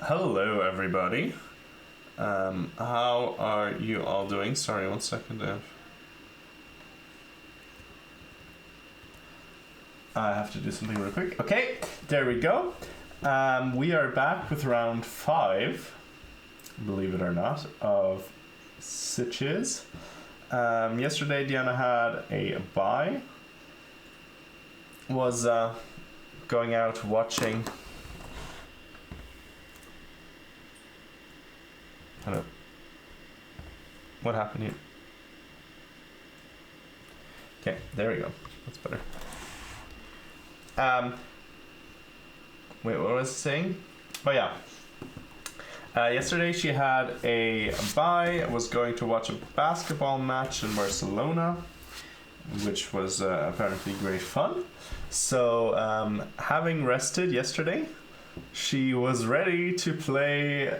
Hello, everybody. How are you all doing? Sorry, 1 second. I have to do something real quick. Okay, there we go. We are back with round 5, believe it or not, of Sitges. Yesterday, Diana had a bye. Was going out watching. Hello. What happened here? Okay, there we go. That's better. Wait, what was I saying? Oh yeah. Yesterday she had a bye. Was going to watch a basketball match in Barcelona, which was apparently great fun. So, having rested yesterday, she was ready to play.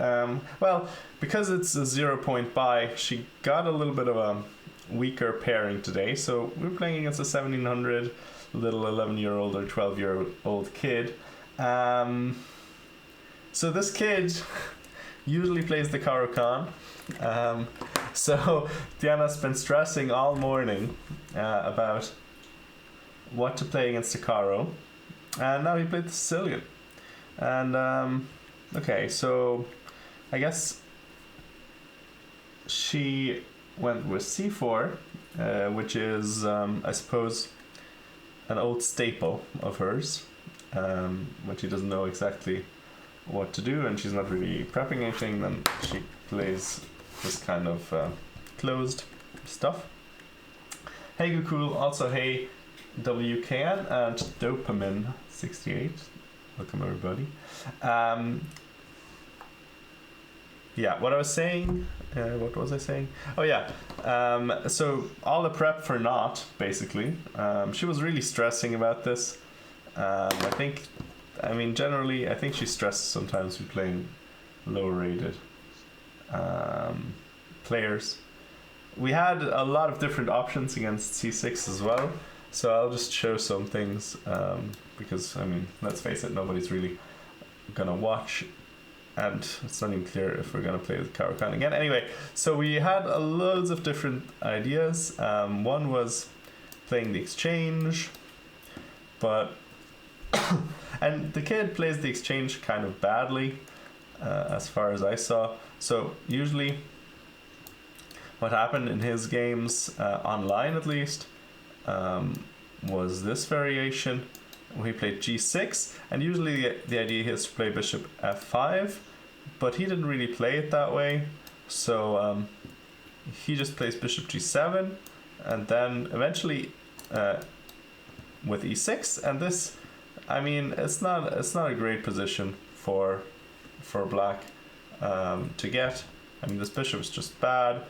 Well, because it's a 0-point bye, she got a little bit of a weaker pairing today. So we're playing against a 1700 little 11-year-old or 12-year-old kid. So this kid usually plays the Caro-Kann. So Diana's been stressing all morning about what to play against the Caro. And now he played the Sicilian. And okay, so I guess she went with c4, which is I suppose an old staple of hers, when she doesn't know exactly what to do and she's not really prepping anything, then she plays this kind of closed stuff. Hey Gukul, also hey WKN and Dopamine68. Welcome everybody. Yeah, what I was saying, what was I saying? Oh yeah, so all the prep for not, basically. She was really stressing about this. Generally, I think she stresses sometimes with playing low rated players. We had a lot of different options against c6 as well. So I'll just show some things, because, let's face it, nobody's really gonna watch, and it's not even clear if we're gonna play with Caro-Kann again. Anyway, so we had loads of different ideas. One was playing the exchange, but and the kid plays the exchange kind of badly, as far as I saw. So usually what happened in his games, online at least, was this variation. We played g6, and usually the idea is to play bishop f5, but he didn't really play it that way. So he just plays bishop g7, and then eventually with e6. And this, it's not a great position for black to get. This bishop is just bad.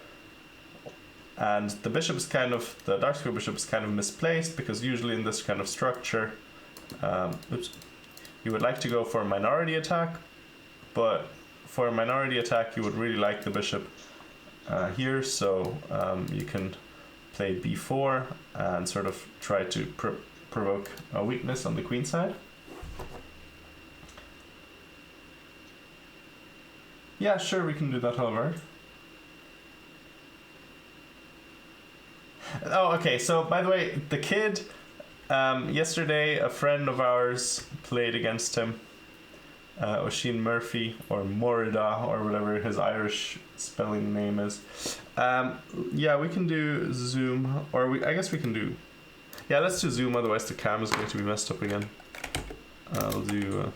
And the bishop is the dark square bishop is kind of misplaced, because usually in this kind of structure, you would like to go for a minority attack, but for a minority attack you would really like the bishop here, so you can play b4 and sort of try to provoke a weakness on the queen side. Yeah, sure, we can do that, however. Oh, okay, so by the way, the kid, yesterday a friend of ours played against him, Oisin Murphy, or Morida, or whatever his Irish spelling name is. Yeah, we can do Zoom, or I guess we can do, yeah, let's do Zoom, otherwise the cam is going to be messed up again. I'll do,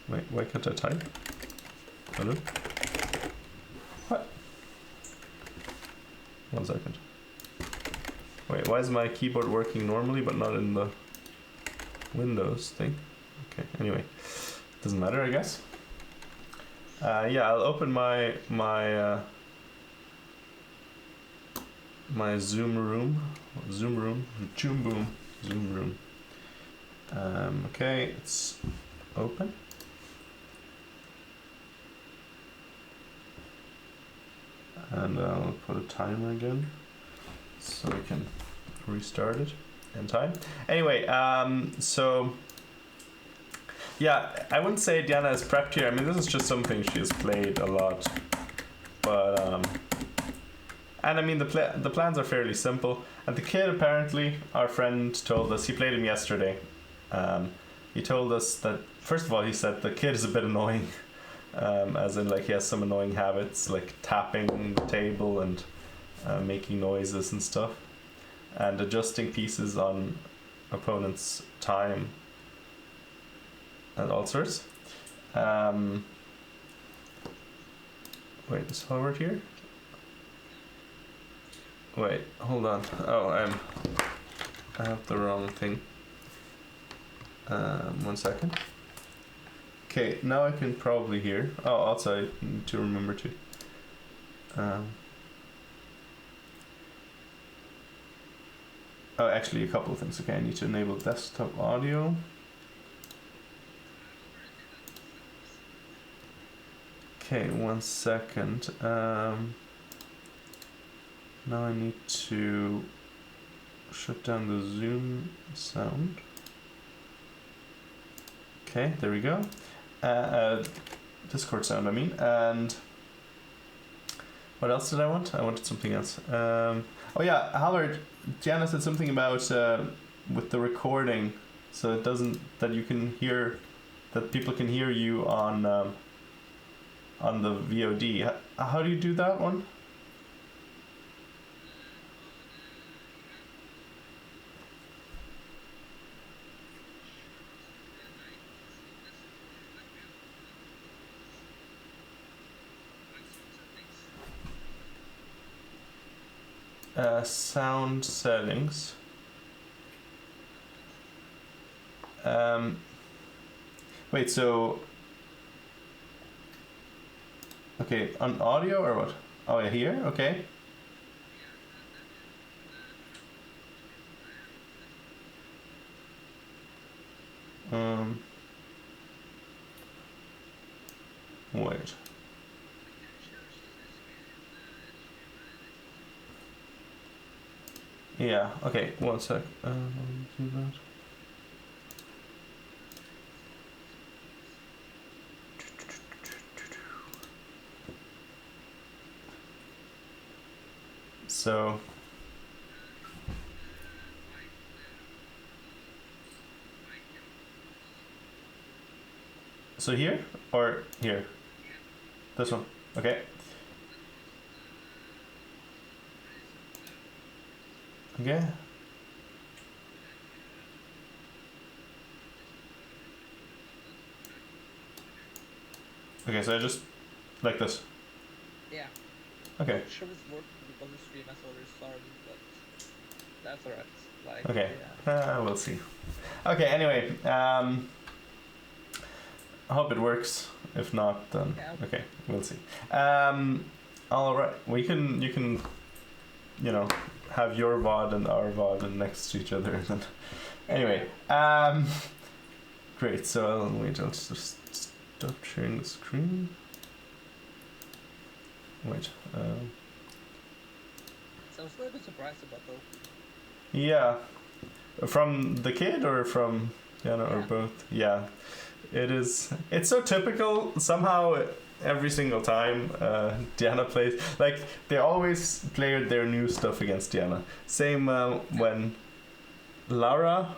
wait, why can't I type? Hello? What? 1 second. Wait, why is my keyboard working normally but not in the Windows thing? Okay, anyway, doesn't matter, I guess. Yeah, I'll open my Zoom room. Okay, it's open. And I'll put a timer again, so we can restart it in time. Anyway, so Yeah, I wouldn't say Diana is prepped here. I mean, this is just something she has played a lot. But, and I mean, the plans are fairly simple. And the kid, apparently, our friend told us, he played him yesterday. He told us that, first of all, he said the kid is a bit annoying. As in, like, he has some annoying habits, like tapping the table and making noises and stuff. And adjusting pieces on opponent's time. And all sorts. Wait, is Howard here? Wait, hold on. Oh, I have the wrong thing. 1 second. Okay, now I can probably hear. Oh, also I need to remember to. Oh, actually, a couple of things. Okay, I need to enable desktop audio. Okay, 1 second. Now I need to shut down the Zoom sound. Okay, there we go. Discord sound, I mean. And what else did I want? I wanted something else. Oh yeah, Howard, Gianna said something about with the recording, so it doesn't, that you can hear, that people can hear you on the VOD. How do you do that one? Sound settings. Wait, so okay, on audio or what? Oh yeah, here, okay. Wait. Yeah, okay, 1 sec. Do that. So here or here? This one. Okay. Okay. Okay, so I just like this. Yeah. Okay. I'm sure it's working because the stream has already started, but that's alright. Like, okay. Yeah. We'll see. Okay. Anyway, I hope it works. If not, then okay, we'll see. All right. You can, you know, have your VOD and our VOD and next to each other. And then, anyway, great. So I'll just stop sharing the screen. Wait. So I was a little bit surprised about though. Yeah, from the kid or from Diana or both. Yeah, it is. It's so typical. Somehow, every single time Diana plays, like they always play their new stuff against Diana. Same when Laura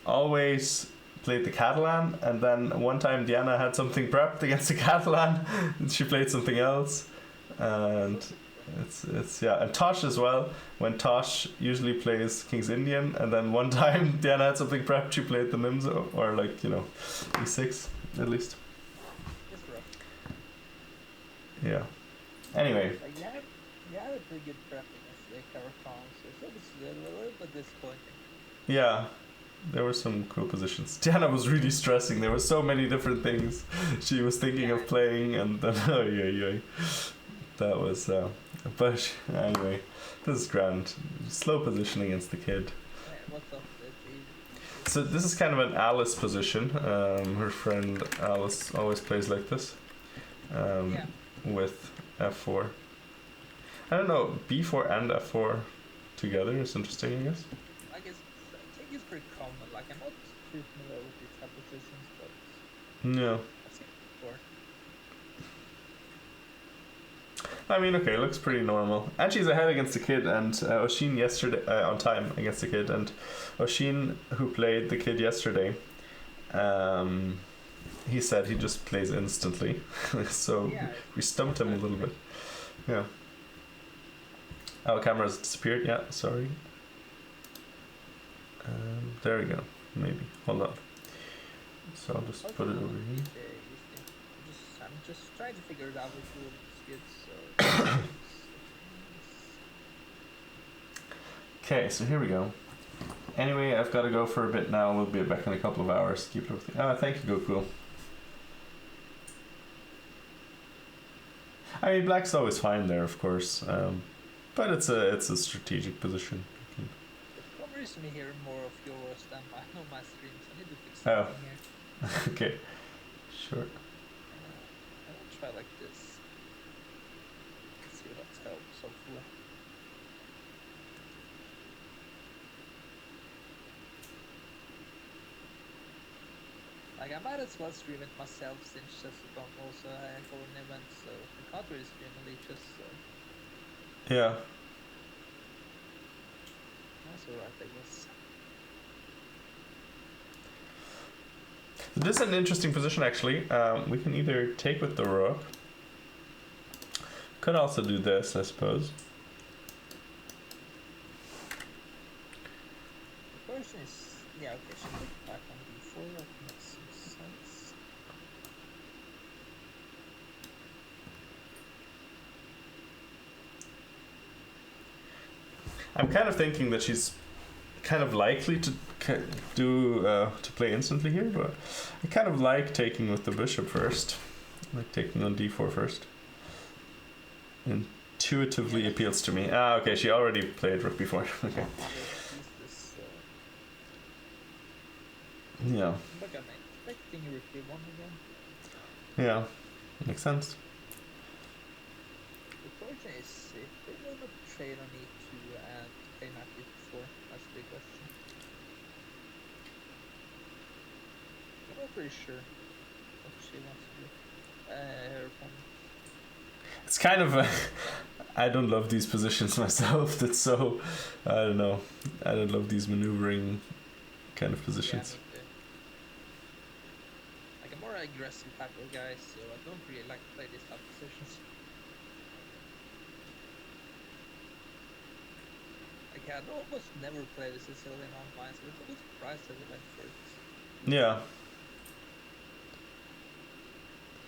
always played the Catalan, and then one time Diana had something prepped against the Catalan, and she played something else, and it's yeah. And Tosh as well. When Tosh usually plays King's Indian, and then one time Diana had something prepped, she played the Mimzo, or like, you know, E6 at least. It's rough. Yeah. Anyway. Like, you had a pretty good prep against the Caracon, so it's a little bit disappointing. Yeah. There were some cool positions. Diana was really stressing. There were so many different things she was thinking of playing, and then that was. But anyway, this is grand. Slow position against the kid. What's up? So this is kind of an Alice position. Her friend Alice always plays like this. With F4. I don't know. B4 and F4 together is interesting, I guess. I guess take his pretty common. Like I'm not too familiar with these type of positions, but No. I've seen it before. I mean, okay, looks pretty normal. And she's ahead against the kid, and Oshin yesterday, on time against the kid, and Oshin, who played the kid yesterday, he said he just plays instantly. So Yeah, we stumped him a little bit. Yeah. Our camera's disappeared, yeah, sorry. There we go, maybe. Hold on. So I'll just put it over here. I'm just trying to figure it out with all the skids. So Okay, so here we go. Anyway, I've got to go for a bit now. We'll be back in a couple of hours. Keep everything. Thank you, Goku. I mean, black's always fine there, of course, but it's a strategic position. For some reason, me hearing more of yours than my streams. I need to fix Oh. something here. Okay, sure. I will try like this. Let's see what that helps. Hopefully. Like I might as well stream it myself since just don't also go an event, so I can't really stream on leeches, so Yeah. that's alright I guess. This is an interesting position, actually. We can either take with the rook. Could also do this, I suppose. The question is, yeah, okay, she put back on d4, that makes some sense. I'm kind of thinking that she's kind of likely to to play instantly here, but I kind of like taking with the bishop first. I like taking on d4 first. Intuitively appeals to me. Ah, okay, she already played rook before. Okay. This, Yeah. look at me, expecting rook d1 again. Yeah. Makes sense. The question is if they will not trade on e2 and play knight d4, that's the big question. I'm not pretty sure what she wants to do. Her opponent. It's kind of I don't love these positions myself. That's so, I don't know. I don't love these maneuvering kind of positions. Yeah, me too. Like I'm more aggressive type of guy, so I don't really like to play these type of positions. Like I'd almost never play the Sicilian online, so it's a bit surprised that I went for it. Yeah.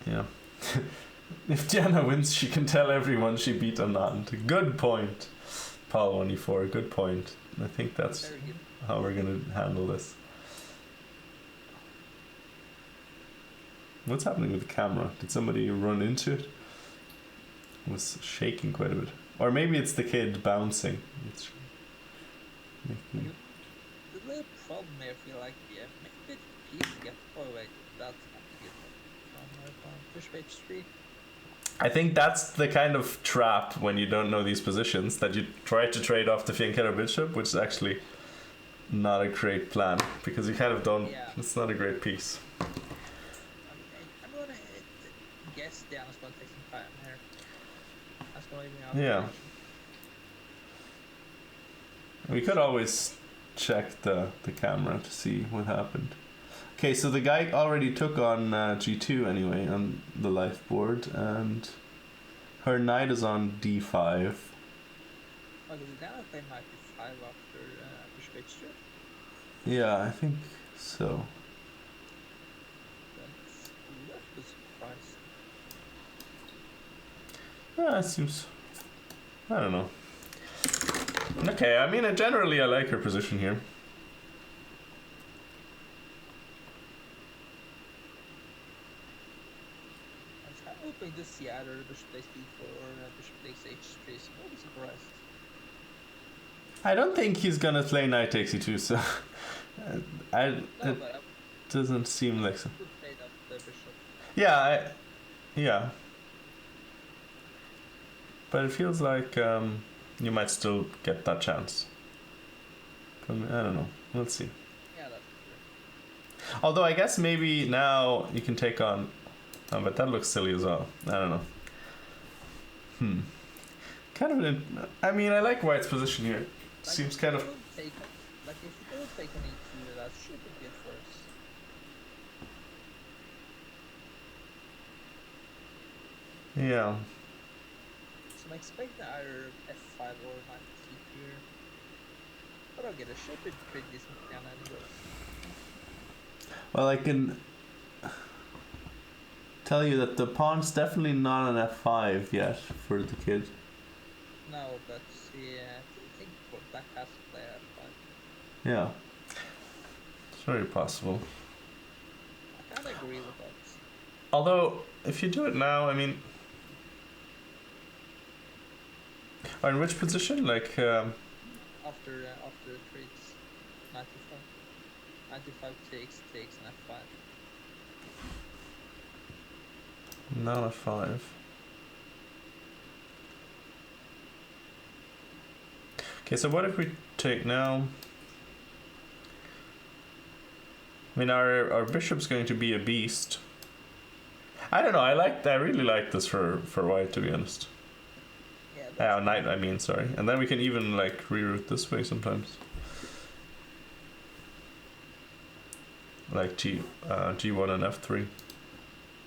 Yeah. If Diana wins, she can tell everyone she beat Anand. Good point. Paul 1e4, good point. I think that's Very good. how we're gonna handle this. What's happening with the camera? Did somebody run into it? It was shaking quite a bit. Or maybe it's the kid bouncing. It's making... The little problem here, I feel like, yeah, maybe the piece get. Oh wait, that's not good. Bishop h3. I think that's the kind of trap when you don't know these positions, that you try to trade off the Fianchetto bishop, which is actually not a great plan, because you kind of don't, Yeah. it's not a great piece. I'm gonna guess Diana's gonna take some time here. That's gonna even out. Yeah. We could always check the camera to see what happened. Okay, so the guy already took on g2 anyway on the life board, and her knight is on d5. Oh, did Diana play knight d5 after bishop h2? Yeah, I think so. That's a little bit surprised. Yeah, it seems... I don't know. Okay, I mean, generally I like her position here. I'm hoping to see either bishop takes d4 or bishop takes h3, so I'll be surprised. I don't think he's gonna play knight takes e2, so... No, it but doesn't seem like so. I would trade up the bishop. Yeah, yeah. But it feels like you might still get that chance. I don't know. Let's see. Although I guess maybe now you can take on... Oh, but that looks silly as well. I don't know. Kind of I mean, I like White's position here. Like, Seems kind of... if you don't take on E2, that should be good for us. Yeah. So I'm expecting either F5 or knight C here. But I'll get a should be pretty decent piano anyways. Well, I can tell you that the pawn's definitely not an F5 yet for the kid. No, but yeah, I think for black has to play F5. Yeah. It's very possible. I kind of agree with that. Although, if you do it now, I mean... Or in which position? Like, After the trades, 95. 95 takes an F5. not a 5. Okay, so what if we take now? I mean, our bishop's going to be a beast. I don't know. I really like this for White, to be honest. Yeah. Knight. I mean, sorry. And then we can even like reroute this way sometimes. Like G1 and F3.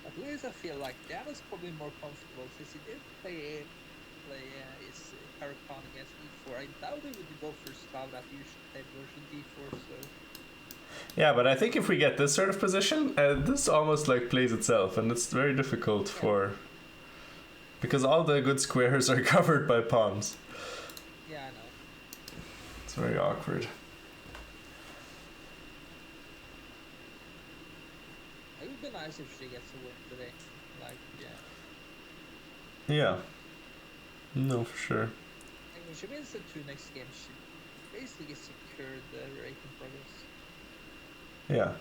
At least I feel like that is probably more comfortable since he did play his Huracan against E4. I doubt he would go for style that usually play version D4. So. Yeah, but I think if we get this sort of position, this almost like plays itself, and it's very difficult for... Because all the good squares are covered by pawns. Yeah, I know. It's very awkward. It would be nice if she gets a win today. Like, yeah. Yeah. No, for sure. Like, when she wins the 2 next game, she basically secured the rating progress. Yeah.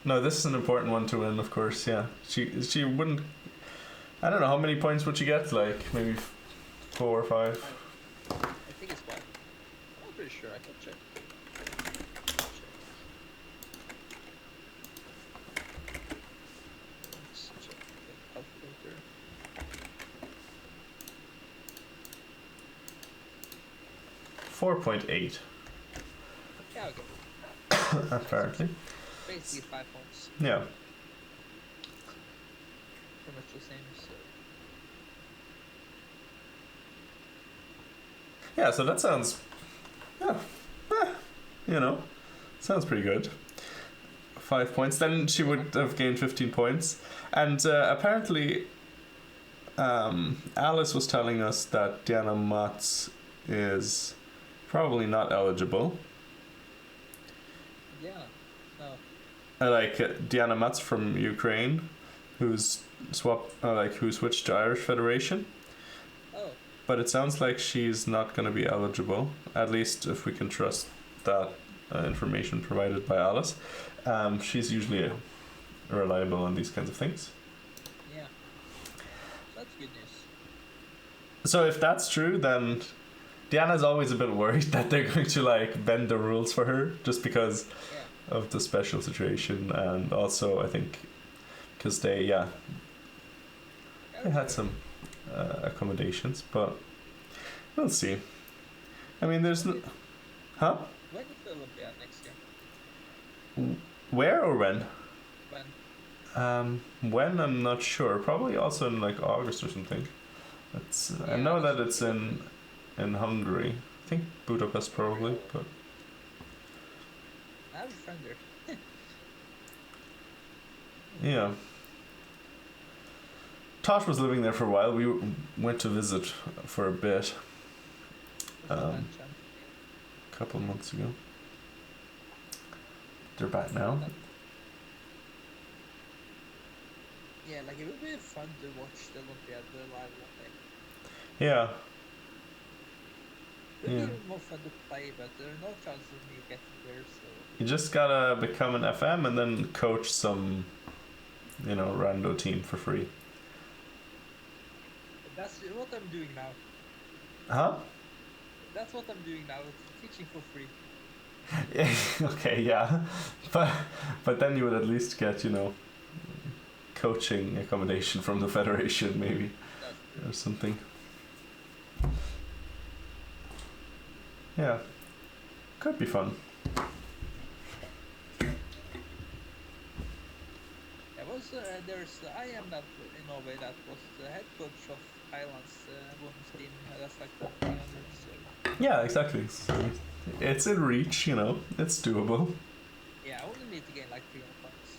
No, this is an important one to win, of course, yeah. She wouldn't... I don't know, how many points would she get? Like, maybe 4 or 5? I think it's 5. I'm pretty sure I can check. Let's check the calculator. $4.8. Yeah, okay. Apparently. Basically 5 points. Yeah. Pretty much the same, so... Yeah, so that sounds... Yeah. You know. Sounds pretty good. 5 points. Then she would have gained 15 points. And apparently... Alice was telling us that Diana Matz is probably not eligible. Yeah. No. Like Diana Matz from Ukraine, who's who switched to Irish Federation. Oh. But it sounds like she's not going to be eligible, at least if we can trust that information provided by Alice. She's usually reliable on these kinds of things. Yeah. That's good news. So if that's true, then Diana's always a bit worried that they're going to like bend the rules for her just because of the special situation, and also I think because they had some accommodations, but we'll see. I mean, there's no... Huh? When is the Olympiad next year? Where or when? When? When I'm not sure. Probably also in like August or something. I know that it's in Hungary. I think Budapest probably, but I have a friend there. yeah. Tosh was living there for a while. We went to visit for a bit. A couple months ago. They're back now. Yeah, like it would be fun to watch the Olympiad live one day. Yeah. It would be more fun to play, but there are no chances of me getting there, so... You just gotta become an FM and then coach some, rando team for free. That's what I'm doing now. Huh? That's what I'm doing now, teaching for free. Okay, yeah, but then you would at least get, you know, coaching accommodation from the federation, maybe, That's or true. something. Yeah, could be fun. There was I am that in Norway that was the head coach of Highlands women's team. That's like top 300. So Yeah, exactly. So it's in reach, you know, it's doable. yeah, I only need to gain like 300 points.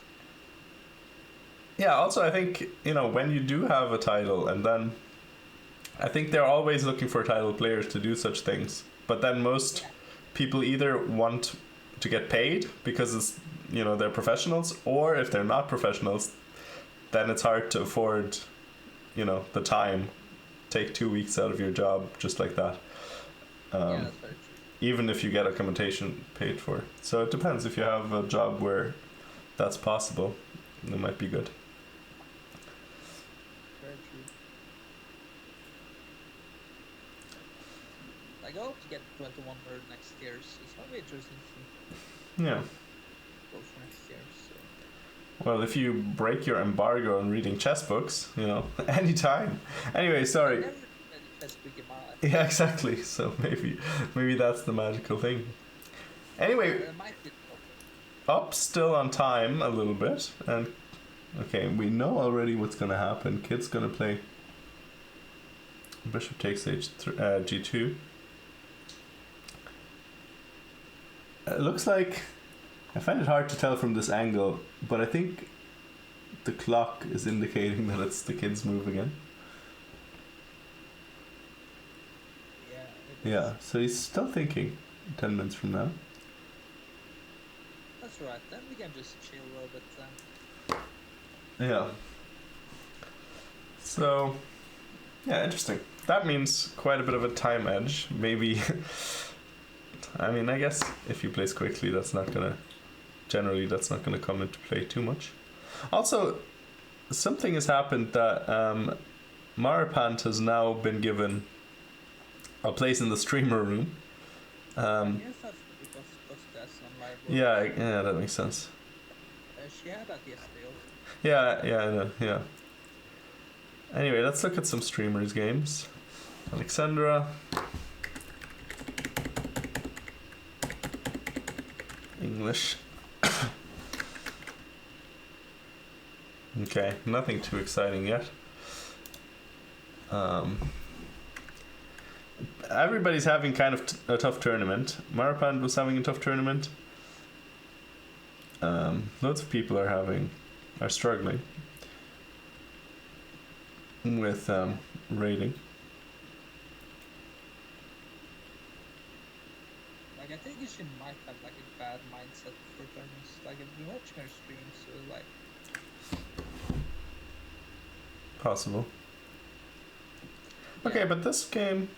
Yeah, also, I think, you know, when you do have a title, and then I think they're always looking for title players to do such things. But then most Yeah, people either want to get paid because it's, you know, they're professionals, or if they're not professionals, then it's hard to afford, you know, the time. Take 2 weeks out of your job just like that. yeah, Um, that's very true. even if you get accommodation paid for. So it depends. If you have a job where that's possible, it might be good. Very true. Like, I hope to get 2100 next year. So it's gonna be interesting to Yeah. go for next year. So Well, if you break your embargo on reading chess books, you know, anytime. Anyway, I sorry. never read a chess book in my life. Yeah, exactly. So maybe that's the magical thing. Anyway, It might be. up still on time a little bit, and okay, we know already what's gonna happen. Kid's gonna play. Bishop takes g2. It looks like I find it hard to tell from this angle, but I think the clock is indicating that it's the kid's move again. Yeah. Yeah, so he's still thinking 10 minutes from now. That's right. Then we can just chill a little bit. Yeah. So, yeah, interesting. That means quite a bit of a time edge. Maybe, I mean, I guess if he plays quickly, that's not gonna come into play too much. Also, something has happened that Maripant has now been given a place in the streamer room. I guess that's because Costas on live. Yeah, that makes sense. She had that yesterday also. Yeah, I know, yeah. Anyway, let's look at some streamers' games. Alexandra. English. Okay, nothing too exciting yet. Everybody's having kind of a tough tournament. Maripand was having a tough tournament. Loads of people are struggling with rating. Like, I think she might have like a bad mindset for tournaments. Like, I've been watching her stream, so like, Possible. Okay, but this game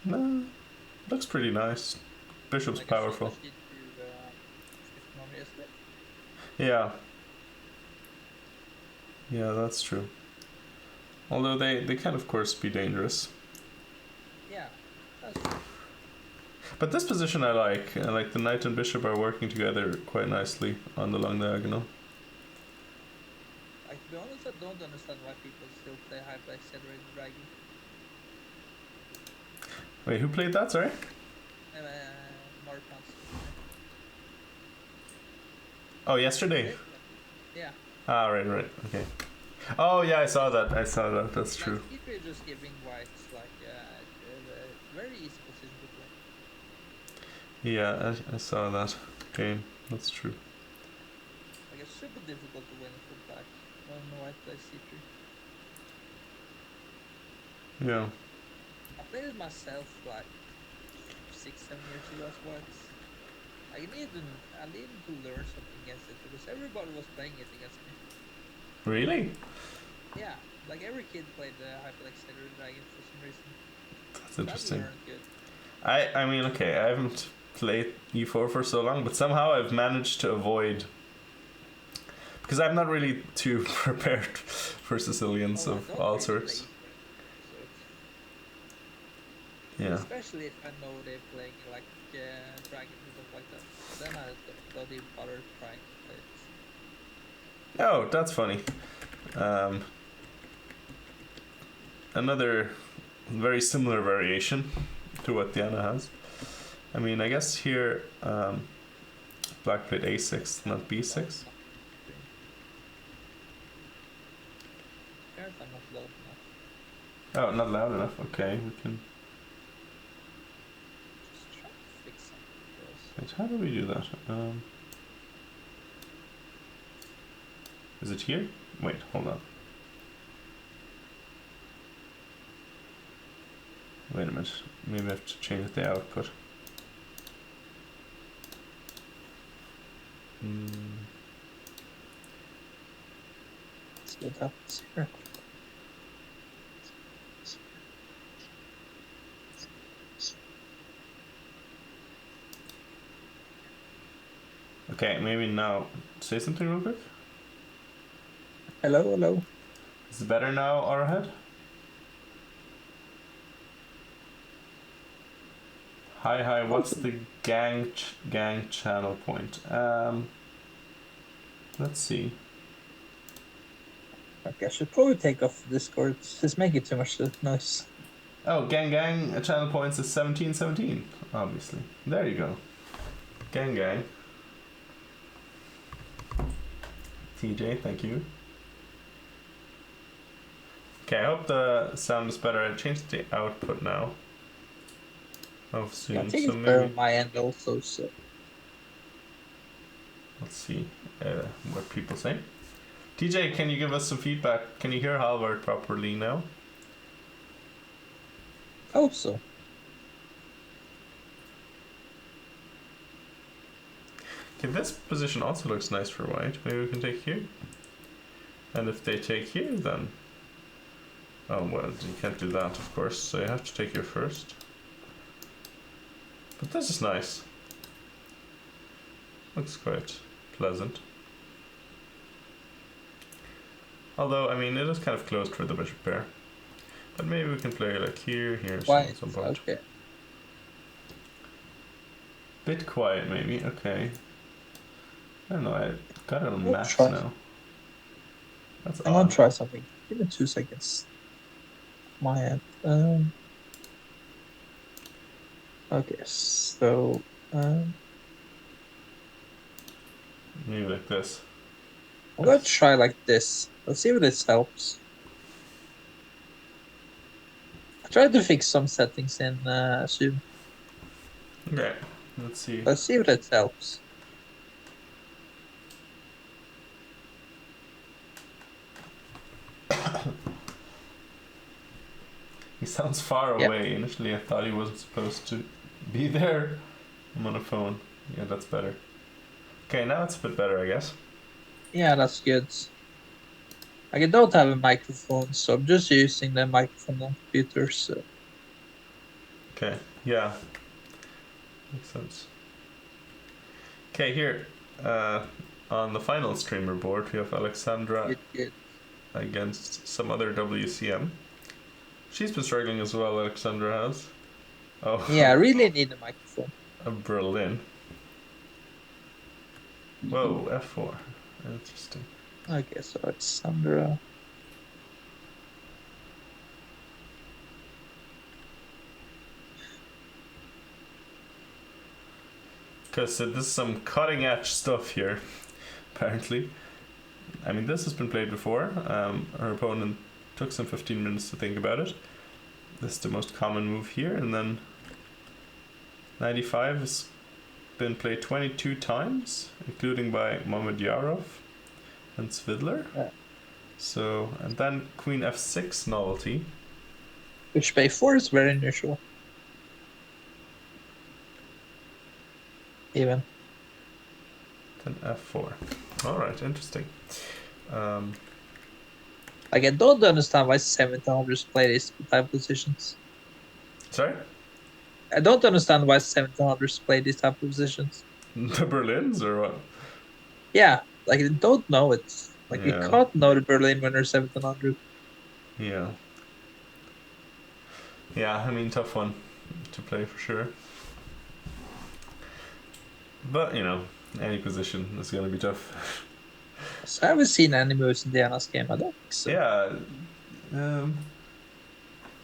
looks pretty nice. Bishop's like powerful. I saw that she drew Stefan yesterday. Yeah. Yeah, that's true. Although they can of course be dangerous. Yeah, that's true. But this position I like. I like the knight and bishop are working together quite nicely on the long diagonal. Like, to be honest, I don't understand why people still play hyper accelerated dragon. Wait, who played that? Sorry. Maripants. Oh, yesterday. Yeah. Ah, right. Okay. Oh yeah, I saw that. That's true. Like, if you're just giving whites like a very easy position to play. Yeah, I saw that game. That's true. Like, it's super difficult to win from black when white plays c3. Yeah. I played it myself like 6-7 years ago as whites. I needed to learn something against it because everybody was playing it against me. Really? Yeah, like every kid played the Hyperaccelerated Dragon for some reason. That's interesting. That learned good. I mean, okay, I haven't played E4 for so long, but somehow I've managed to avoid, because I'm not really too prepared for Sicilians Oh, I of don't all really sorts. play so Yeah. especially if I know they're playing like dragons and stuff like that. then I don't even bother trying to play it. Oh, that's funny. Another very similar variation to what Diana has. I mean, I guess here black played a6, not b6. Apparently I'm not loud enough. Oh, not loud enough. Okay, we can. Just trying to fix something first. Wait, how do we do that? Is it here? Wait, hold on. Wait a minute. Maybe I have to change the output. Let's see what happens here. Okay, maybe now say something real quick. Hello, hello. Is it better now, Arrowhead? Hi, what's the gang channel point? Let's see. Okay, I should probably take off Discord. It's making too much noise. Oh, gang channel points is 1717, obviously. There you go. Gang. TJ, thank you. Okay, I hope the sound is better. I changed the output now. Of Zoom, Yeah, I think so it's better maybe on my end also, so. let's see what people say. TJ, can you give us some feedback? Can you hear Halvard properly now? I hope so. Okay, this position also looks nice for white. Maybe we can take here. And if they take here, then... Oh, well, you can't do that, of course, so you have to take here first. But this is nice. Looks quite pleasant. Although, I mean, it is kind of closed for the bishop pair. But maybe we can play like here, Why? some point. Okay. Bit quiet, maybe. Okay. I don't know. I got it on I'll max try. now. That's I'm gonna odd. try something. Give me 2 seconds. My end. Okay, so Maybe like this. I'm gonna try like this. Let's see if this helps. I tried to fix some settings in Zoom. Okay. Let's see. Let's see if that helps. He sounds far Yep. away. Initially, I thought he wasn't supposed to be there. I'm on a phone. Yeah, that's better. Okay, now it's a bit better, I guess. Yeah, that's good. Like, I don't have a microphone, so I'm just using the microphone on computer. So Okay, yeah. Makes sense. Okay, here. On the final streamer board, we have Alexandra good. against some other WCM. She's been struggling as well, Alexandra has. Oh. Yeah, I really need a microphone. A Berlin. Whoa, F4. Interesting. Okay, so Alexandra. Because this is some cutting edge stuff here, apparently. I mean, this has been played before. Her opponent took some 15 minutes to think about it. This is the most common move here, and then 95 has been played 22 times, including by Mamedyarov and Svidler. Yeah. So, and then Queen F6 novelty. Which Bay4 is very unusual. Even. Then F4. Alright, interesting. Like, I don't understand why 1700s play these type of positions. Sorry? I don't understand why 1700s play these type of positions. The Berlins or what? Yeah, like, they don't know it. Like, you Yeah. can't know the Berlin winner 1700. Yeah. Yeah, I mean, tough one to play for sure. But any position is gonna be tough. So I haven't seen any moves in Diana's game, I don't think so. Yeah.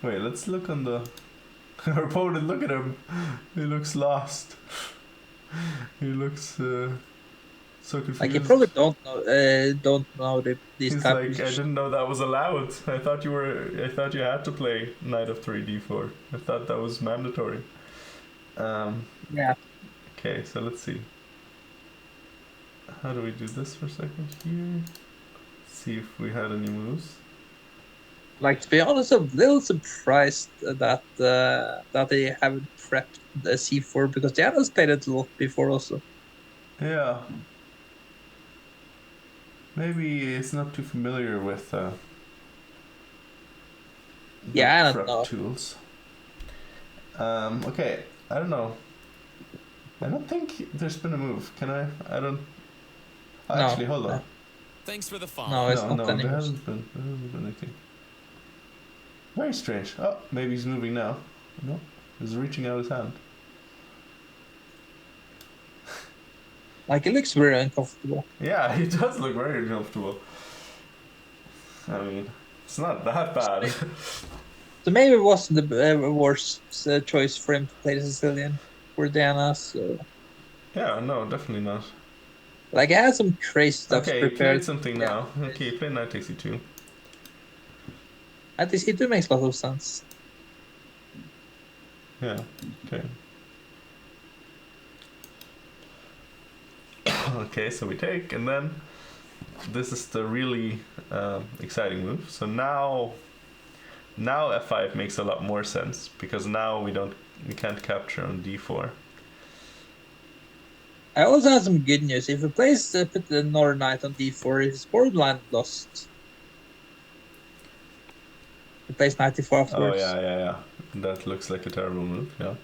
Wait, let's look on the. Our opponent, look at him. He looks lost. He looks so confused. Like, you probably don't know these He's type like, of I positions. didn't know that was allowed. I thought you had to play knight of 3d4. I thought that was mandatory. Yeah. Okay, so let's see. How do we do this for a second here? See if we had any moves. Like, to be honest, I'm a little surprised that they haven't prepped the C4 because Diana's played it a lot before also. Yeah. Maybe it's not too familiar with the Yeah, I don't prep know. tools. Okay, I don't know. I don't think there's been a move. Can I? I don't. Oh, No, actually, hold on. Thanks for the follow. No, it's No, not any there moves. hasn't been. There hasn't been anything. Very strange. Oh, maybe he's moving now. No, he's reaching out his hand. Like, it looks very uncomfortable. Yeah, he does look very uncomfortable. I mean, it's not that bad. So maybe it wasn't the worst choice for him to play the Sicilian for Diana. So, Yeah, no, definitely not. like, I had some crazy stuff Okay, he prepared. played something now. Okay, he played knight takes e2. I think it makes a lot of sense. Yeah, okay. Okay, so we take, and then this is the really exciting move. So now f5 makes a lot more sense because now we can't capture on d4. I also have some good news. If he plays put the Northern Knight on d4, his borderline lost. He plays knight d4 Oh afterwards. yeah. That looks like a terrible move. Yeah.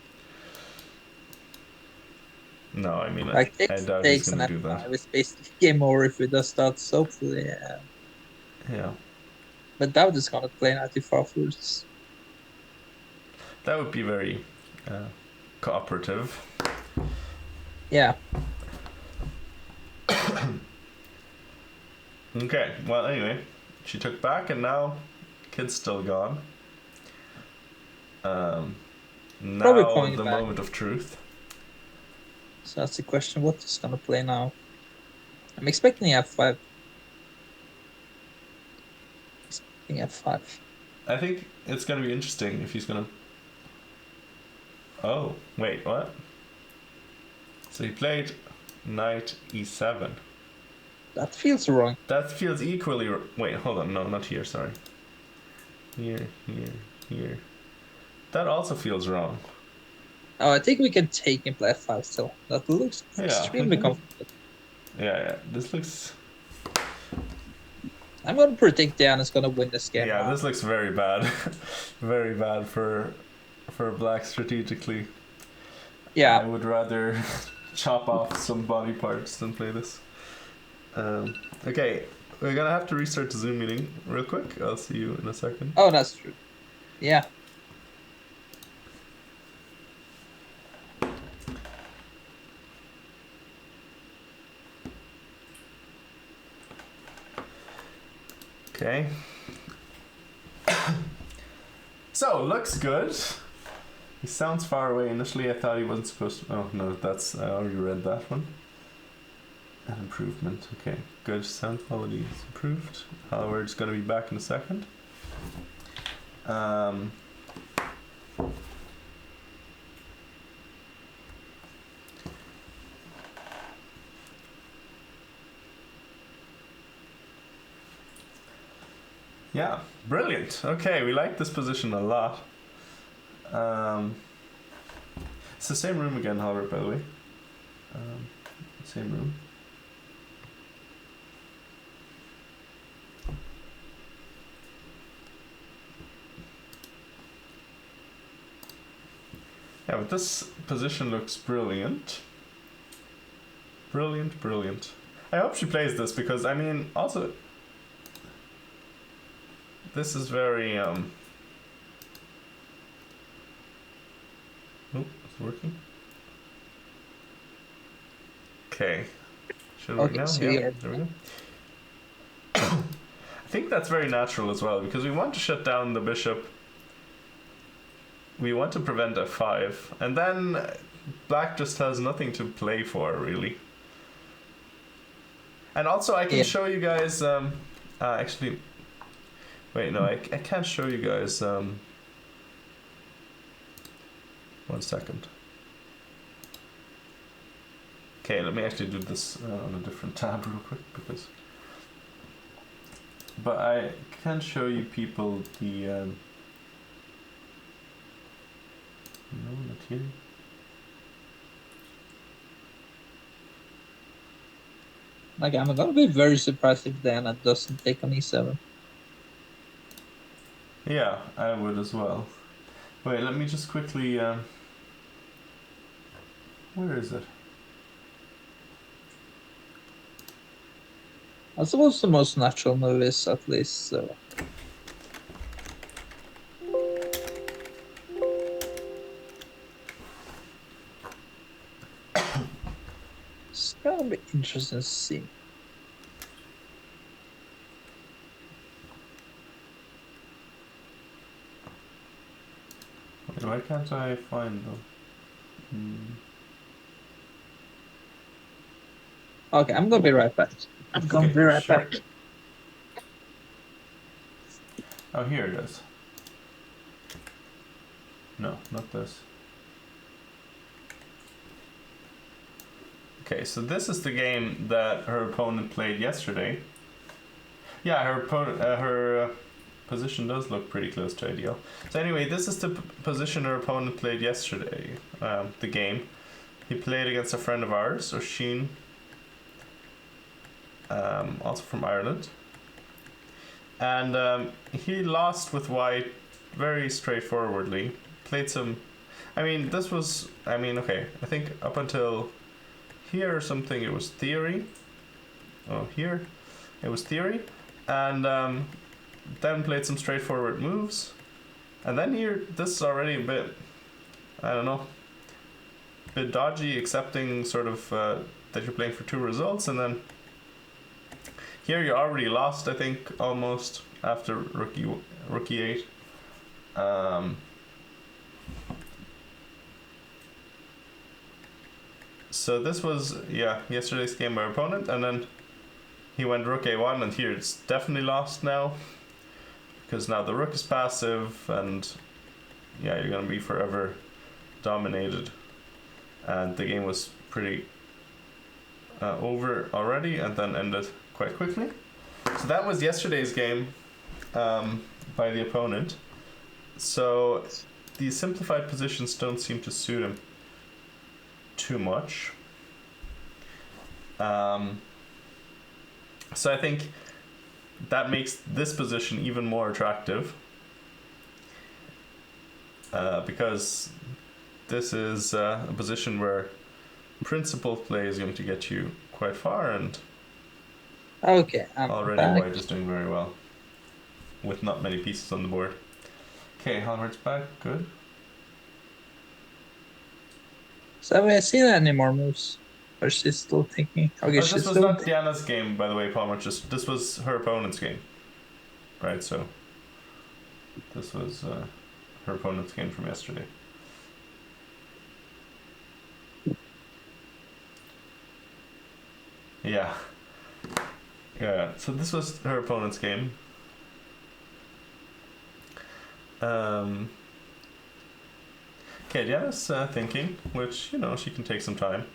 No, I mean Like, I doubt he's takes an gonna do that. f5. It's basically game over if he does that. So hopefully, Yeah. but David is gonna play knight d4 afterwards. That would be very cooperative. Yeah. Okay, well, anyway, she took back, and now kid's still gone. Now coming the back. moment of truth. So that's the question. What is gonna play now? I'm expecting f5. Expecting f5. I think it's gonna be interesting if he's gonna. Oh wait, what? So he played knight e7. That feels wrong. That feels equally. Wait, hold on. No, not here. Sorry. Here. That also feels wrong. Oh, I think we can take and play f5 still. That looks extremely comfortable. Yeah. This looks. I'm gonna predict Diana's gonna win this game. Yeah, now. this looks very bad. Very bad for black strategically. Yeah. I would rather chop off some body parts than play this. Okay, we're gonna have to restart the Zoom meeting real quick. I'll see you in a second. Oh, that's true. Yeah. Okay. So, looks good. He sounds far away. Initially, I thought he wasn't supposed to. Oh, no, that's. I already read that one. An improvement. Okay, good. Sound quality is improved. However, it's going to be back in a second. Yeah, brilliant. Okay, we like this position a lot. It's the same room again, however, by the way. Same room. Yeah, but this position looks brilliant. Brilliant. I hope she plays this because, I mean, also... This is very, Oh, it's working. Okay. Should it work Okay, now? so Yeah, we are. there we go. I think that's very natural as well, because we want to shut down the bishop. We want to prevent f5, and then black just has nothing to play for, really. And also, I can show you guys. Actually, wait, no, I can't show you guys. 1 second. Okay, let me actually do this on a different tab real quick, because. But I can show you people the. No, not here. Like, I'm gonna be very surprised if Diana doesn't take on e7. Yeah, I would as well. Wait, let me just quickly. Where is it? I suppose the most natural move is at least so. It's gonna be interesting to see. Wait, why can't I find them? Okay, I'm gonna be right back. I'm gonna Okay, be right sure. back. Oh, here it is. No, not this. Okay, so this is the game that her opponent played yesterday. Yeah, her opponent, her position does look pretty close to ideal. So anyway, this is the position her opponent played yesterday. The game he played against a friend of ours, Oshin, also from Ireland, and he lost with white very straightforwardly. Played some. I mean, this was. I mean, okay. I think up until here or something, it was theory. Oh, here, it was theory, and then played some straightforward moves, and then here, this is already a bit, I don't know, a bit dodgy, accepting sort of that you're playing for 2 results, and then here you already lost, I think, almost after rookie 8. So this was, yeah, yesterday's game by our opponent, and then he went rook a1, and here it's definitely lost now, because now the rook is passive, and yeah, you're going to be forever dominated, and the game was pretty over already, and then ended quite quickly. So that was yesterday's game by the opponent. So these simplified positions don't seem to suit him too much. So I think that makes this position even more attractive, because this is a position where principled play is going to get you quite far, and Okay, I'm already back. white is doing very well with not many pieces on the board. Okay, Halvard's back, good. So have I seen any more moves? Or she's still thinking? Okay, Oh, she's this was still. not Diana's game, by the way, Palmer. Just this was her opponent's game, right? So this was her opponent's game from yesterday. Yeah. Yeah. So this was her opponent's game. Okay, Diana's thinking, which, you know, she can take some time.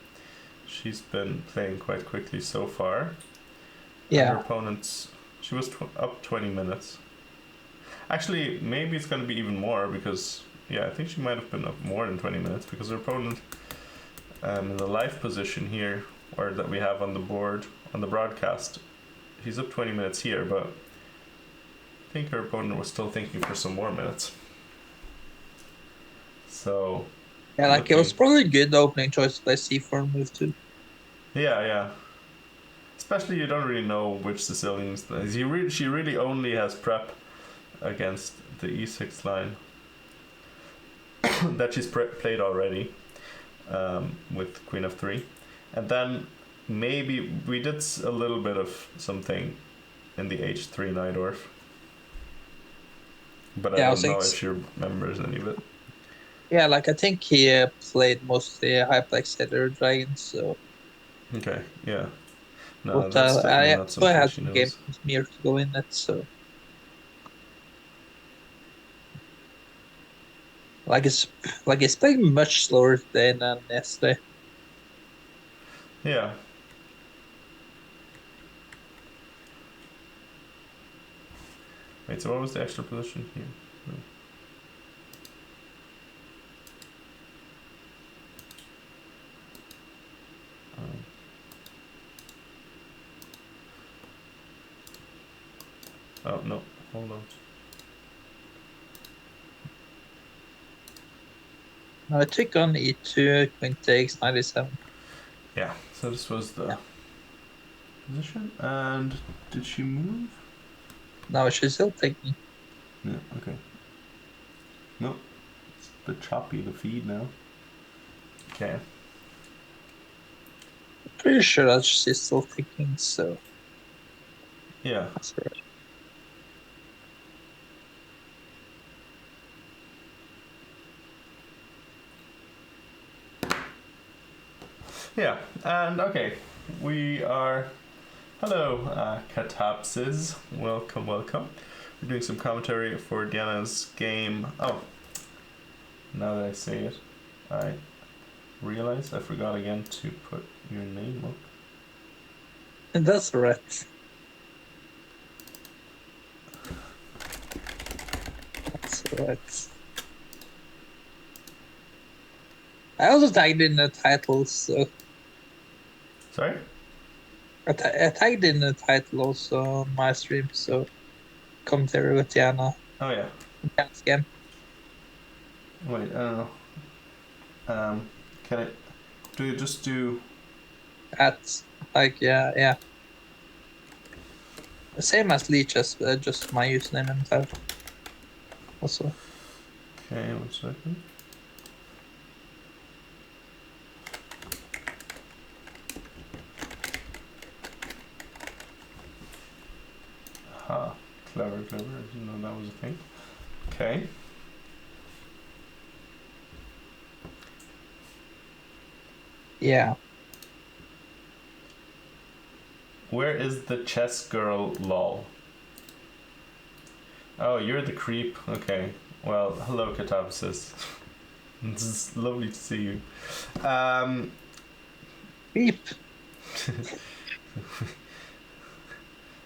She's been playing quite quickly so far. Yeah. Her opponent's, she was up 20 minutes. Actually, maybe it's going to be even more, because, yeah, I think she might have been up more than 20 minutes, because her opponent in the live position here, or that we have on the board, on the broadcast, he's up 20 minutes here, but I think her opponent was still thinking for some more minutes. So yeah, like it was probably good opening choice to play c4 move too. Yeah. Especially you don't really know which Sicilians. She really only has prep against the e6 line that she's played already with Queen f3, and then maybe we did a little bit of something in the H3 Nightorf, but I don't know if she remembers any of it. Yeah, like I think he played mostly Hyplex Header Dragons, so. Okay, yeah. No, But that's definitely I not also something had she some games knows. with Mir to go in it, so. It's playing much slower today than yesterday. Yeah. Wait, so what was the extra position here? Oh, no. Hold on. No, I took on E2, Queen takes 97. Yeah, so this was the position. And did she move? No, she's still taking. Yeah, okay. No, it's a bit choppy, the feed now. Okay. Pretty sure that she's still taking, so. Yeah. That's right. Yeah, and okay, we are. Hello, Catapses. Welcome, welcome. We're doing some commentary for Diana's game. Oh, now that I say it, I realize I forgot again to put your name up. And that's right. That's right. I also tagged in the titles, so. Sorry? I tagged in the title also on my stream, so. Commentary with Diana. Oh, yeah. Diana's game. Wait, I don't know. Can I. Do you just do. Yeah. The same as Leech's, just my username and title. Also. Okay, 1 second. Ha. Clever, clever. I didn't know that was a thing. Okay. Yeah. Where is the chess girl, lol? Oh, you're the creep. Okay. Well, hello, Catapsis. It's lovely to see you. Beep.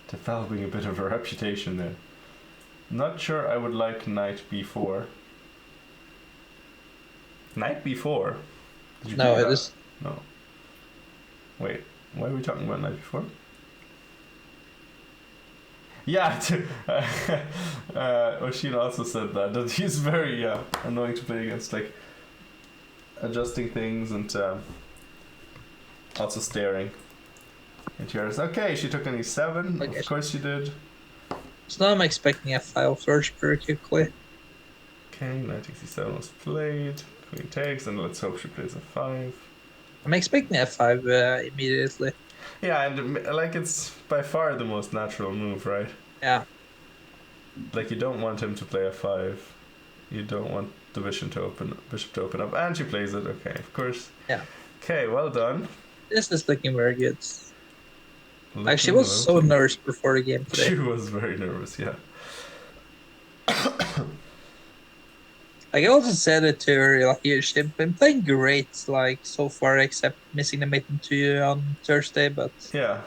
Developing a bit of a reputation there. Not sure I would like Knight B4. Knight B4? Did you No, pick it up? is. No. Wait, why are we talking about Knight B4? Yeah, Oshin also said that he's very annoying to play against, like adjusting things and also staring into yours. Okay, she took an E7. Okay. Of course she did. So now I'm expecting a file first pretty quickly. Okay, knight takes E7 was played. Queen takes, and let's hope she plays a 5. I'm expecting F5 immediately. Yeah, and like it's by far the most natural move, right? Yeah. Like you don't want him to play a 5. You don't want the bishop to open up, and she plays it. Okay, of course. Yeah. Okay, well done. This is looking very good. Looking She was so lovely. nervous before the game today. She was very nervous, yeah. Like I also said it to her, like she's been playing great, like so far, except missing the mitten to you on Thursday. But Yeah.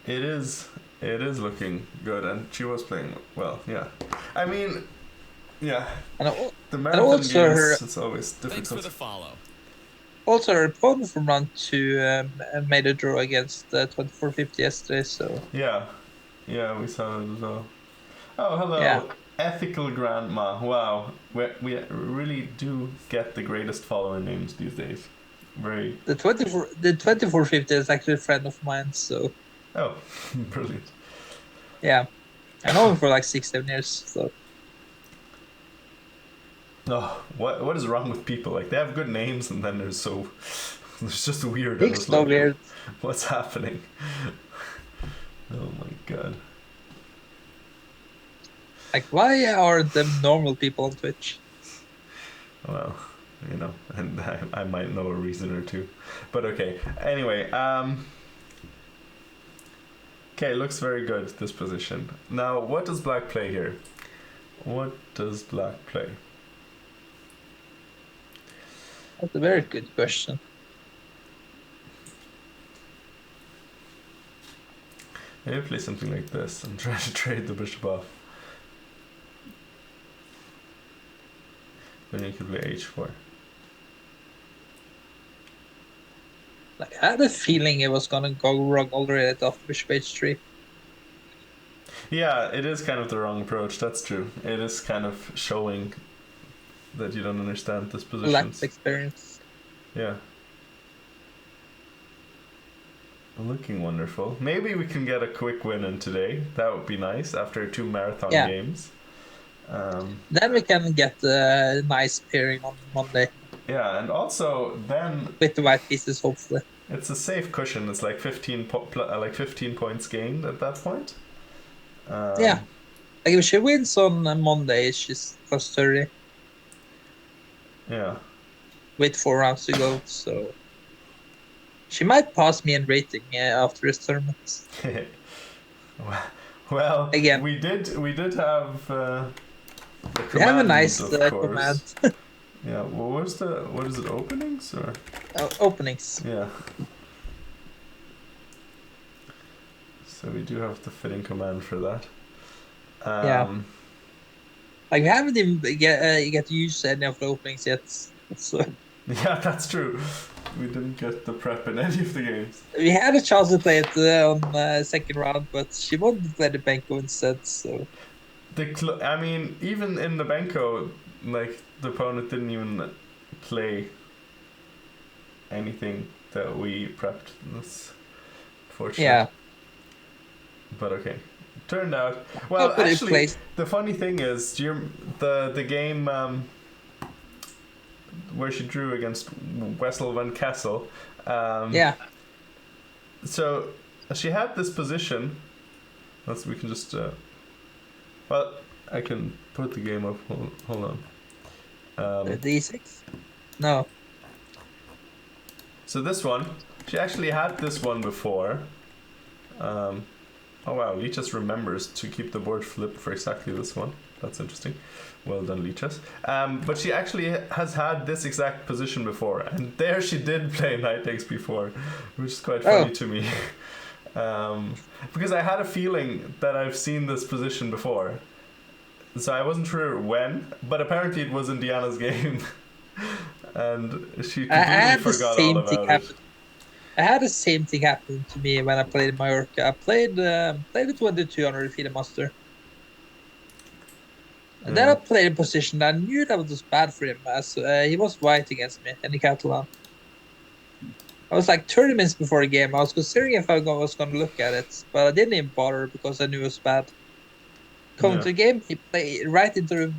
It is looking good, and she was playing well. Yeah. I mean, yeah. The marathon also games, it's always difficult. Thanks for the follow. Also, her opponent from round 2 made a draw against 2450 yesterday, so. Yeah, we saw that as well. Oh, hello, Yeah. Ethical Grandma. Wow, we really do get the greatest follower names these days. Very. The 2450 is actually a friend of mine, so. Oh, brilliant. Yeah. I know him for like 6-7 years, so. Oh, what is wrong with people? Like they have good names and then they're so It's just weird. Big slow weird. What's happening? Oh my god. Like, why aren't them normal people on Twitch? Well, you know, and I might know a reason or two. But okay. Anyway, okay, looks very good, this position. Now, what does black play here? What does black play? That's a very good question. Maybe play something like this and try to trade the bishop off. Then you could play h4. Like, I had a feeling it was gonna go wrong already after bishop h3. Yeah, it is kind of the wrong approach, that's true. It is kind of showing that you don't understand this position. Lack of experience. Yeah. Looking wonderful. Maybe we can get a quick win in today. That would be nice after 2 marathon games. Then we can get a nice pairing on Monday. Yeah, and also then with the white pieces, hopefully. It's a safe cushion. It's like 15 points gained at that point. Yeah. Like if she wins on Monday, she's plus 30. Yeah. With 4 rounds to go, so she might pass me in rating after this tournament. Well, again, we did have we have a nice command. Yeah, what is it, openings or? Openings. Yeah. So we do have the fitting command for that. Yeah. Like we haven't even get to use any of the openings yet. So. Yeah, that's true. We didn't get the prep in any of the games. We had a chance to play it on second round, but she wanted to play the Benko instead. So. I mean, even in the Benko, like the opponent didn't even play anything that we prepped. That's fortunate. Yeah. But okay. Turned out well. Actually, the funny thing is, the game where she drew against Wessel van Kessel. Yeah. So she had this position. We can just. Well, I can put the game up. Hold on. D6? No. So this one, she actually had this one before. Oh wow, Lichess remembers to keep the board flipped for exactly this one. That's interesting. Well done, Lichess. But she actually has had this exact position before, and there she did play knight takes before, which is quite funny to me. Because I had a feeling that I've seen this position before. So I wasn't sure when, but apparently it was in Diana's game. And she completely forgot all about it. I had the same thing happen to me when I played in Mallorca. I played the 2200 FIDE Master. And then I played a position that I knew that was bad for him, as he was white against me in the Catalan. I was like 30 minutes before the game. I was considering if I was going to look at it, but I didn't even bother because I knew it was bad. Coming to the game, he played right into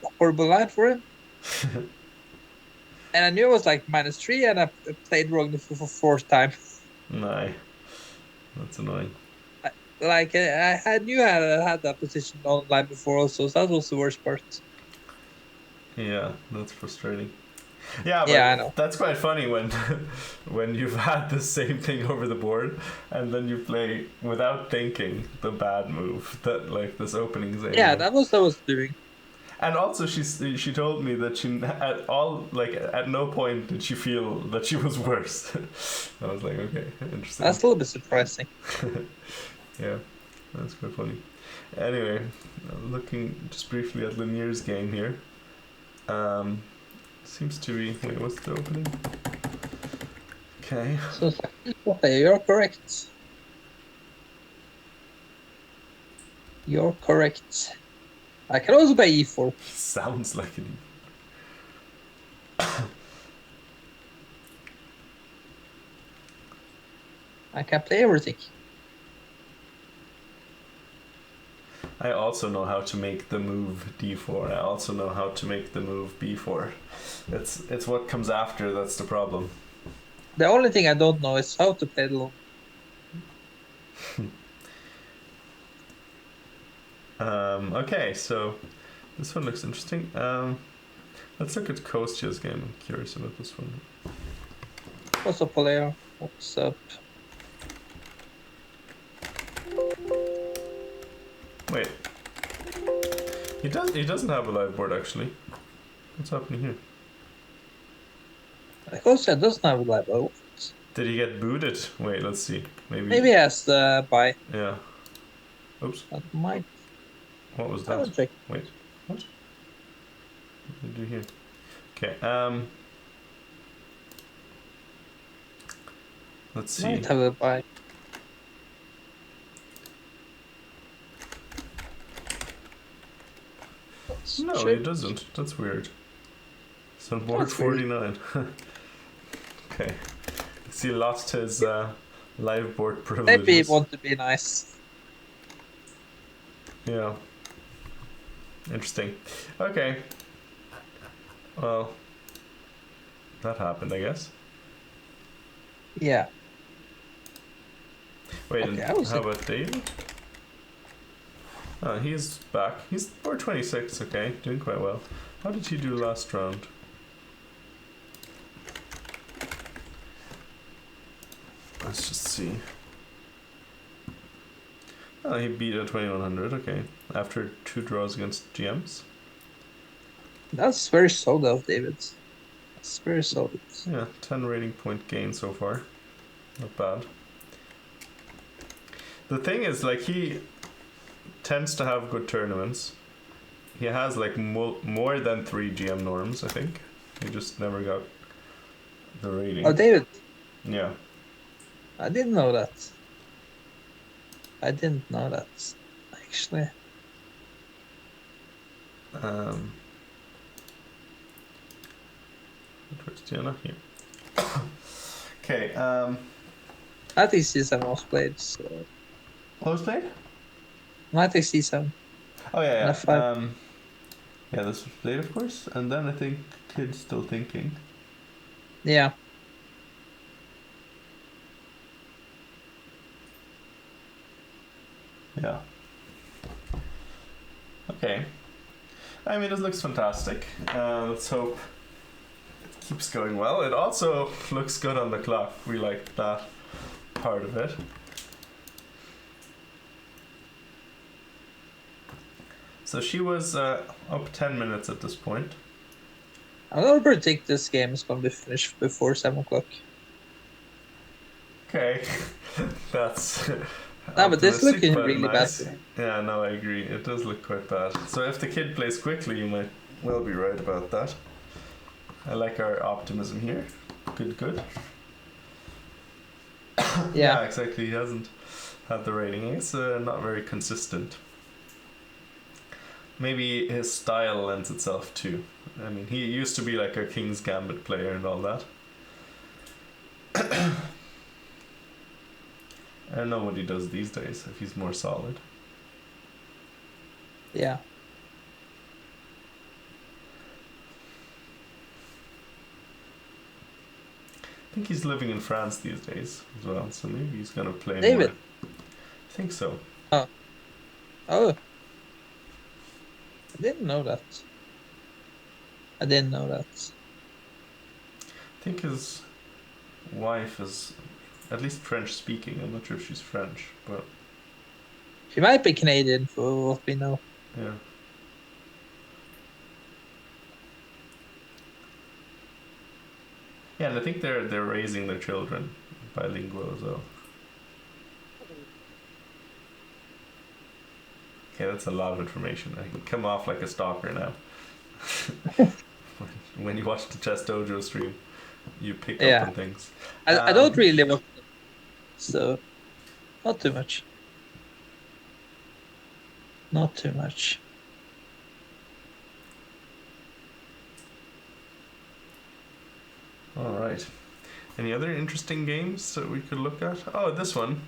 a horrible line for him. And I knew it was like -3, and I played wrong for the 4th time. No. That's annoying. I knew I had that position online before also, so that was the worst part. Yeah, that's frustrating. Yeah, but I know. That's quite funny when you've had the same thing over the board, and then you play without thinking the bad move that like this opening is. Yeah, that was what I was doing. And also, she told me that at no point did she feel that she was worse. I was like, okay, interesting. That's a little bit surprising. Yeah, that's quite funny. Anyway, looking just briefly at Lanier's game here. Seems to be. Wait, what's the opening? Okay. So, you're correct. You're correct. I can also play e4. Sounds like it. I can play everything. I also know how to make the move d4. I also know how to make the move b4. It's what comes after that's the problem. The only thing I don't know is how to play the long. Okay, so this one looks interesting. Let's look at Kostya's game. I'm curious about this one. What's up, Poleo? What's up? Wait. He doesn't have a live board actually. What's happening here? Kostya doesn't have a live board. Did he get booted? Wait, let's see. Maybe he has the buy. Yeah. Oops. That might. What was I will that? check. Wait. What? What did you do here? Okay. Let's see. Might have a buy. No, he doesn't. That's weird. It's on board 49. Okay. He lost his live board privileges. Maybe he want to be nice. Yeah. Interesting. Okay. Well, that happened, I guess. Yeah. Wait, Okay, and how about David? Oh, he's back. He's board 26, okay. Doing quite well. How did he do last round? Let's just see. Oh, he beat a 2100, okay. After 2 draws against GMs. That's very solid of David. That's very solid. Yeah, 10 rating point gain so far. Not bad. The thing is, like, he tends to have good tournaments. He has, like, more than 3 GM norms, I think. He just never got the rating. Oh, David. Yeah. I didn't know that. I didn't know that, actually. Where's Diana? Here. Okay, I think C7 was played, so... what was played? I think C7. Oh, yeah, yeah. F5. Yeah, this was played, of course. And then I think Kid's still thinking. Yeah. Yeah. Okay. I mean, it looks fantastic. Let's hope it keeps going well. It also looks good on the clock. We like that part of it. So she was up 10 minutes at this point. I'm gonna predict this game is gonna be finished before 7 o'clock. Okay. That's... No, but this looking but really nice. bad. Yeah, no, I agree. It does look quite bad. So if the kid plays quickly, you might well be right about that. I like our optimism here. Good, good. Yeah. Exactly. He hasn't had the rating. It's not very consistent. Maybe his style lends itself too. I mean, he used to be like a King's Gambit player and all that. I don't know what he does these days, if he's more solid. Yeah. I think he's living in France these days as well, so maybe he's gonna play David. more. I think so. Oh. I didn't know that. I didn't know that. I think his wife is at least French speaking. I'm not sure if she's French, but She might be Canadian for what we know. yeah. Yeah, and I think they're raising their children bilingual as well. Okay, that's a lot of information. I can come off like a stalker now. When you watch the Chess Dojo stream, you pick up on things. I don't really watch them, so not too much. Not too much. All right. Any other interesting games that we could look at? Oh, this one.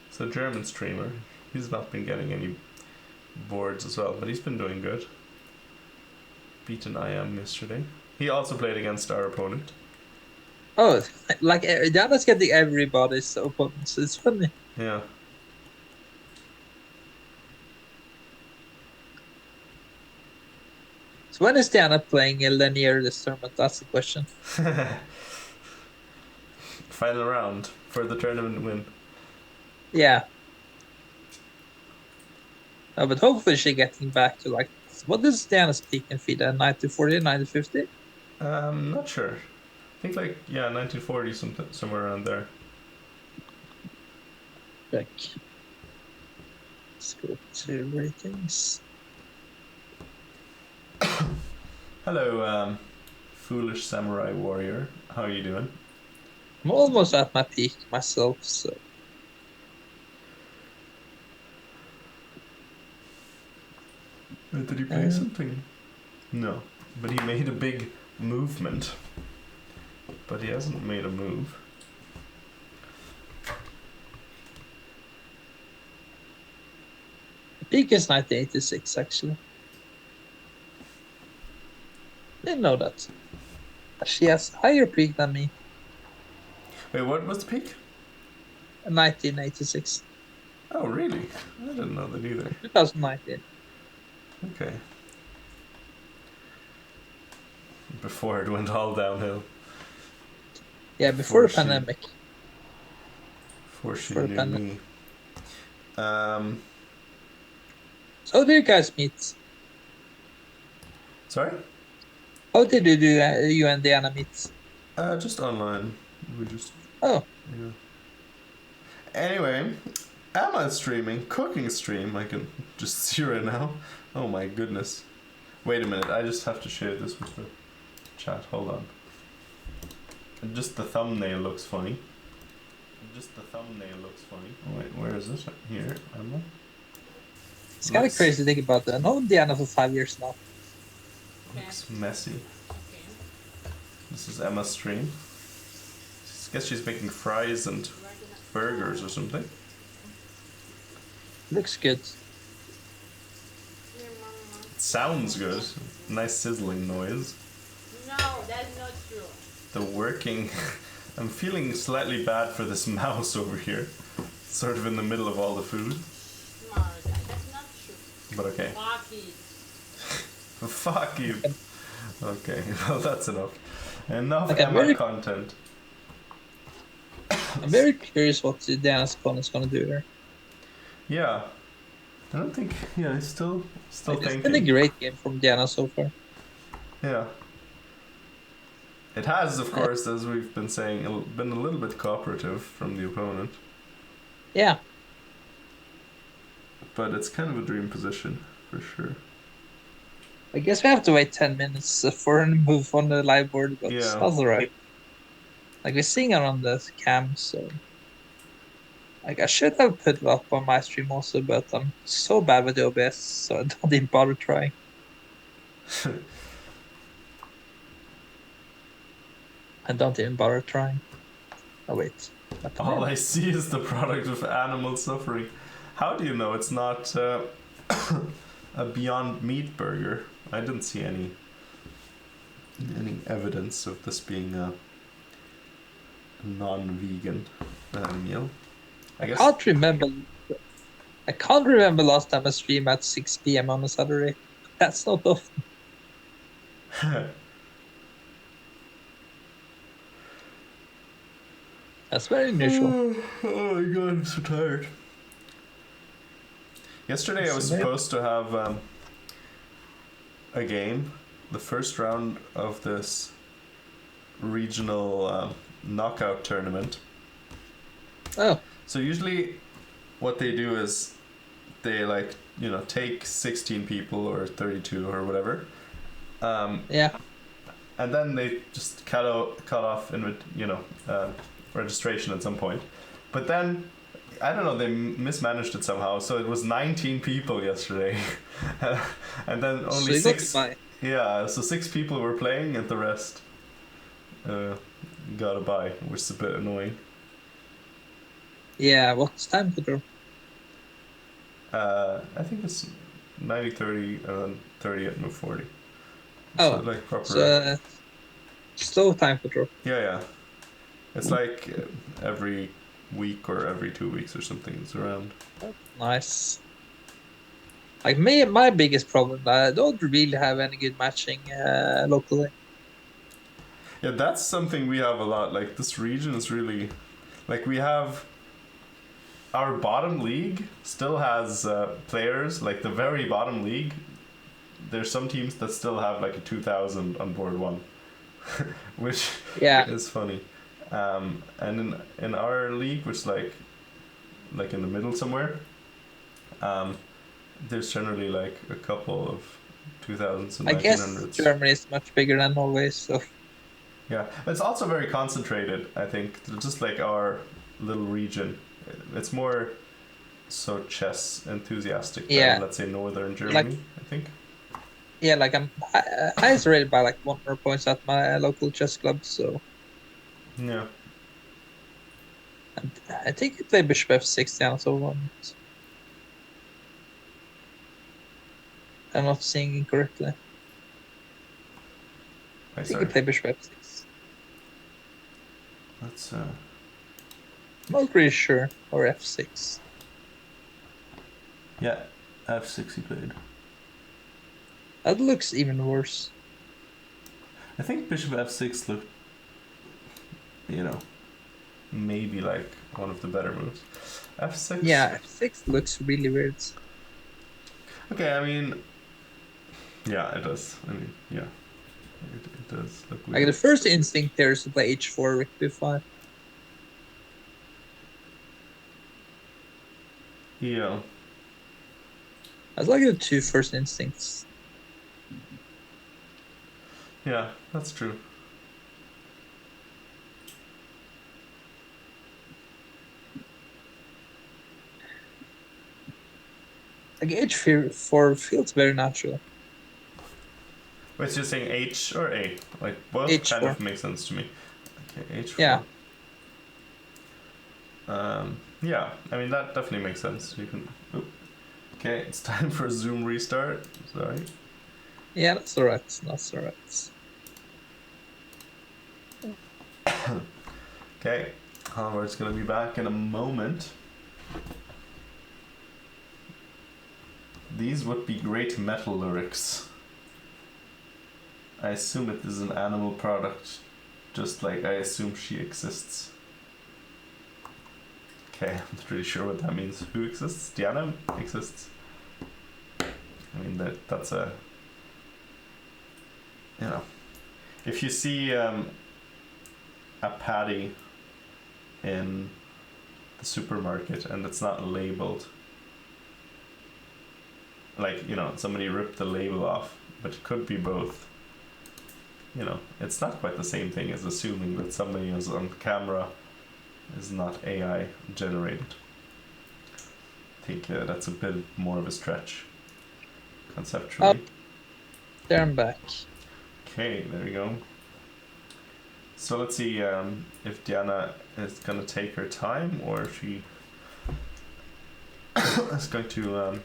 It's a German streamer. He's not been getting any boards as well, but he's been doing good. Beat an IM yesterday. He also played against our opponent. Oh, like Diana's getting everybody's opponents. It's funny. Yeah. So when is Diana playing a linear this tournament? That's the question. Final round for the tournament win. Yeah. But hopefully she's getting back to like what is Diana's peak in FIDE? 90-40, 90-50? Not sure. I think like 1940 something somewhere around there. Check. Let's go to ratings. Hello, foolish samurai warrior. How are you doing? I'm almost at my peak myself, so Did he play something? No, but he made a big movement. But he hasn't made a move. the peak is 1986 actually. Didn't know that. She has higher peak than me. Wait, what was the peak? 1986. Oh, really? I didn't know that either. 2019. Okay. Before it went all downhill. Yeah, before the she- pandemic. Before she For knew Pen- me. So how did you guys meet? Sorry? How did you do you and Diana meet? Just online. We just. Oh, Yeah. Anyway, Emma's streaming, cooking stream. I can just see right now. Oh my goodness. Wait a minute, I just have to share this with the chat. Hold on. Just the thumbnail looks funny. Oh, wait, where is this? Here, Emma. it's kind of crazy to think about that. I've known Diana for 5 years now. Looks messy. This is Emma's stream. I guess she's making fries and burgers or something. Looks good. It sounds good. Nice sizzling noise. No, that's not true. The working. I'm feeling slightly bad for this mouse over here. Sort of in the middle of all the food. Marga, that's not true. But okay. Fuck it. Fuck you. Okay, well that's enough. Enough Okay, Emma content. I'm very curious what Diana's opponent's gonna do here. Yeah. I don't think. Yeah, I'm still It's thinking. been a great game from Diana so far. Yeah. It has, of course, as we've been saying, been a little bit cooperative from the opponent. Yeah. But it's kind of a dream position, for sure. I guess we have to wait 10 minutes for a move on the live board, but Yeah. that's alright. Like we're seeing it on the cam, so like I should have put it up on my stream also, but I'm so bad with the OBS, so I don't even bother trying. I don't even bother trying. Oh wait. All I see is the product of animal suffering. How do you know it's not a Beyond Meat burger? I didn't see any evidence of this being a non-vegan meal. I guess. I can't remember last time I streamed at 6 p.m. on a Saturday. That's not often. That's very unusual. Oh my god, I'm so tired. Yesterday I was supposed to have a game, the first round of this regional knockout tournament. Oh. So usually what they do is they take 16 people or 32 or whatever. Yeah. And then they just cut off registration at some point. But then I don't know, they mismanaged it somehow. So it was 19 people yesterday. And then only so 6. Yeah, so 6 people were playing and the rest got a bye, which is a bit annoying. Yeah, what's time to draw? I think it's 90-30 and then 30 at move 40. Oh, so like proper. so, slow time for draw. Yeah. It's like every week or every 2 weeks or something. It's around. Nice. Like me, my biggest problem, I don't really have any good matching locally. Yeah, that's something we have a lot. Like this region is really, like we have. Our bottom league still has players. Like the very bottom league, there's some teams that still have like a 2000 on board one, which Yeah. is funny. And in our league, which like in the middle somewhere, there's generally like a couple of 2000s and I guess 1900s. Germany is much bigger than Norway, so Yeah, it's also very concentrated. I think just like our little region, it's more so chess enthusiastic Yeah. than let's say northern Germany. Like- I think. yeah, like I'm highest rated by like 100 points at my local chess club, so Yeah. and I think you play Bishop F6 down so one. I'm not seeing incorrectly. I Wait, think sorry. you play Bishop F6. That's I'm not really sure. Or F6. yeah, F6 he played. That looks even worse. I think Bishop F6 looked, maybe like one of the better moves. F6. Yeah, F6 looks really weird. Okay, I mean, yeah, it does. I mean, yeah, it does look Like weird. the first instinct there is to play H4 with B5. Yeah. That's like the two first instincts. Yeah, that's true. Like H4 feels very natural. Wait, so you're saying H or A? Like both H4. kind of make sense to me. Okay, H4. Yeah. Yeah, I mean that definitely makes sense. You can. Oop. Okay, it's time for a Zoom restart. Sorry. Yeah, that's alright. That's alright. Okay, Halvard's gonna be back in a moment. These would be great metal lyrics. I assume it is an animal product, just like I assume she exists. Okay, I'm not really sure what that means. Who exists? Diana exists. I mean that's a. If you see a patty in the supermarket and it's not labeled, like somebody ripped the label off, but it could be both. It's not quite the same thing as assuming that somebody who's on camera is not AI generated. I think that's a bit more of a stretch conceptually. There I'm back. Okay, there we go. So let's see if Diana is going to take her time or if she is going to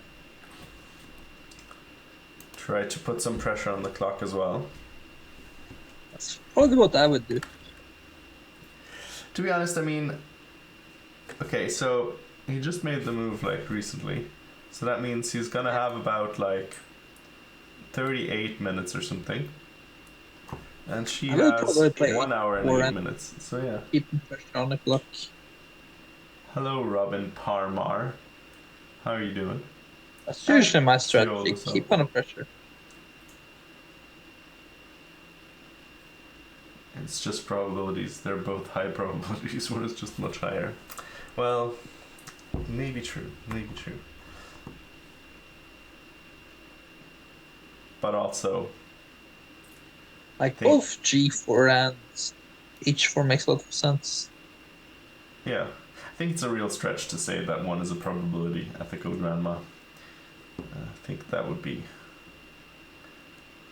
try to put some pressure on the clock as well. That's probably what I would do. To be honest, I mean, okay, so he just made the move like recently, so that means he's gonna have about like 38 minutes or something, and she I would has probably play 1 hour and four 8 and- minutes. So yeah. Keeping pressure on the clock. Hello, Robin Parmar. How are you doing? That's usually my all strategy. this Keep under pressure. It's just probabilities. They're both high probabilities. One is just much higher. Well, maybe true. Maybe true. But also, Like think- both G4 and H4 makes a lot of sense. yeah, I think it's a real stretch to say that one is a probability ethical grandma. I think that would be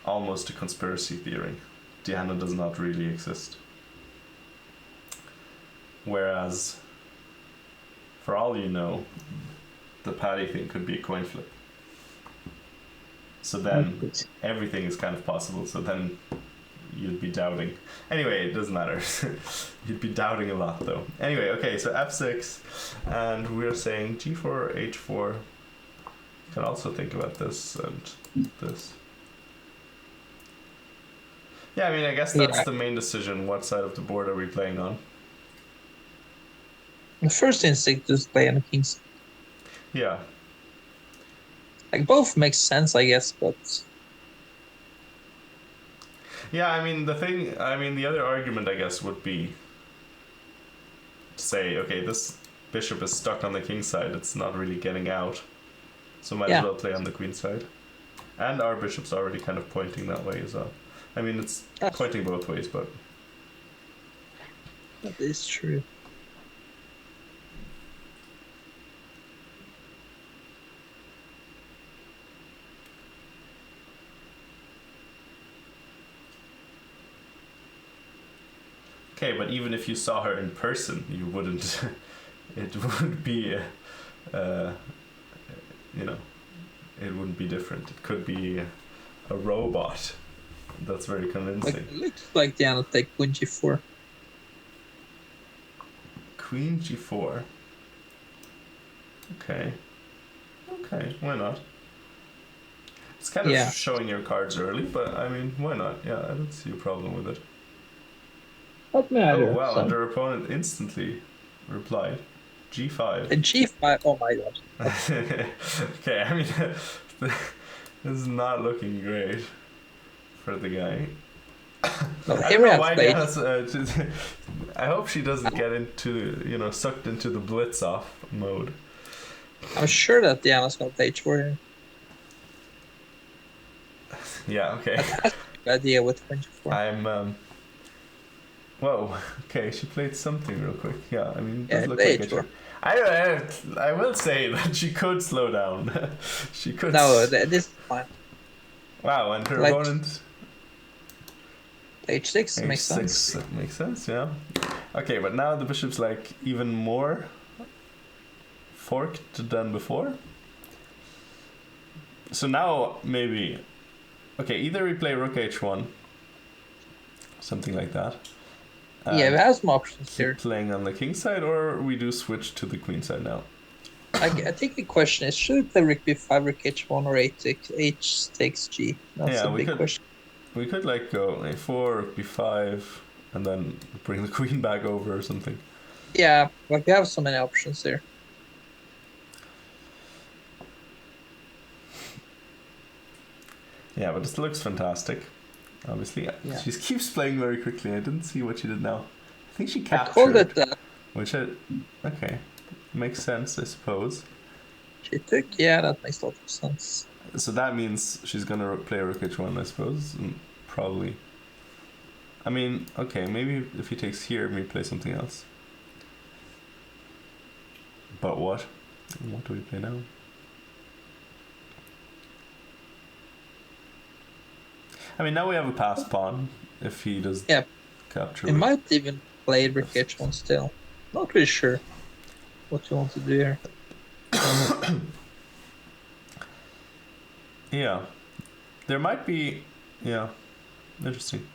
almost a conspiracy theory. Diana does not really exist. Whereas, for all you know, the Patty thing could be a coin flip. So then everything is kind of possible. So then you'd be doubting. Anyway, it doesn't matter. You'd be doubting a lot though. Anyway, okay, so f6, and we're saying g4, h4. You can also think about this and this. Yeah, I mean, I guess that's the main decision. What side of the board are we playing on? The first instinct is play on the king's. Yeah. Like, both makes sense, I guess, but... Yeah, I mean, the other argument, I guess, would be to say, okay, this bishop is stuck on the king side. It's not really getting out. So might as well play on the queen side. And our bishop's already kind of pointing that way as well. I mean, it's pointing both ways, but... That is true. Okay, but even if you saw her in person, you wouldn't... it would be... you know, it wouldn't be different. It could be a robot. That's very convincing. Like, it looks like Diana take queen g4. Queen g4. Okay. Okay, why not? It's kind of showing your cards early, but I mean, why not? Yeah, I don't see a problem with it. Not matter. Oh wow, and her opponent instantly replied. G5. And G5, oh my god. Okay, I mean, this is not looking great for the guy. No, I don't know why Diana's, I hope she doesn't get into, you know, sucked into the blitz off mode. I'm sure that Diana's gonna play h4 here. Yeah, okay. That's a good idea with queen g4. I'm, whoa, okay, she played something real quick. Yeah, I mean, Yeah, it looked like it. I will say that she could slow down. She could. No, this is fine. Wow, and her Like, opponent. h6 makes sense. That makes sense, yeah. Okay, but now the bishop's like even more forked than before. So now maybe, okay, either we play rook h1, something like that. Yeah, we have some options here. Playing on the king side, or we do switch to the queen side now. I think the question is, should we play rook b5, rook h1, or h takes g? That's a big question. We could like go a4, rook b5, and then bring the queen back over or something. Yeah, but we have so many options there. Yeah, but this looks fantastic. Obviously, yeah. She keeps playing very quickly. I didn't see what she did now. I think she captured. I called it that. Okay, makes sense, I suppose. She took, yeah, that makes a lot of sense. So that means she's gonna play rook h1, I suppose, and probably. I mean, okay, maybe if he takes here, maybe play something else. But what? What do we play now? I mean, now we have a passed pawn. If he does capture. He might even play rook h1 still. Not really sure what you want to do here. Yeah, there might be. Yeah, interesting.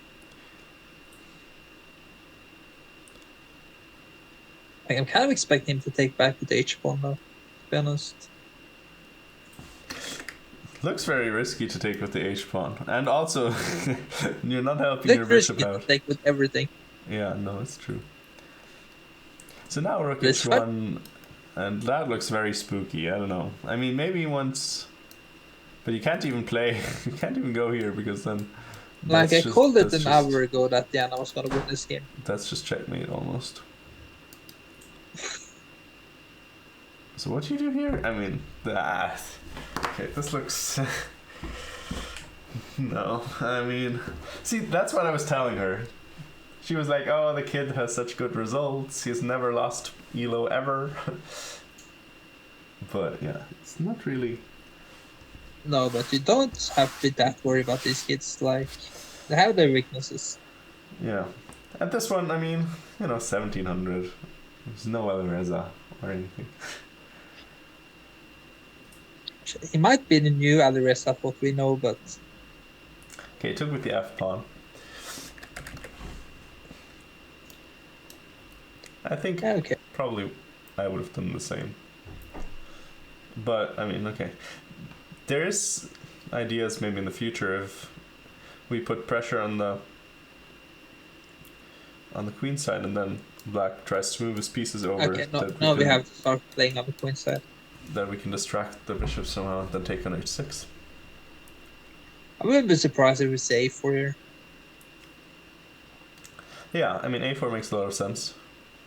I'm kind of expecting him to take back with h1 though, to be honest. Looks very risky to take with the h-pawn, and also you're not helping your bishop out. To take with everything. Yeah, no, it's true. So now rook h1, and that looks very spooky. I don't know. I mean, maybe once, but you can't even play. You can't even go here because then. Like I called it an hour ago that Diana was gonna win this game. That's just checkmate almost. So what do you do here? I mean, that. Okay, this looks. No, I mean, see, that's what I was telling her. She was like, "Oh, the kid has such good results. He's never lost ELO ever." But yeah, it's not really. No, but you don't have to be that worried about these kids. Like, they have their weaknesses. Yeah, at this one, I mean, 1700. There's no Alireza or anything. He might be the new Alireza, what we know, but... Okay, took with the f-pawn. I think Okay. probably I would have done the same. But I mean, okay. There's ideas maybe in the future if we put pressure on the queen side and then black tries to move his pieces over. Okay, that now we can, have to start playing on the queen side. that we can distract the bishop somehow and then take on h6. I wouldn't be surprised if we say a4 here. Yeah, I mean a4 makes a lot of sense.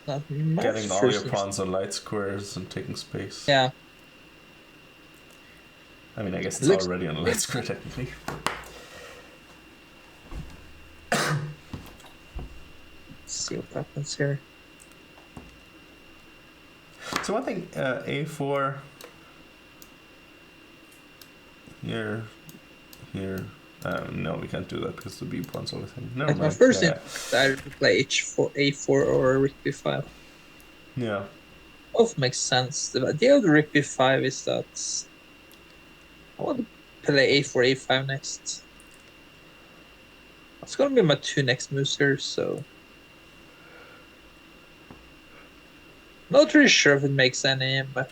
Getting all your pawns on light squares and taking space. Yeah. I mean, I guess it's already on a light square technically. Let's see what happens here. So one thing, a4 here. No, we can't do that because the b pawn's always hanging. Never mind. My first instinct, I would play h4, a4 or rook b5. Yeah. Both makes sense. The idea of the rook b5 is that I want to play a4, a5 next. It's gonna be my two next moves here, so not really sure if it makes any, but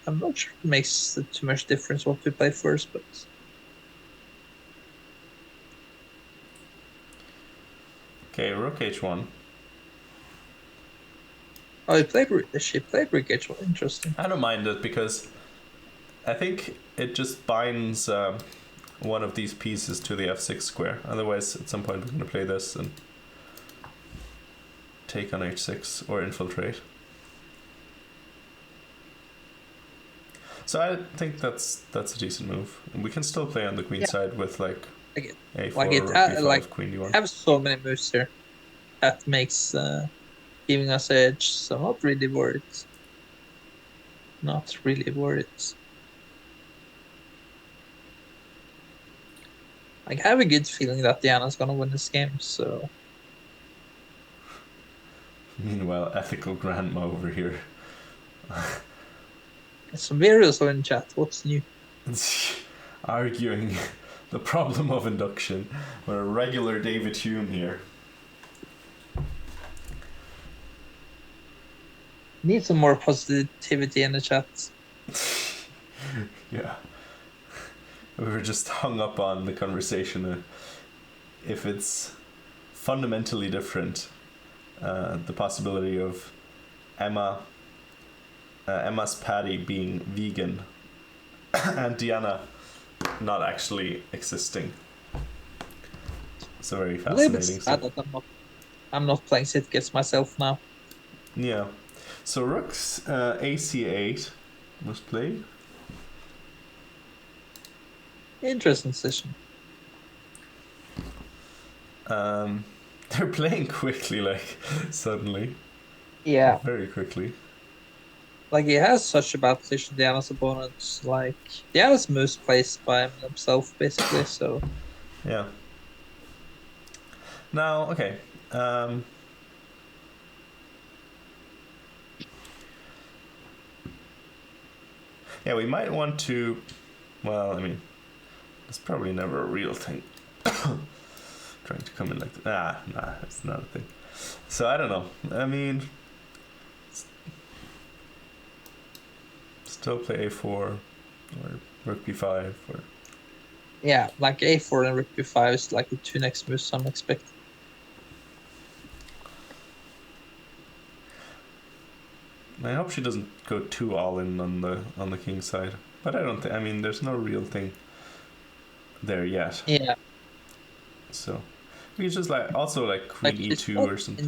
I'm not sure if it makes too much difference what we play first, but Okay, rook h1. oh, she played rook h1. Interesting. I don't mind it because I think it just binds one of these pieces to the f6 square. Otherwise, at some point, we're going to play this and take on h6 or infiltrate. So I think that's a decent move. And we can still play on the queen side with like a4, like it, rook b5, like queen d1. have so many moves here that makes giving us edge. So I'm not really worried. Not really worried. Like, I have a good feeling that Diana's gonna win this game. So Meanwhile, ethical grandma over here. some videos in chat. What's new? Arguing the problem of induction. We're a regular David Hume here. Need some more positivity in the chat. Yeah. We were just hung up on the conversation. If it's fundamentally different, the possibility of Emma's Paddy being vegan and Diana not actually existing. It's a very fascinating Sad that I'm not playing Sitges myself now. Yeah. So rook's AC8 was played. Interesting decision. They're playing quickly, like suddenly. Yeah. Very quickly. Like, he has such a bad position, Diana's opponents. Like, Diana's moves placed by himself, basically, so. Yeah. Now, okay. Yeah, we might want to. Well, I mean, it's probably never a real thing. Trying to come in like that. Nah, it's not a thing. So I don't know. I mean, still play a4 or rook b5 or. Yeah, like a4 and rook b5 is like the two next moves I'm expecting. I hope she doesn't go too all in on the king side, but I don't think. I mean, there's no real thing there yet. Yeah. So we could just like also like queen e2 or something.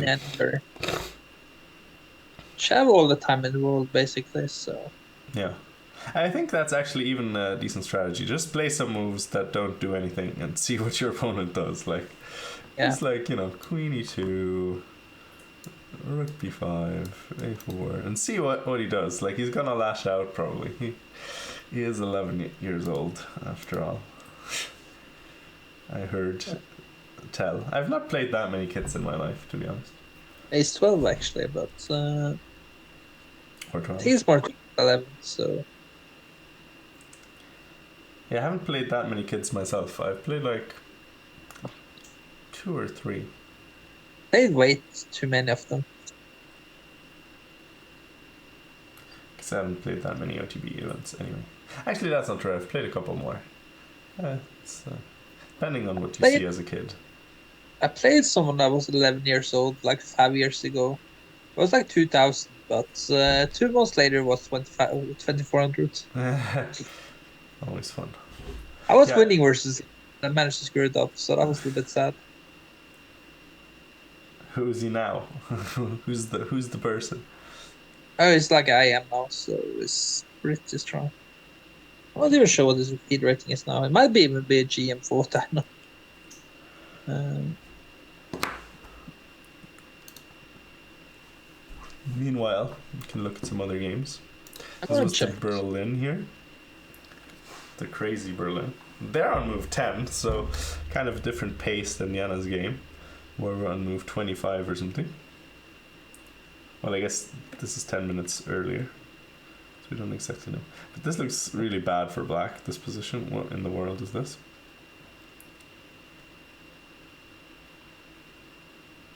She have all the time in the world basically, so. Yeah, I think that's actually even a decent strategy. Just play some moves that don't do anything and see what your opponent does. Like, it's like, you know, queen e2. Rook b5, a4, and see what he does. Like, he's gonna lash out probably. He is 11 years old after all. I heard tell. I've not played that many kits in my life, to be honest. He's 12 actually, but or 12. He's more 11, so. Yeah, I haven't played that many kids myself. I've played like 2 or 3. They'd wait too many of them. because I haven't played that many OTB events anyway. Actually, that's not true. I've played a couple more. It's depending on what you see as a kid. I played someone that was 11 years old, like 5 years ago. It was like 2000, but 2 months later it was 2400. Always fun. I was winning versus I managed to screw it up, so that was a little bit sad. Who is he now? who's the person? Oh, it's like I am now, so it's pretty strong. I'm not even sure what his feed rating is now. It might be even be a GM for what I know. Meanwhile, we can look at some other games. This was the Berlin here. The crazy Berlin. They're on move 10, so kind of a different pace than Jana's game, where we're on move 25 or something. Well, I guess this is 10 minutes earlier, so we don't exactly know. But this looks really bad for black, this position. What in the world is this?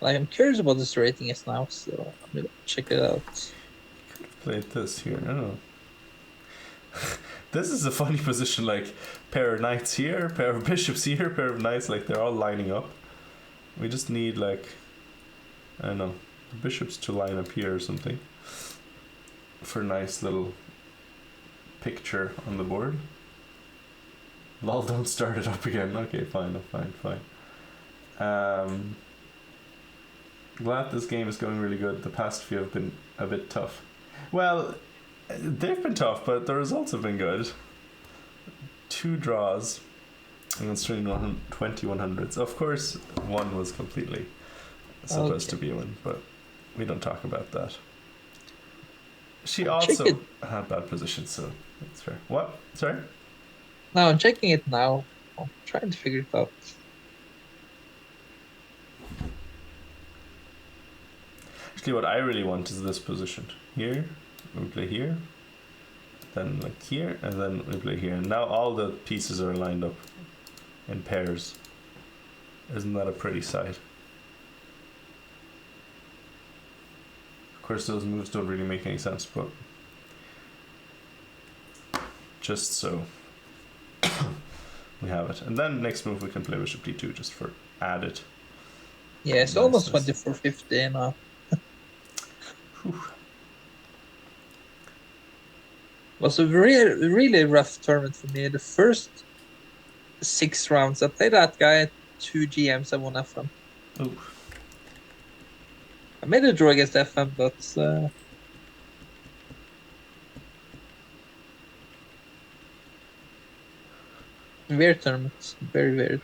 Like, I'm curious what this rating is now, so I'm gonna check it out. Could have played this here, I don't know. This is a funny position, like pair of knights here, pair of bishops here, pair of knights, like they're all lining up. We just need, like, I don't know, the bishops to line up here or something for a nice little picture on the board. Lol, don't start it up again. Okay, fine. Glad this game is going really good. The past few have been a bit tough. Well, they've been tough, but the results have been good. 2 draws against 2100s. Of course, one was completely supposed to be a win, but we don't talk about that. She also had bad positions, so that's fair. What? Sorry? No, I'm checking it now. I'm trying to figure it out. Actually, what I really want is this position. Here, we play here, then like here, and then we play here. And now all the pieces are lined up in pairs. Isn't that a pretty sight? Of course, those moves don't really make any sense, but just so we have it. And then next move we can play bishop d2 just for added. Yeah, it's almost 2450 now. Was a really rough tournament for me. The first 6 rounds, I played that guy 2 GMs. I won FM. Ooh. I made a draw against FM, but weird tournaments, very weird.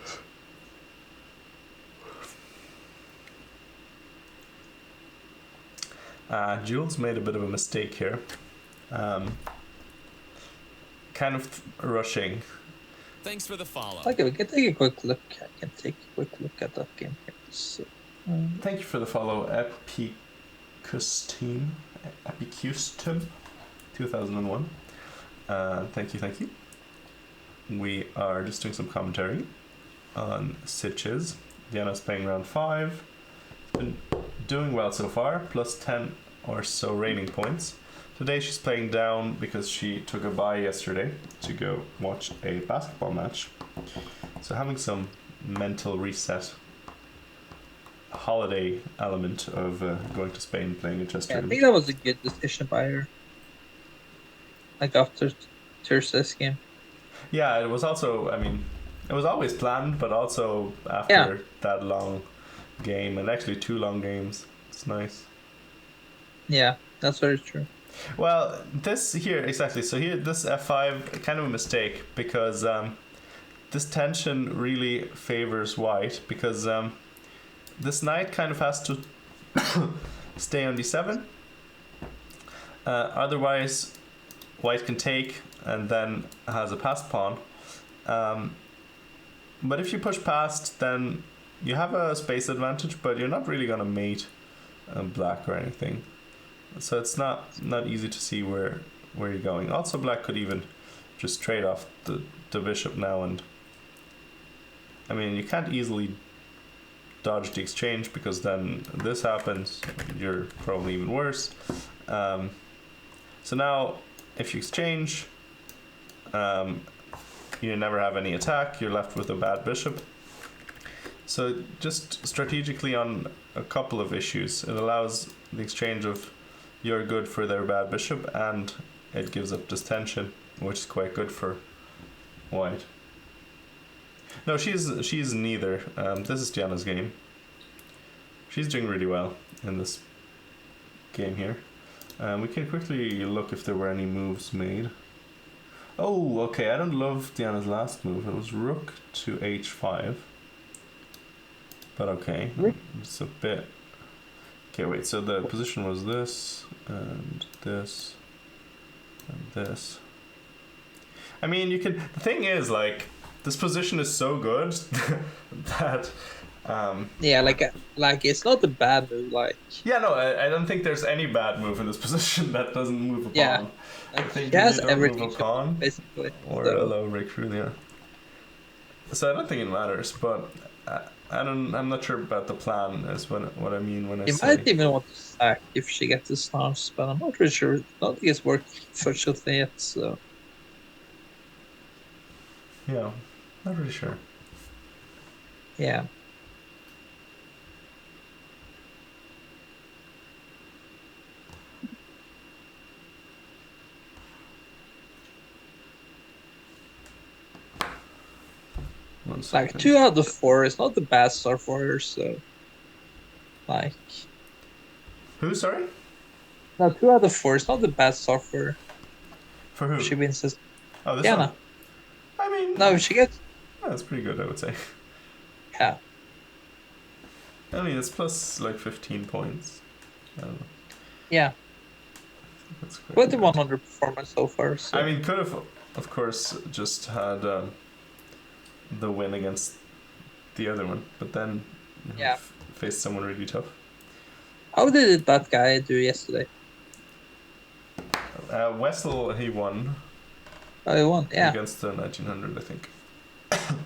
Jules made a bit of a mistake here. Kind of rushing. Thanks for the follow. Okay, we can take a quick look. I can take a quick look at that game here. So, thank you for the follow, Epicus Team, 2001. Thank you. We are just doing some commentary on Sitges. Diana's playing round 5. Been doing well so far, plus 10 or so rating points. Today she's playing down because she took a bye yesterday to go watch a basketball match. So having some mental reset, holiday element of going to Spain playing a chess yeah, I tournament. think that was a good decision by her. Like after Thursday's game. Yeah, it was also, I mean, it was always planned, but also after that long game, and actually 2 long games. It's nice. Yeah, that's very true. Well, this here, exactly. So here, this f5, kind of a mistake, because this tension really favors white, because this knight kind of has to stay on d7. Otherwise, white can take and then has a passed pawn. But if you push past, then you have a space advantage, but you're not really going to mate black or anything. So it's not easy to see where you're going. Also, black could even just trade off the bishop now, and I mean, you can't easily dodge the exchange, because then this happens, you're probably even worse. So now, if you exchange, you never have any attack. You're left with a bad bishop. So just strategically on a couple of issues, it allows the exchange of your good for their bad bishop, and it gives up this tension, which is quite good for white. No, she's neither. This is Diana's game. She's doing really well in this game here. We can quickly look if there were any moves made. Oh, okay, I don't love Diana's last move. It was rook to h5. But okay, it's a bit... Okay, wait, so the position was this, and this, and this. I mean, you can... The thing is, like, this position is so good that... Yeah, like it's not a bad move, like... Yeah, no, I don't think there's any bad move in this position that doesn't move a pawn. Yeah, I think he has you don't everything move a pawn, basically. or So. a low recruit, yeah. So I don't think it matters, but I'm not sure about the plan, is what I mean when I You say... might even want to sack if she gets the stance, but I'm not really sure. I don't think it's worked for Chilton yet, so... Yeah, not really sure. Yeah. Like 2 out of 4 is not the bad start for her, so like... Who, sorry? No, 2 out of 4 is not the bad start for her. For who? She wins this. Oh, this Diana. one? I mean... No, she gets... That's pretty good, I would say. Yeah. I mean, it's plus like 15 points. I don't know. Yeah. That's quite Quite the good. 100 performance so far. So. I mean, could have, of course, just had the win against the other one, but then Yeah. faced someone really tough. How did that guy do yesterday? Wessel, he won Oh, he won. Yeah. against the 1900, I think. 1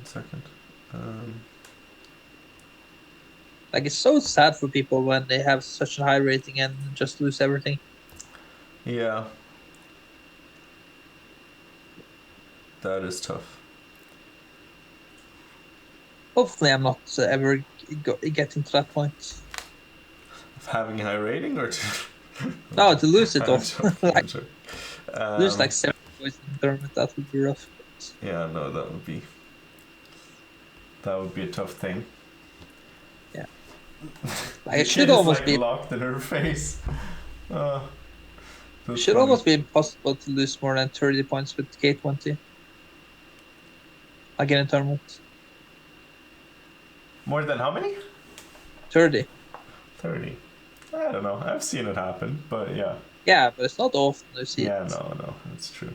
second. Like, it's so sad for people when they have such a high rating and just lose everything. Yeah. That is tough. Hopefully, I'm not ever getting to that point. Of having a high rating or to... No, to lose it I'm off. joking, I'm Like, joking. lose like 7 points in the tournament, that would be rough. Yeah, no, that would be a tough thing. Yeah. Like, The it should kid is, almost like, be... locked in her face. It That's should funny. almost be impossible to lose more than 30 points with K20. Like in a tournament. More than how many? 30. 30. I don't know. I've seen it happen, but yeah. Yeah, but it's not often you see Yeah, it. no, it's true.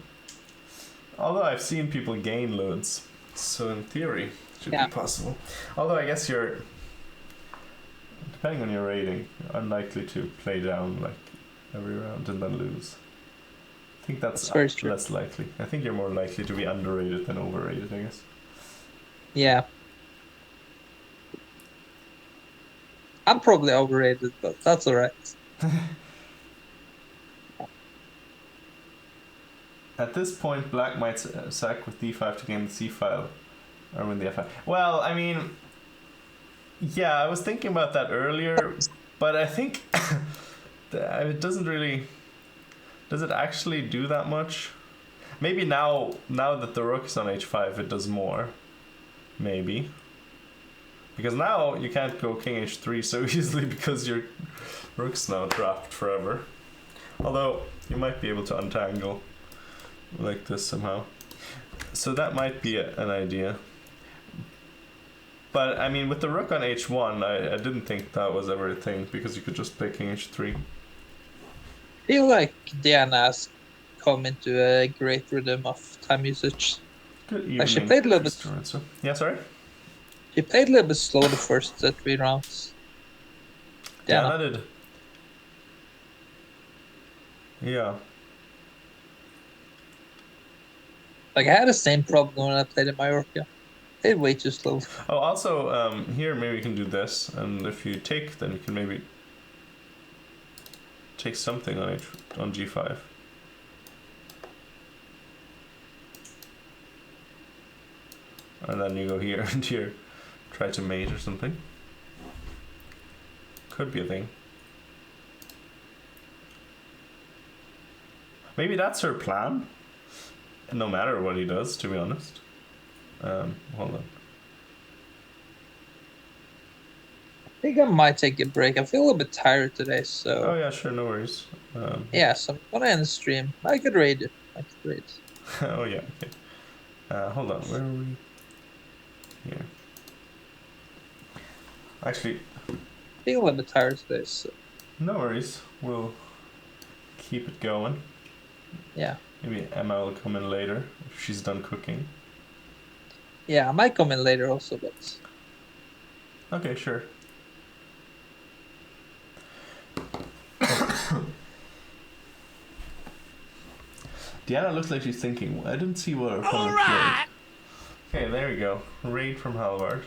Although I've seen people gain loads, so in theory, it should Yeah. be possible. Although I guess you're, depending on your rating, unlikely to play down like every round and then lose. I think that's very true. less likely. I think you're more likely to be underrated than overrated, I guess. Yeah. I'm probably overrated, but that's alright. At this point, black might sack with d5 to gain the c file, or win the f5. Well, I mean, yeah, I was thinking about that earlier, but I think it doesn't really. Does it actually do that much? Maybe now that the rook is on h5, it does more. Maybe. Because now you can't go king h3 so easily because your rook's now trapped forever. Although you might be able to untangle like this somehow. So that might be an idea. But I mean, with the rook on h1, I didn't think that was ever a thing because you could just play king h3. I feel like Diana has come into a great rhythm of time usage. Good evening, Like, she played a little bit. Mr. Renzo. Yeah, sorry? She played a little bit slow the first 3 rounds. Diana did. Yeah. Like, I had the same problem when I played in Mallorca. Played way too slow. Oh, also, here maybe we can do this, and if you take, then you can maybe take something on on g5. And then you go here and here, try to mate or something. Could be a thing. Maybe that's her plan. No matter what he does, to be honest. Hold on. I think I might take a break. I feel a little bit tired today, so. Oh yeah, sure, no worries. Yeah, so I'm gonna end the stream. I could raid it. Oh yeah, okay. Hold on, where are we? Here. Actually, Feel a little bit tired today, so. no worries. We'll keep it going. Yeah. Maybe Emma will come in later if she's done cooking. Yeah, I might come in later also, but. Okay, sure. Deanna looks like she's thinking. I didn't see what her opponent played. Okay, there we go. Raid from Halvard.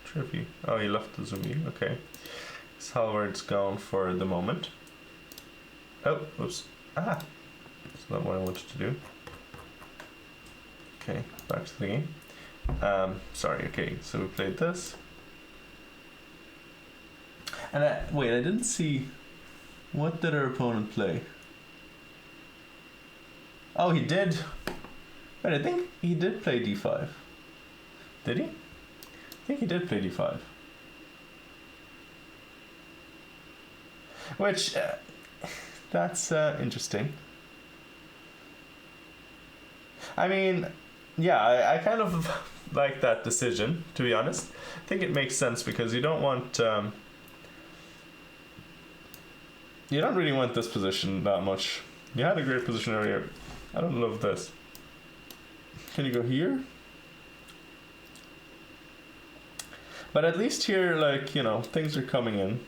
Trippy. Oh, he left the zombie. Okay. So Halvard's gone for the moment. Oh, oops. Ah! That's not what I wanted to do. Okay, back to the game. Sorry, okay, so we played this. And wait, I didn't see... What did our opponent play? Oh, he did. Wait, I think he did play d5. Did he? I think he did play d5. Which, that's interesting. I mean, yeah, I kind of like that decision, to be honest. I think it makes sense because you don't want... you don't really want this position that much. You had a great position earlier. I don't love this. Can you go here? But at least here, like, you know, things are coming in.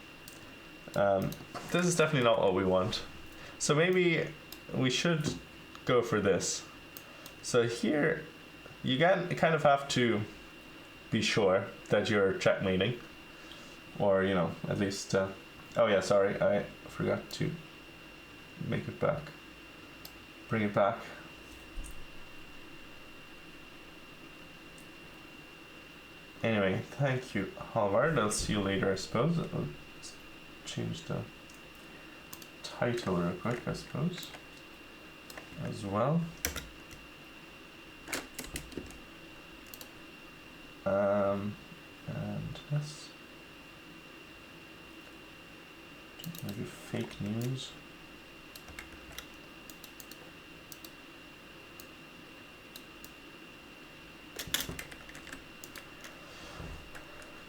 This is definitely not what we want. So maybe we should go for this. So here, you kind of have to be sure that you're checkmating. Or, you know, at least... oh yeah, sorry, I forgot to make it back. Bring it back. Anyway, thank you, Halvard. I'll see you later, I suppose. I'll change the title real quick, I suppose, as well. And this. Maybe fake news.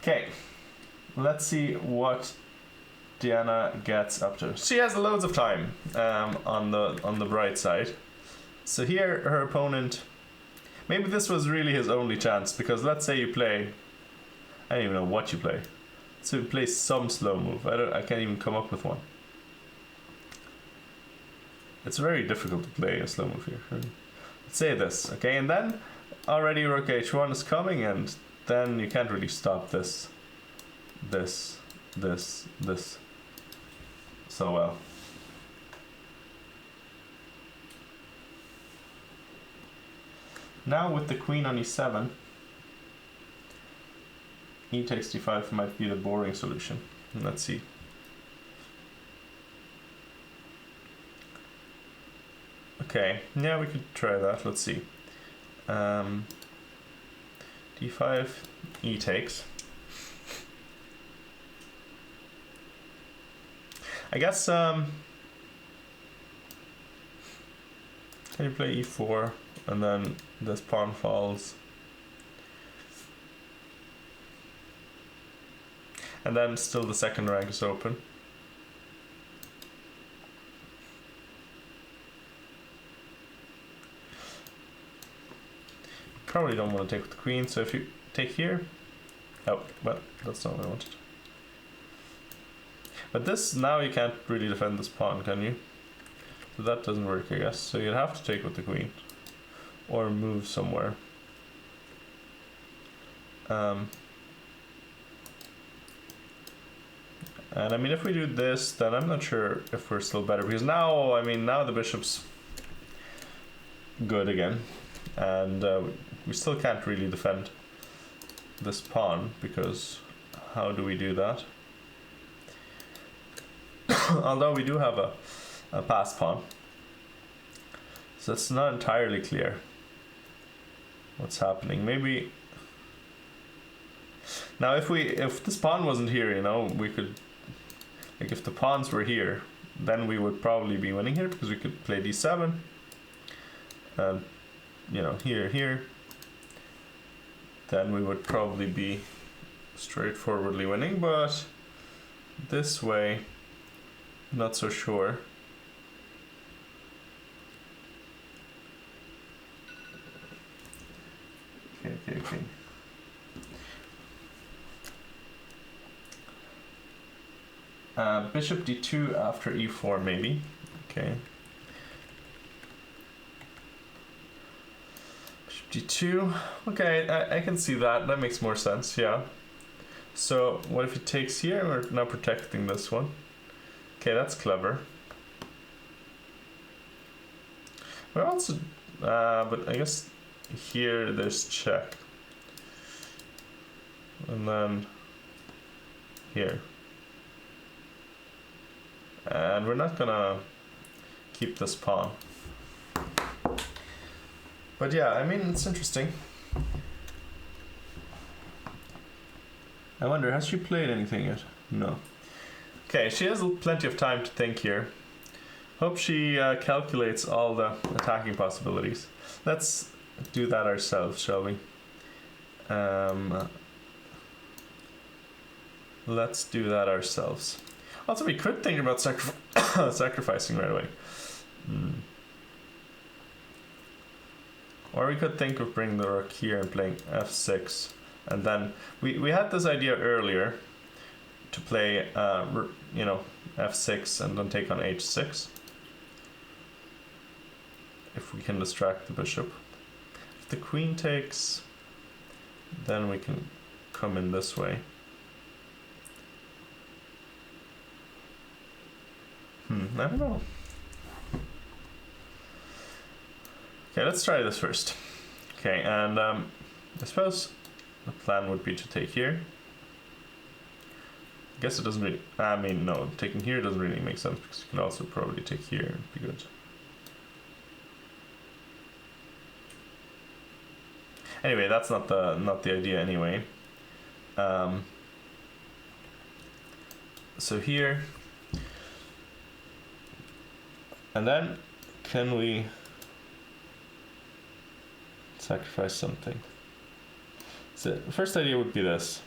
Okay, let's see what Diana gets up to. She has loads of time on the bright side. So here her opponent, maybe this was really his only chance, because let's say you play, I don't even know what you play. So you play some slow move. I can't even come up with one. It's very difficult to play a slow move here. Let's say this, okay, and then already rook h1 is coming, and then you can't really stop this so well. Now with the queen on e7, e takes d5 might be the boring solution. Let's see. Okay, yeah, we could try that. Let's see. d5, e takes. I guess, can you play e4, and then this pawn falls. And then still the second rank is open. Probably don't want to take with the queen, so if you take here... Oh, well, that's not what I wanted. But this, now you can't really defend this pawn, can you? So that doesn't work, I guess. So you'd have to take with the queen. Or move somewhere. And I mean, if we do this, then I'm not sure if we're still better, because now, I mean, now the bishop's good again, and we still can't really defend this pawn, because how do we do that? Although we do have a passed pawn, so it's not entirely clear what's happening. Maybe now if this pawn wasn't here, you know, we could, like, if the pawns were here, then we would probably be winning here, because we could play d7 and, you know, here, then we would probably be straightforwardly winning. But this way, not so sure. Okay. Bishop d2 after e4, maybe. Okay. Bishop d2. Okay, I can see that. That makes more sense, yeah. So what if he takes here? We're now protecting this one. Okay, that's clever. We're also, but I guess here there's check. And then here. And we're not gonna keep this pawn. But yeah, I mean, it's interesting. I wonder, has she played anything yet? No. Okay, she has plenty of time to think here. Hope she calculates all the attacking possibilities. Let's do that ourselves, shall we? Let's do that ourselves. Also, we could think about sacrificing right away. Or we could think of bringing the rook here and playing f6. And then we had this idea earlier to play, you know, f6 and then take on h6. If we can distract the bishop. If the queen takes, then we can come in this way. I don't know. Okay, let's try this first. Okay, and I suppose the plan would be to take here. I guess it doesn't really, I mean, no, taking here doesn't really make sense, because you can also probably take here and be good. Anyway, that's not the idea anyway. So here, and then can we sacrifice something? So the first idea would be this.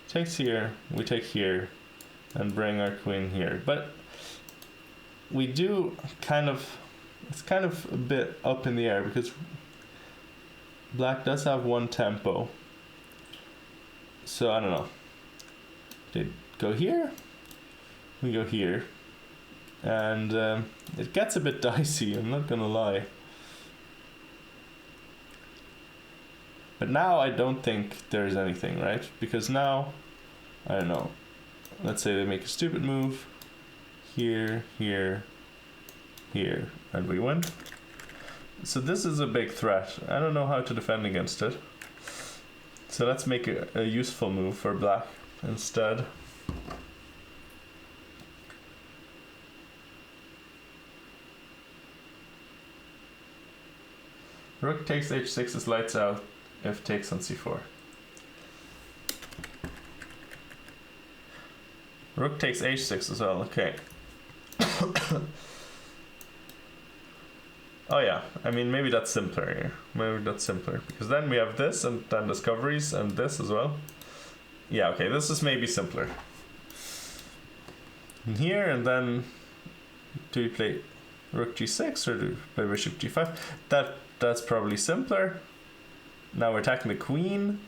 Takes here, we take here, and bring our queen here. But we do kind of, it's kind of a bit up in the air, because black does have one tempo. So I don't know. They go here, we go here. And it gets a bit dicey, I'm not gonna lie. But now I don't think there's anything, right? Because now, I don't know, let's say they make a stupid move. Here, here, here, and we win. So this is a big threat. I don't know how to defend against it. So let's make a useful move for black instead. Rook takes h6 is lights out if takes on c4. Rook takes h6 as well, okay. Oh yeah, I mean, maybe that's simpler here. Maybe that's simpler, because then we have this and then discoveries and this as well. Yeah, okay, this is maybe simpler. And here, and then do we play rook g6 or do we play bishop g5? That's probably simpler. Now we're attacking the queen,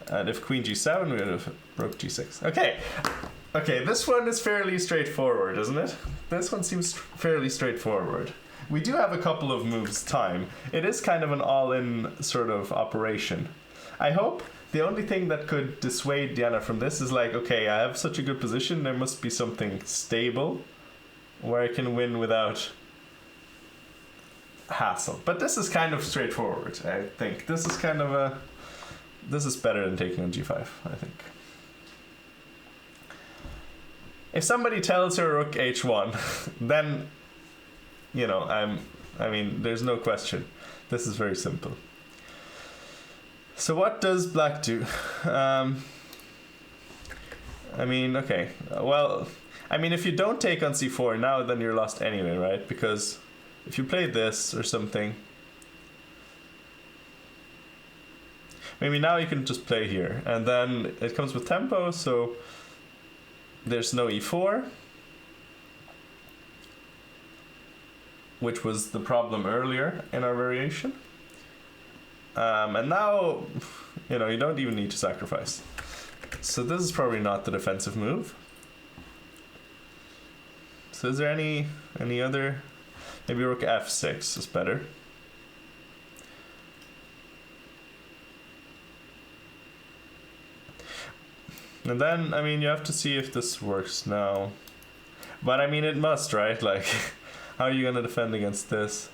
and if queen g7, we have rook g6. Okay, this one is fairly straightforward, isn't it? This one seems fairly straightforward. We do have a couple of moves time. It is kind of an all-in sort of operation. I hope the only thing that could dissuade Diana from this is like, okay, I have such a good position, there must be something stable where I can win without hassle. But this is kind of straightforward, I think. This is kind of this is better than taking on g5, I think. If somebody tells her rook h1, then, you know, I mean, there's no question. This is very simple. So what does black do? I mean, okay. Well, I mean, if you don't take on c4 now, then you're lost anyway, right? Because if you play this or something, maybe now you can just play here. And then it comes with tempo, so there's no e4, which was the problem earlier in our variation. And now, you know, you don't even need to sacrifice. So this is probably not the defensive move. So is there any other? Maybe rook f6 is better. And then, I mean, you have to see if this works now. But I mean, it must, right? Like, how are you going to defend against this?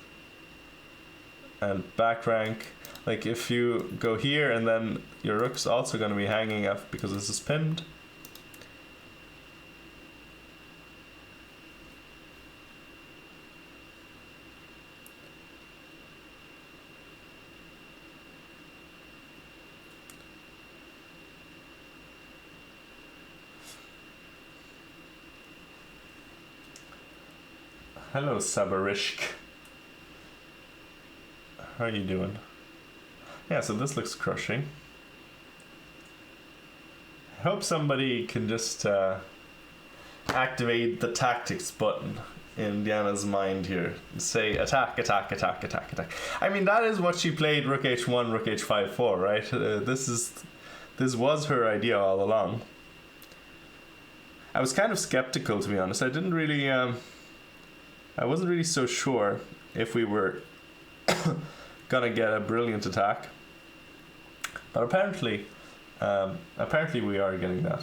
And back rank. Like, if you go here and then your rook's also going to be hanging up because this is pinned. Hello, Sabarishk. How are you doing? Yeah, so this looks crushing. I hope somebody can just activate the tactics button in Diana's mind here. Say attack, attack, attack, attack, attack. I mean, that is what she played rook h1, rook h5 for, right? This was her idea all along. I was kind of skeptical, to be honest. I didn't really I wasn't really so sure if we were gonna get a brilliant attack, but apparently we are getting that.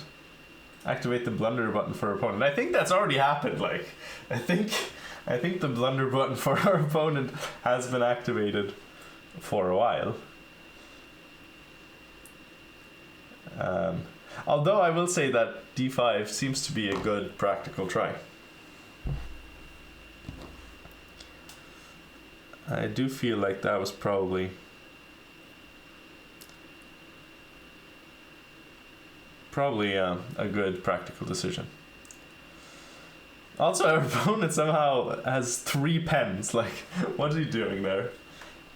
Activate the blunder button for our opponent. I think that's already happened. Like, I think the blunder button for our opponent has been activated for a while. Although I will say that d5 seems to be a good practical try. I do feel like that was probably a good practical decision. Also, our opponent somehow has 3 pens. Like, what is he doing there?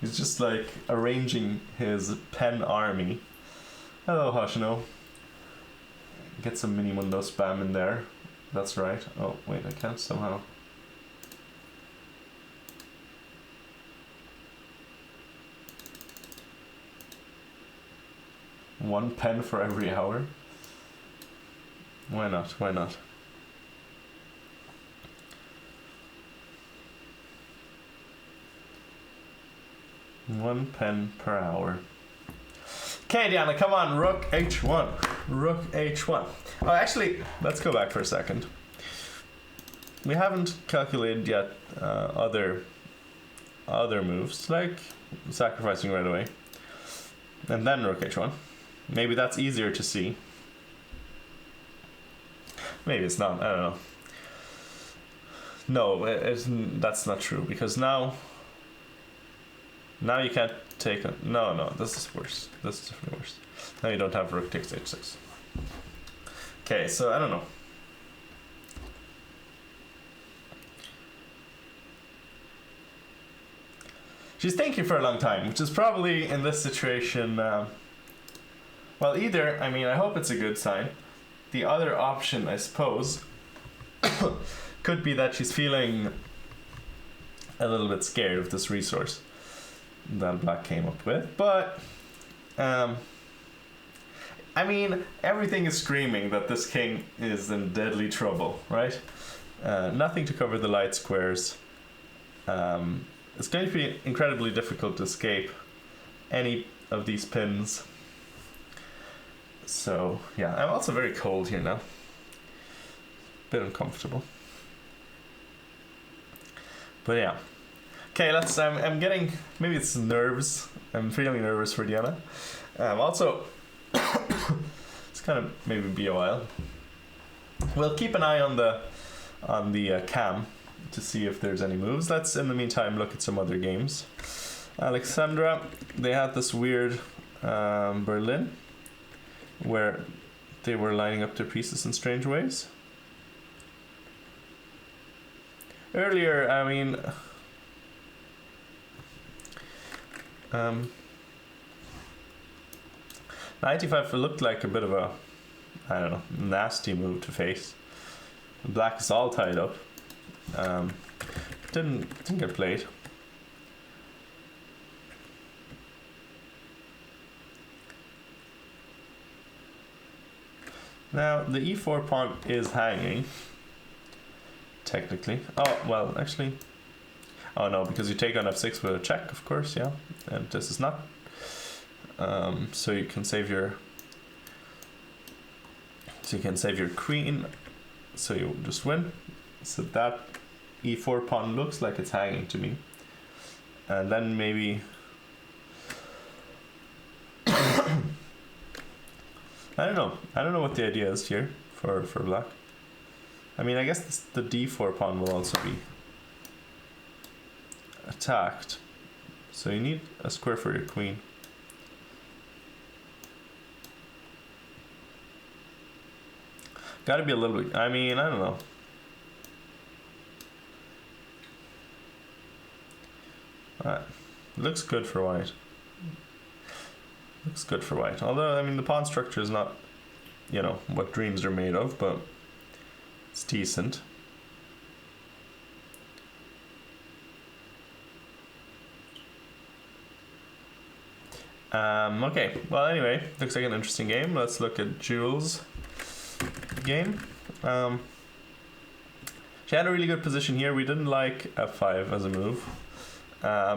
He's just like arranging his pen army. Hello, Hoshino. Get some mini mundo spam in there. That's right. Oh, wait, I can't somehow. One pen for every hour? Why not? Why not? One pen per hour. Okay, Diana, come on, rook h1. Rook h1. Oh, actually, let's go back for a second. We haven't calculated yet other moves, like sacrificing right away. And then rook h1. Maybe that's easier to see. Maybe it's not, I don't know. No, that's not true, because now you can't take a... No, this is worse. This is definitely worse. Now you don't have rook takes h6. Okay, so I don't know. She's thinking for a long time, which is probably in this situation... well, either, I mean, I hope it's a good sign. The other option, I suppose, could be that she's feeling a little bit scared of this resource that black came up with. But, I mean, everything is screaming that this king is in deadly trouble, right? Nothing to cover the light squares. It's going to be incredibly difficult to escape any of these pins. So yeah, I'm also very cold here now. Bit uncomfortable. But yeah. Okay, let's. I'm getting. Maybe it's nerves. I'm feeling nervous for Diana. Also, it's kind of maybe be a while. We'll keep an eye on the cam to see if there's any moves. Let's in the meantime look at some other games. Alexandra, they had this weird Berlin where they were lining up their pieces in strange ways. Earlier, I mean, 95 looked like a bit of a, I don't know, nasty move to face. Black is all tied up. Didn't get played. Now the e4 pawn is hanging. Technically. Oh well, actually. Oh no, because you take on f6 with a check, of course, yeah. And this is not. So you can save your. So you can save your queen. So you just win. So that e4 pawn looks like it's hanging to me. And then maybe. I don't know. I don't know what the idea is here for black. I mean, I guess the d4 pawn will also be attacked. So you need a square for your queen. Gotta be a little bit, I mean, I don't know. Looks good for white. Looks good for white. Although, I mean, the pawn structure is not, you know, what dreams are made of, but it's decent. Okay, well, anyway, looks like an interesting game. Let's look at Jules' game. She had a really good position here. We didn't like f5 as a move.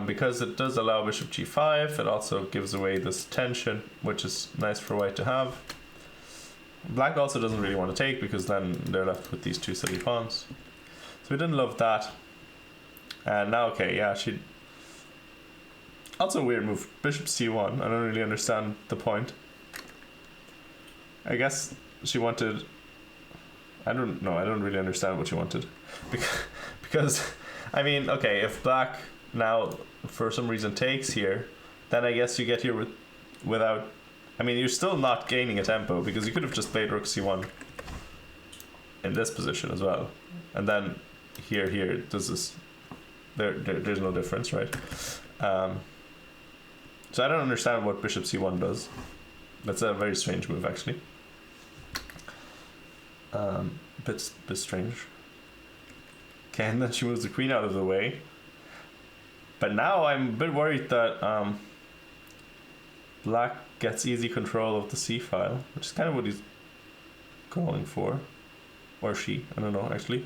Because it does allow bishop g5, it also gives away this tension, which is nice for white to have. Black also doesn't really want to take, because then they're left with these two silly pawns. So we didn't love that. And now, okay, yeah, she... Also a weird move, bishop c1, I don't really understand the point. I guess she wanted... I don't know, I don't really understand what she wanted. Because I mean, okay, if black now for some reason takes here, then I guess you get here without, I mean, you're still not gaining a tempo, because you could have just played rook c1 in this position as well, and then here does this, there's no difference, right? So I don't understand what bishop c1 does. That's a very strange move, actually. Bit strange. Okay, and then she moves the queen out of the way. But now I'm a bit worried that black gets easy control of the c file, which is kind of what he's going for. Or she, I don't know, actually.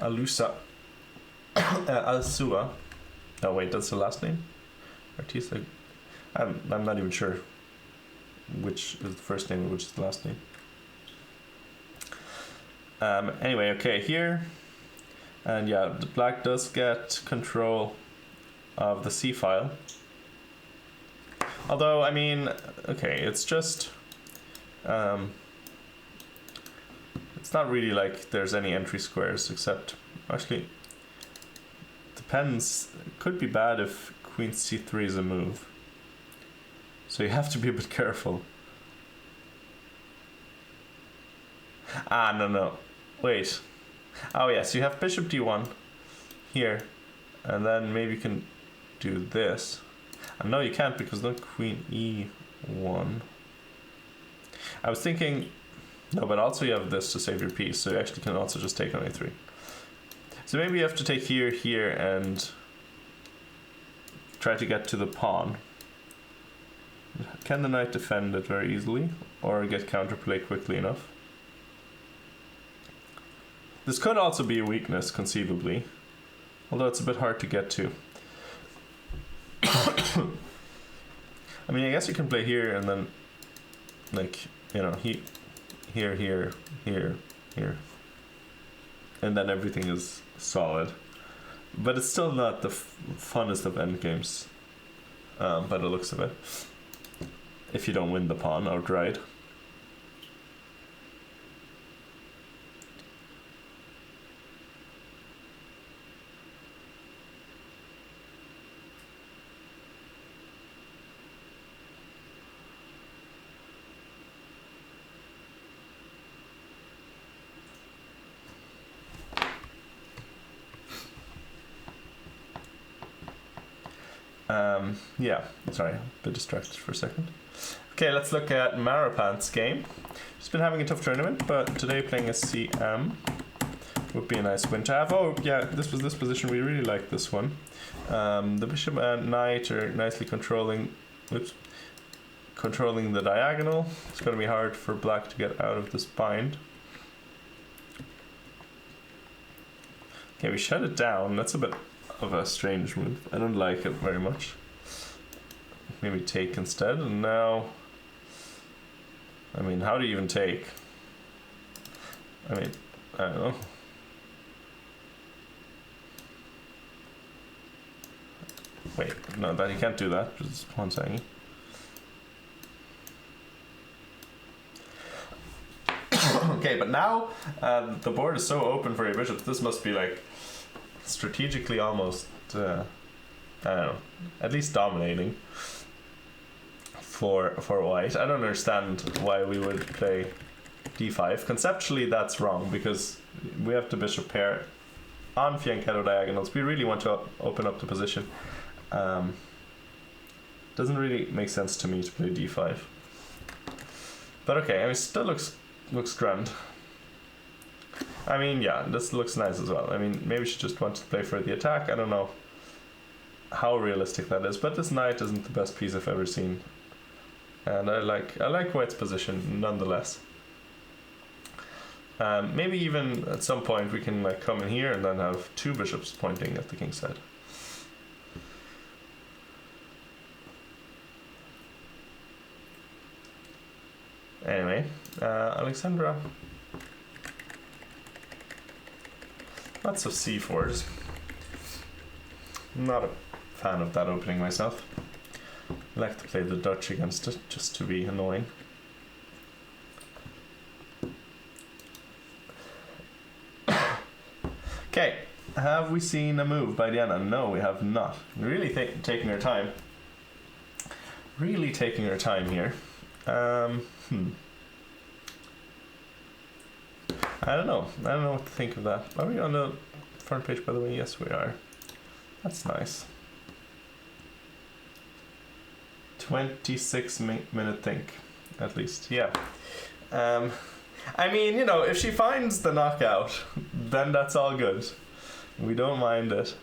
Alusa. Alsua. Oh wait, that's the last name? Artisa. I'm not even sure which is the first name and which is the last name. Anyway, okay, here. And yeah, the black does get control of the c file. Although, I mean, okay, it's just... it's not really like there's any entry squares, except... Actually, depends. It could be bad if queen c3 is a move. So you have to be a bit careful. Ah, no. Wait. Oh yes, you have bishop d1 here, and then maybe you can do this. And no, you can't, because then queen e1. I was thinking, no, but also you have this to save your piece, so you actually can also just take on a3. So maybe you have to take here, and try to get to the pawn. Can the knight defend it very easily, or get counterplay quickly enough? This could also be a weakness, conceivably, although it's a bit hard to get to. I mean, I guess you can play here and then like, you know, here, here, here, and then everything is solid. But it's still not the funnest of endgames, by the looks of it, if you don't win the pawn outright. Yeah, sorry, a bit distracted for a second. Okay, let's look at Maripant's game. She's been having a tough tournament, but today playing a CM would be a nice win to have. Oh, yeah, this was this position. We really like this one. The bishop and knight are nicely controlling the diagonal. It's going to be hard for black to get out of this bind. Okay, we shut it down. That's a bit of a strange move. I don't like it very much. Maybe take instead, and now, I mean, how do you even take? I mean, I don't know. Wait, no, that you can't do that. Just one second. Okay, but now the board is so open for your bishop. This must be like strategically almost, I don't know, at least dominating for white. I don't understand why we would play d5. Conceptually, that's wrong because we have the bishop pair on fianchetto diagonals. We really want to open up the position. Doesn't really make sense to me to play d5. But okay, I mean, it still looks grand. I mean, yeah, this looks nice as well. I mean, maybe she just wants to play for the attack. I don't know how realistic that is, but this knight isn't the best piece I've ever seen, and I like white's position nonetheless. Maybe even at some point we can like come in here and then have two bishops pointing at the king's side. Anyway, Alexandra. Lots of c4s. Not a fan of that opening myself. I like to play the Dutch against it, just to be annoying. Okay, have we seen a move by Diana? No, we have not. Really taking her time. Really taking her time here. I don't know what to think of that. Are we on the front page, by the way? Yes, we are. That's nice. 26-minute think, at least. Yeah. I mean, you know, if she finds the knockout, then that's all good. We don't mind it.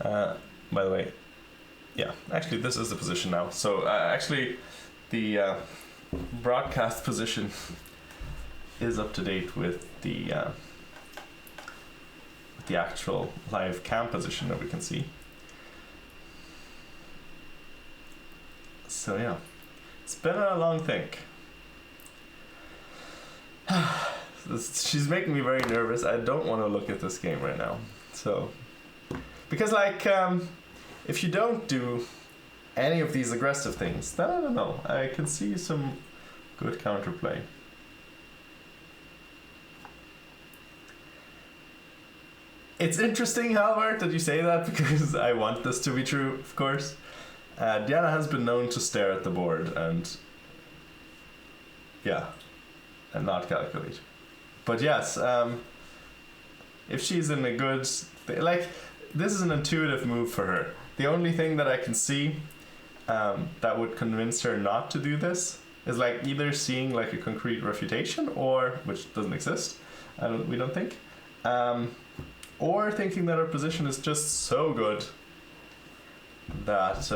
By the way, yeah, actually this is the position now. So actually the broadcast position is up to date with the actual live cam position that we can see. So yeah, it's been a long think. She's making me very nervous. I don't want to look at this game right now. So, because like, if you don't do any of these aggressive things, then I don't know. I can see some good counterplay. It's interesting, Halvard, that you say that, because I want this to be true, of course. Diana has been known to stare at the board and, yeah, and not calculate. But yes, if she's in a good, like, this is an intuitive move for her. The only thing that I can see that would convince her not to do this is like either seeing like a concrete refutation, or, which doesn't exist, we don't think, or thinking that her position is just so good that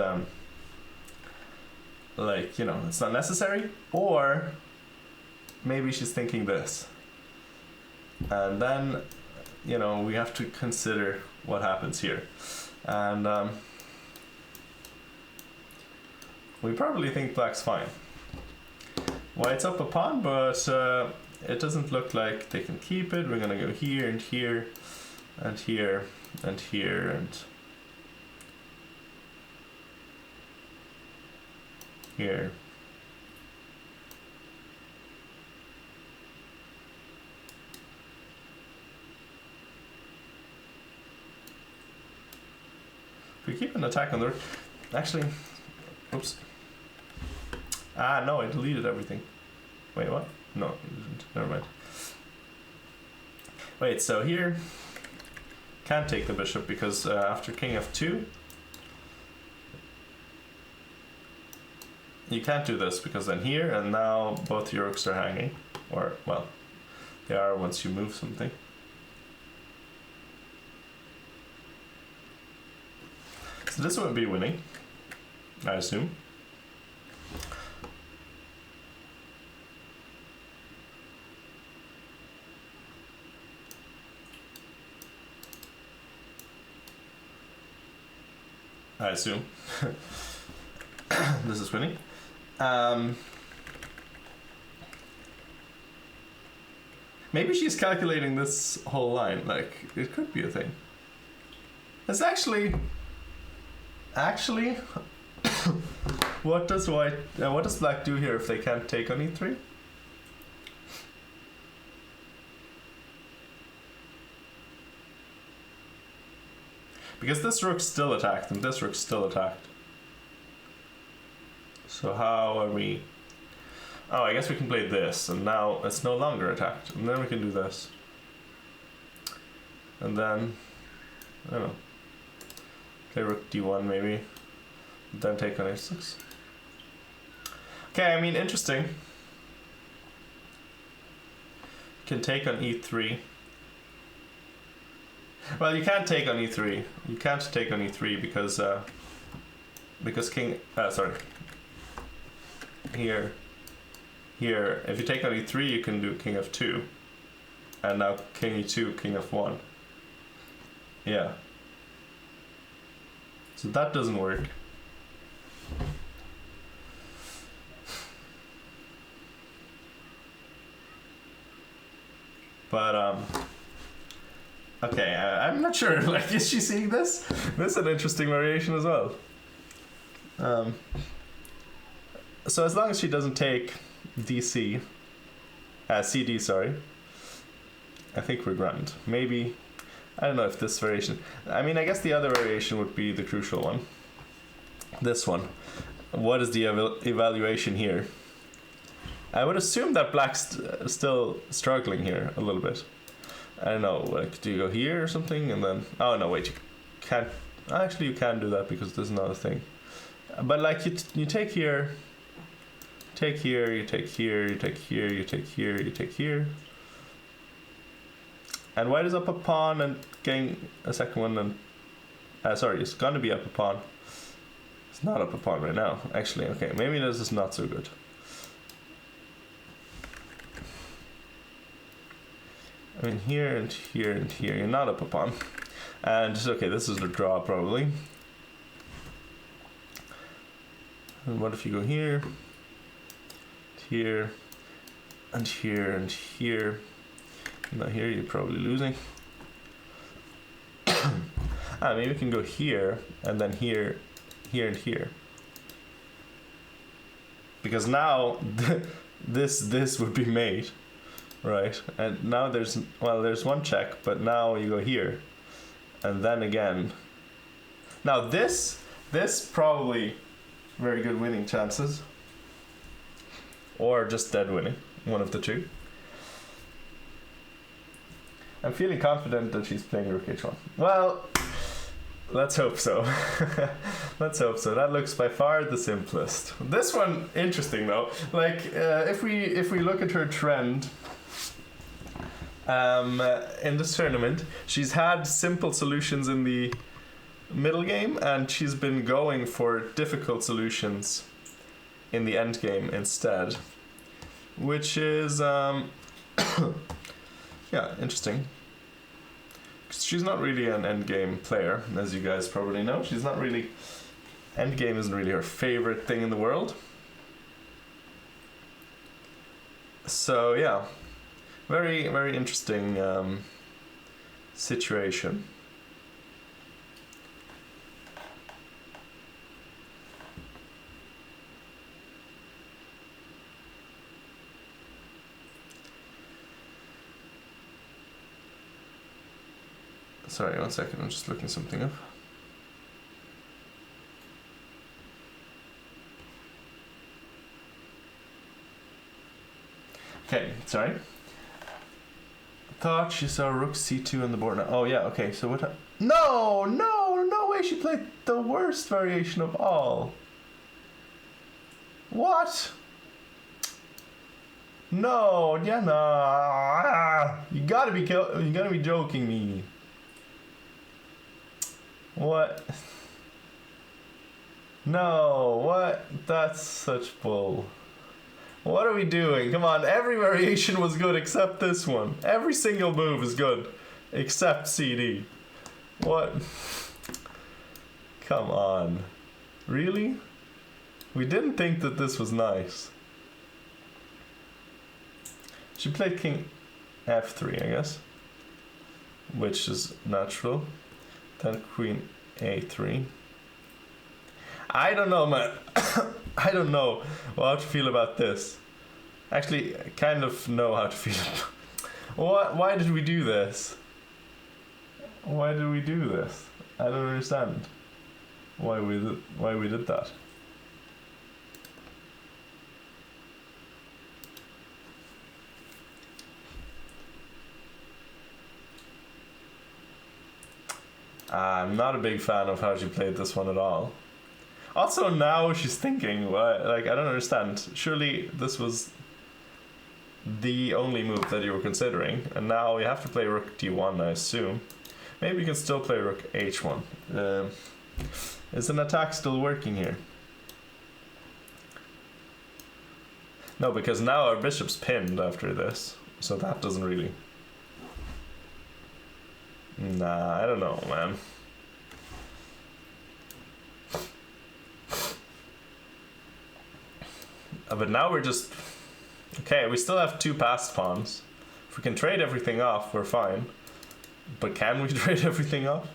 like, you know, it's not necessary, or maybe she's thinking this, and then, you know, we have to consider what happens here. And we probably think black's fine. White's up a pawn, but it doesn't look like they can keep it. We're gonna go here and here and here and here and here. If we keep an attack on the rook, actually, oops. Ah, no, I deleted everything. Wait, what? No, you didn't. Never mind. Wait, so here, can't take the bishop because after king f2, you can't do this because then here, and now both your rooks are hanging. Or, well, they are once you move something. So this would be winning, I assume. I assume. This is winning. Maybe she's calculating this whole line, like, it could be a thing. It's actually, what does black do here if they can't take on e3? Because this rook's still attacked and this rook's still attacked. So how are we? Oh, I guess we can play this, and now it's no longer attacked. And then we can do this. And then, I don't know, play rook d1 maybe. Then take on a6. Okay, I mean, interesting. Can take on e3. Well, you can't take on e3. You can't take on e3 because king. Sorry. Here. If you take on e3, you can do king f2, and now king e2, king f1. Yeah. So that doesn't work. But okay, I'm not sure. Like, is she seeing this? This is an interesting variation as well. So as long as she doesn't take DC, CD, sorry, I think we're grand. Maybe, I don't know if this variation. I mean, I guess the other variation would be the crucial one. This one. What is the evaluation here? I would assume that black's still struggling here a little bit. I don't know, like, do you go here or something and then... Oh, no, wait, you can't... Actually, you can do that because there's another thing. But, like, you take here, take here, you take here, you take here, you take here, you take here. And white is up a pawn and getting a second one and... sorry, it's gonna be up a pawn. It's not up a pawn right now, actually. Okay, maybe this is not so good. I mean, here and here and here, you're not up a pawn. And, okay, this is the draw, probably. And what if you go here, here, and here, and here? Now here, you're probably losing. Maybe we can go here, and then here, here, and here. Because now, this would be mate. Right, and now there's one check, but now you go here, and then again. Now this probably very good winning chances, or just dead winning, one of the two. I'm feeling confident that she's playing rook h1. Well, let's hope so. Let's hope so. That looks by far the simplest. This one interesting though. Like if we look at her trend. In this tournament, she's had simple solutions in the middle game, and she's been going for difficult solutions in the end game instead, which is yeah, interesting. 'Cause she's not really an end game player, as you guys probably know. She's not really Endgame isn't really her favorite thing in the world. So yeah, very, very interesting situation. Sorry, 1 second, I'm just looking something up. Okay, sorry. Thought she saw rook c2 on the board. Oh yeah, okay, so what... No way, she played the worst variation of all. What? No, yeah, no. You gotta be joking me. What? No, what? That's such bull. What are we doing? Come on, every variation was good except this one. Every single move is good except CD. What? Come on. Really? We didn't think that this was nice. She played king f3, I guess, which is natural. Then queen a3. I don't know, man. I don't know how to feel about this. Actually, I kind of know how to feel. Why did we do this? Why did we do this? I don't understand why we did that. I'm not a big fan of how she played this one at all. Also, now she's thinking, like, I don't understand. Surely this was the only move that you were considering, and now you have to play rook d1, I assume. Maybe you can still play rook h1. Is an attack still working here? No, because now our bishop's pinned after this, so that doesn't really... Nah, I don't know, man. But now we're just... Okay, we still have 2 passed pawns. If we can trade everything off, we're fine. But can we trade everything off?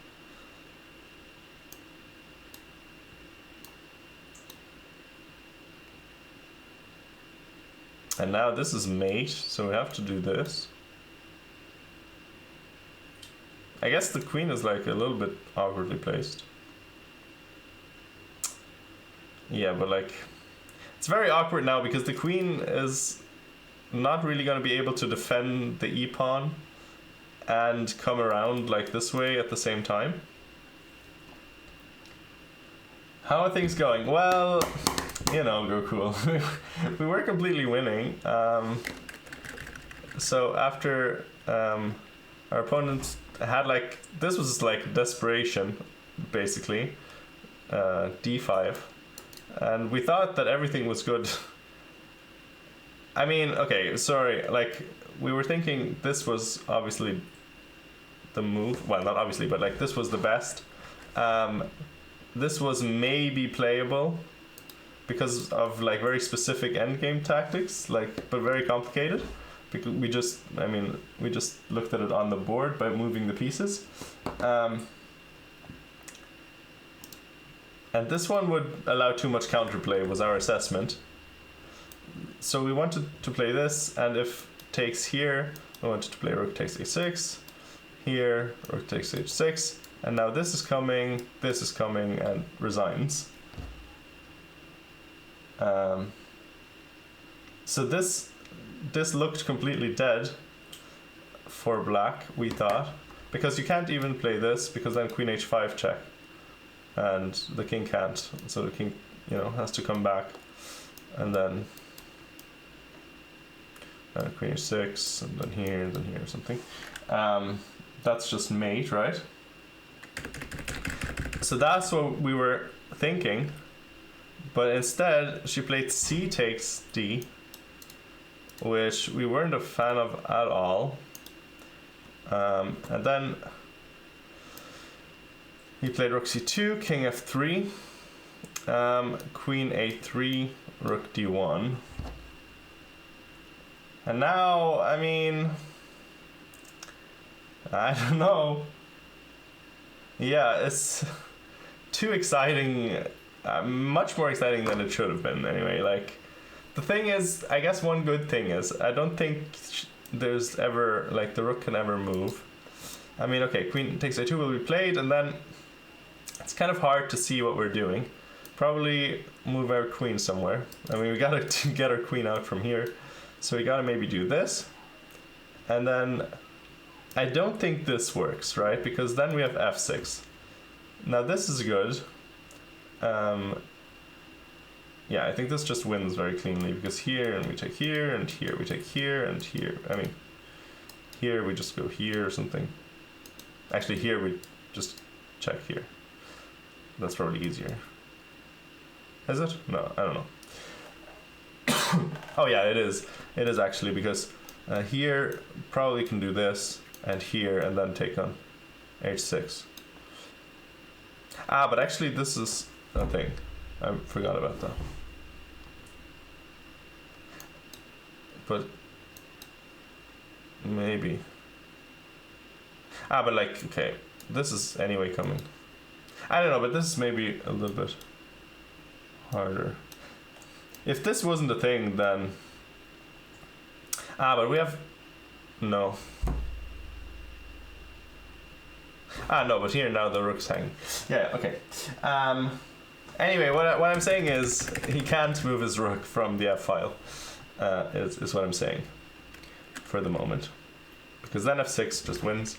And now this is mate, so we have to do this. I guess the queen is like a little bit awkwardly placed. Yeah, but like... It's very awkward now because the queen is not really going to be able to defend the e-pawn and come around like this way at the same time. How are things going? Well, you know, go cool. We were completely winning. So after our opponent had like, this was like desperation, basically, d5. And we thought that everything was good. I mean, okay, sorry, like, we were thinking this was obviously the move. Well, not obviously, but like, this was the best. This was maybe playable because of like very specific endgame tactics, like, but very complicated. Because we just looked at it on the board by moving the pieces. And this one would allow too much counterplay, was our assessment. So we wanted to play this, and if takes here, we wanted to play rook takes a6, here, rook takes h6, and now this is coming, and resigns. So this looked completely dead for black, we thought, because you can't even play this, because then queen h5 check. And the king can't, so the king, you know, has to come back, and then queen h6, and then here, or something. That's just mate, right? So that's what we were thinking, but instead she played c takes d, which we weren't a fan of at all. And then he played rook c2, king f3, Queen a3, rook d1. And now, I mean, I don't know. Yeah, it's too exciting, much more exciting than it should have been anyway. Like, the thing is, I guess one good thing is, I don't think there's ever, like, the rook can ever move. I mean, okay, queen takes a2 will be played, and then it's kind of hard to see what we're doing. Probably move our queen somewhere. I mean, we gotta get our queen out from here. So we gotta maybe do this. And then I don't think this works, right? Because then we have f6. Now this is good. Yeah, I think this just wins very cleanly, because here and we take here and here we take here and here. I mean, here we just go here or something. Actually, here we just check here. That's probably easier. Is it? No, I don't know. Oh yeah, it is. It is actually, because here probably can do this, and here, and then take on h6. Ah, but actually this is a thing. I forgot about that. But maybe. Ah, but like, okay, this is anyway coming. I don't know, but this is maybe a little bit harder. If this wasn't a thing, then... Ah, but we have... No. Ah, no, but here now the rook's hanging. Yeah, okay. Anyway, what I'm saying is he can't move his rook from the f-file, is what I'm saying, for the moment. Because then f6 just wins.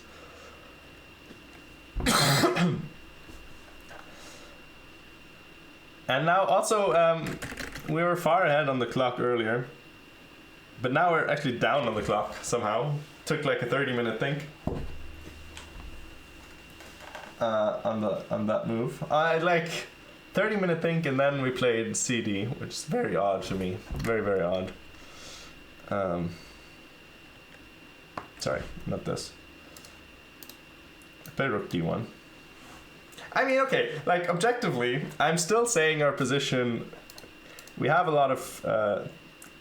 And now also, we were far ahead on the clock earlier, but now we're actually down on the clock somehow. Took like a 30-minute think on that move. I like 30-minute think, and then we played CD, which is very odd to me. Very, very odd. Sorry, not this. I played rook d1. I mean, okay, like objectively, I'm still saying our position. We have a lot of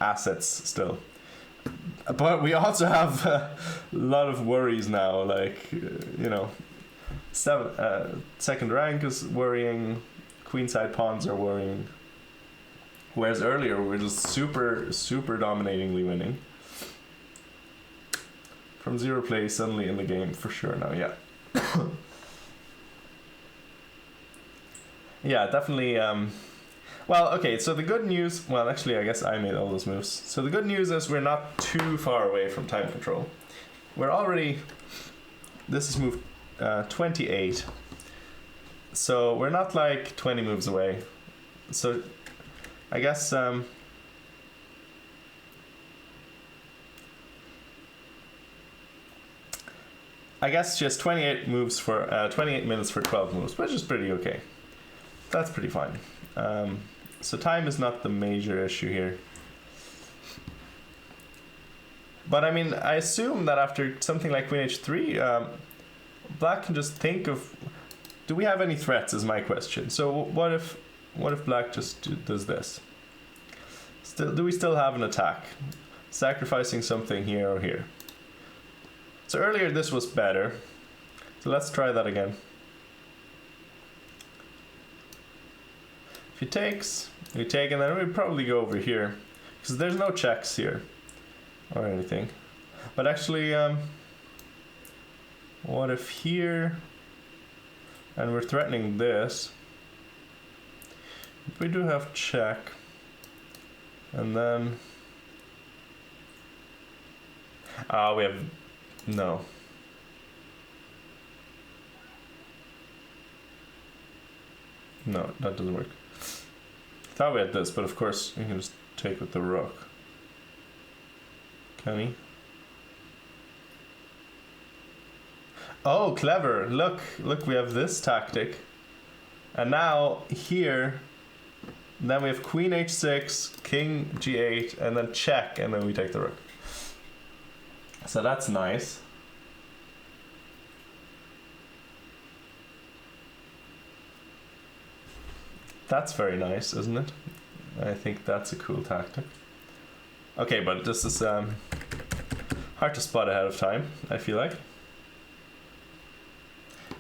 assets still, but we also have a lot of worries now. Like, you know, second rank is worrying, queenside pawns are worrying. Whereas earlier we were just super dominatingly winning. From zero play suddenly in the game for sure now. Yeah. Yeah, definitely. Well, okay, so the good news... Well, actually, I guess I made all those moves. So the good news is we're not too far away from time control. We're already... This is move 28. So we're not like 20 moves away. So I guess... I guess just 28 moves for 28 minutes for 12 moves, which is pretty okay. That's pretty fine. So time is not the major issue here. But I mean, I assume that after something like queen h3, black can just think of, do we have any threats is my question. So what if black just does this? Do we still have an attack? Sacrificing something here or here. So earlier this was better. So let's try that again. If he takes, we take, and then we probably go over here, because there's no checks here or anything. But actually, what if here, and we're threatening this, we do have check, and then we have no. No, that doesn't work. Thought we had this, but of course you can just take with the rook. Can he? Oh, clever! Look, we have this tactic, and now here, then we have queen h6, king g8, and then check, and then we take the rook. So that's nice. That's very nice, isn't it? I think that's a cool tactic. Okay, but this is hard to spot ahead of time, I feel like.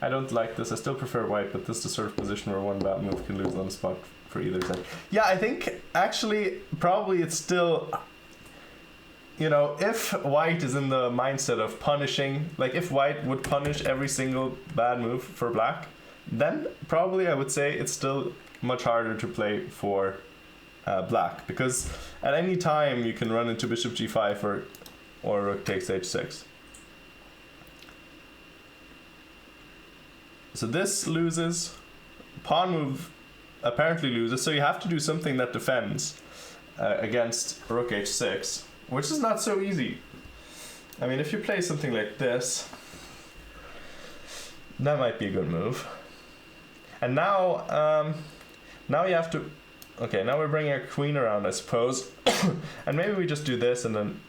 I don't like this. I still prefer white, but this is the sort of position where one bad move can lose on the spot for either side. Yeah, I think actually probably it's still, you know, if white is in the mindset of punishing, like if white would punish every single bad move for black, then probably I would say it's still much harder to play for black, because at any time you can run into bishop g5 or rook takes h6. So this loses, pawn move apparently loses, so you have to do something that defends against rook h6, which is not so easy. I mean, if you play something like this, that might be a good move. And now, now you have to, okay, now we're bringing our queen around, I suppose, and maybe we just do this and then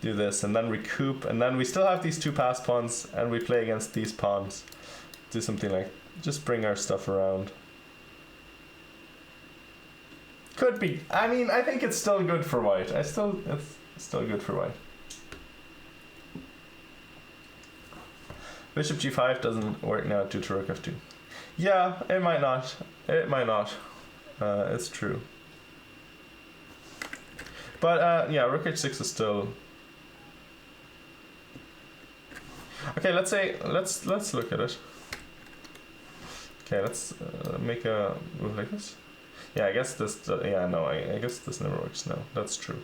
do this and then recoup, and then we still have these two passed pawns and we play against these pawns. Do something like, just bring our stuff around. Could be. I mean, I think it's still good for white. It's still good for white. Bishop g5 doesn't work now due to rook f2. Yeah, it might not. It might not. It's true. But yeah, rook h6 is still. Okay, let's look at it. Okay, let's make a move like this. Yeah, I guess this. Yeah, no, I guess this never works. No, that's true.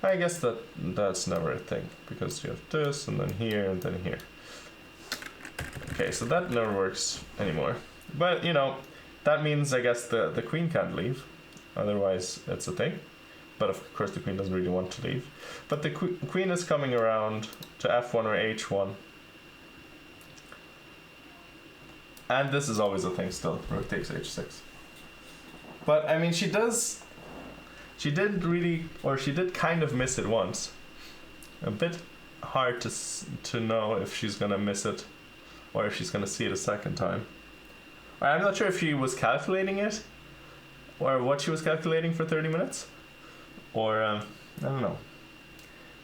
I guess that's never a thing, because you have this and then here and then here. Okay, so that never works anymore. But you know, that means I guess the queen can't leave. Otherwise, it's a thing. But of course, the queen doesn't really want to leave. But the queen is coming around to f1 or h1. And this is always a thing still, rook takes h6. But I mean, she did really, or she did kind of miss it once. A bit hard to know if she's gonna miss it, or if she's gonna see it a second time. I'm not sure if she was calculating it, or what she was calculating for 30 minutes, or I don't know.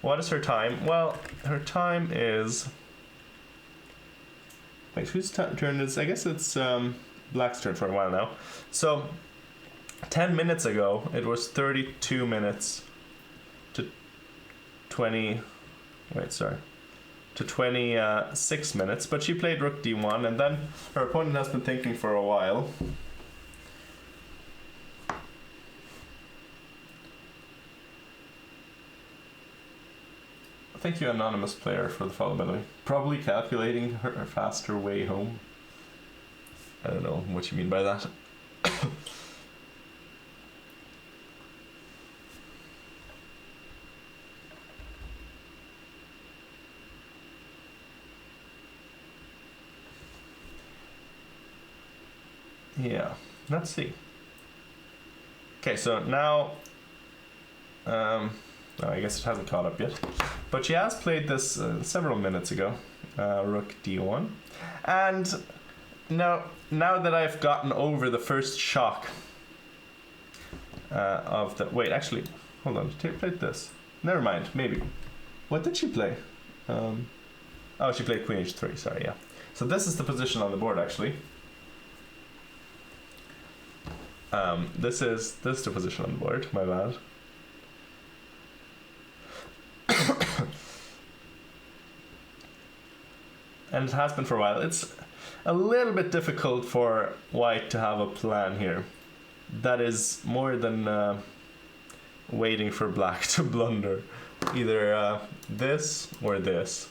What is her time? Well, her time is. Wait, whose turn is? I guess it's black's turn for a while now. So, 10 minutes ago, it was 32 minutes to 20. Wait, sorry. To 26 minutes, but she played rook d1, and then her opponent has been thinking for a while. Thank you, anonymous player, for the follow, by the way. Probably calculating her faster way home. I don't know what you mean by that. Yeah, let's see. Okay, so now, oh, I guess it hasn't caught up yet, but she has played this several minutes ago, rook d1, and now that I've gotten over the first shock of the, wait, actually, hold on, she played this, never mind, maybe, what did she play? Oh, she played queen h3, sorry, yeah, so this is the position on the board, actually. This is the position on the board, my bad. And it has been for a while. It's a little bit difficult for white to have a plan here. That is more than waiting for black to blunder. Either this or this.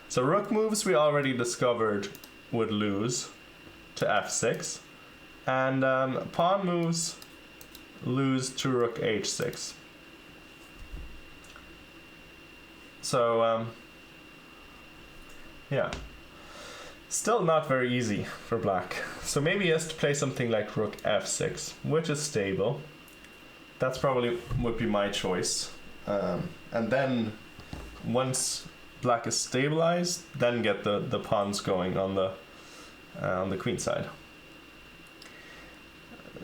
So rook moves we already discovered would lose to f6. And pawn moves lose to rook h6. So, yeah. Still not very easy for black. So maybe he has to play something like rook f6, which is stable. That's probably would be my choice. And then, once black is stabilized, then get the pawns going on the queen side.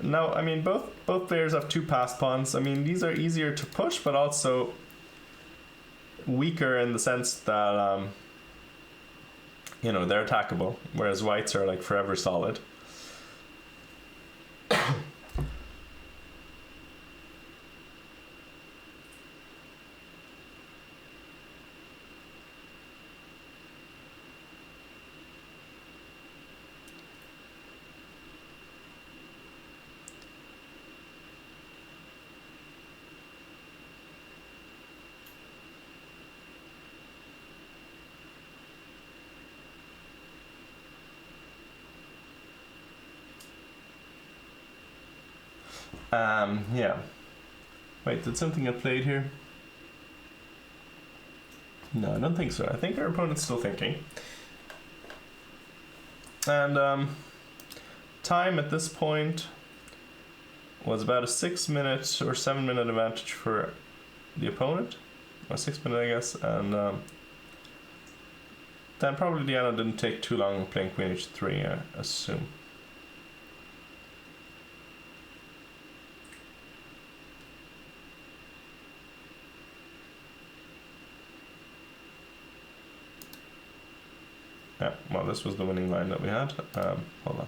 Now, I mean, both players have 2 passed pawns. I mean, these are easier to push, but also weaker in the sense that you know, they're attackable, whereas whites are like forever solid. Yeah. Wait, did something get played here? No, I don't think so. I think our opponent's still thinking. And time at this point was about a 6 minute or 7 minute advantage for the opponent. Or 6 minutes, I guess. And then probably Diana didn't take too long playing Queen H3, I assume. Yeah, well, this was the winning line that we had. Hold on.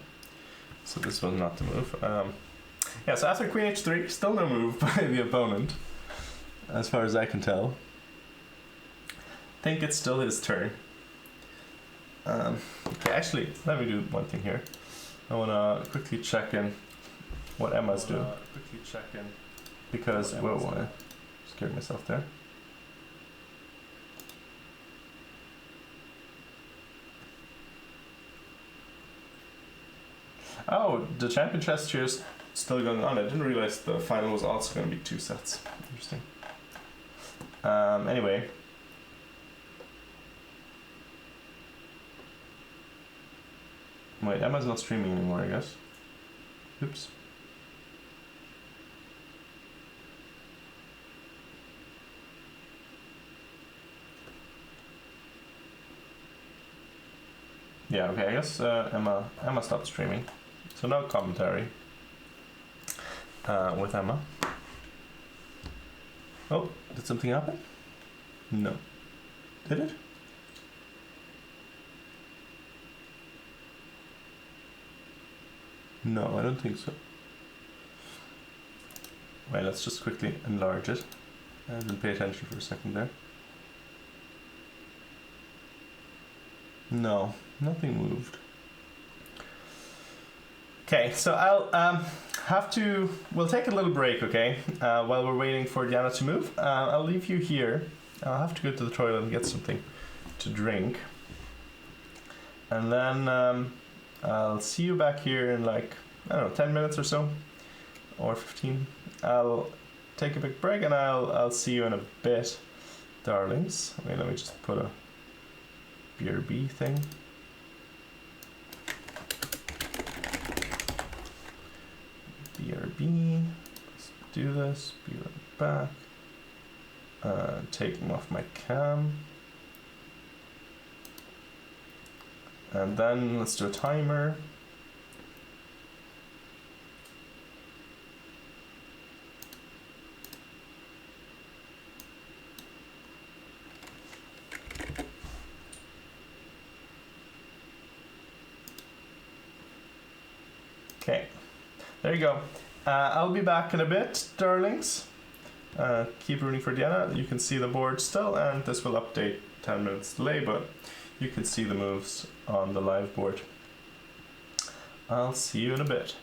So this was not the move. Yeah, so after Queen H3, still no move by the opponent, as far as I can tell. I think it's still his turn. Okay, actually, let me do one thing here. I want to quickly check in what Emma's doing. Because, whoa, I scared myself there. Oh, the champion chess cheers still going on. I didn't realize the final was also going to be 2 sets. Interesting. Anyway. Wait, Emma's not streaming anymore, I guess. Oops. Yeah, okay, I guess Emma stopped streaming. So no commentary with Emma. Oh, did something happen? No. Did it? No, I don't think so. Wait, let's just quickly enlarge it. I didn't pay attention for a second there. No, nothing moved. Okay, so I'll we'll take a little break, okay, while we're waiting for Diana to move. I'll leave you here. I'll have to go to the toilet and get something to drink. And then I'll see you back here in like, I don't know, 10 minutes or so, or 15. I'll take a big break and I'll see you in a bit, darlings. Wait, let me just put a BRB thing. BRB, let's do this, be right back. Take them off my cam. And then let's do a timer. Okay, there you go. I'll be back in a bit, darlings. Keep rooting for Diana. You can see the board still, and this will update 10 minutes delay, but you can see the moves on the live board. I'll see you in a bit.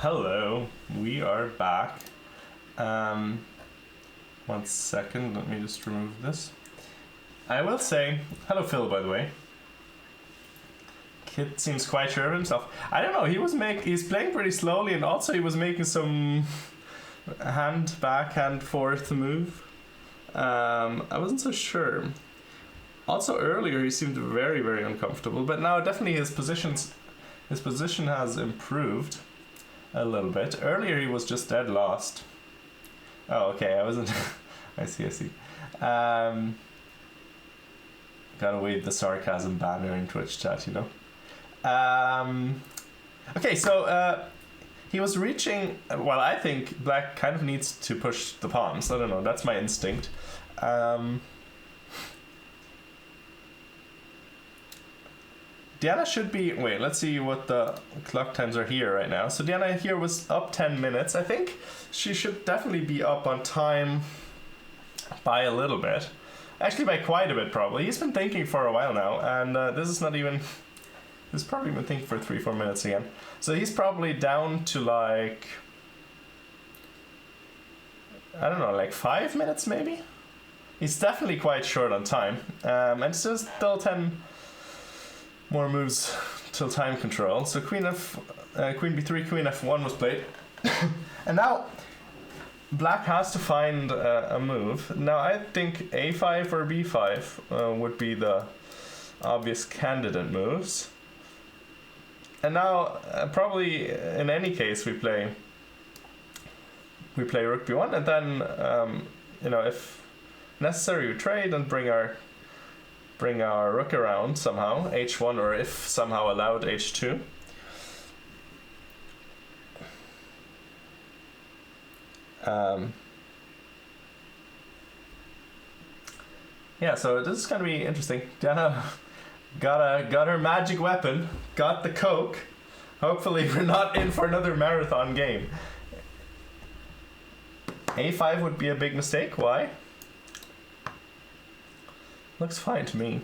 Hello, we are back. 1 second, let me just remove this. I will say, hello Phil, by the way. Kid seems quite sure of himself. I don't know, he's playing pretty slowly, and also he was making some hand back, hand forth move. I wasn't so sure. Also earlier he seemed very, very uncomfortable, but now definitely his position has improved a little bit. Earlier he was just dead lost. Oh, okay, I wasn't. I see. Gotta wave the sarcasm banner in Twitch chat, you know. Okay, so he was reaching. Well, I think black kind of needs to push the pawns. I don't know. That's my instinct. Diana should be. Wait, let's see what the clock times are here right now. So Diana here was up 10 minutes. I think she should definitely be up on time by a little bit. Actually, by quite a bit, probably. He's been thinking for a while now, and this is not even. He's probably been thinking for 3-4 minutes again. So he's probably down to like. I don't know, like 5 minutes maybe? He's definitely quite short on time. And it's just still 10 more moves till time control. So Queen B3, Queen F1 was played. And now black has to find a move. Now I think A5 or B5 would be the obvious candidate moves. And now probably in any case we play Rook B1, and then you know, if necessary we trade and bring our Rook around somehow, H1, or if somehow allowed H2. Yeah, so this is gonna be interesting. Diana got her magic weapon, got the Coke. Hopefully we're not in for another marathon game. A5 would be a big mistake. Why? Looks fine to me.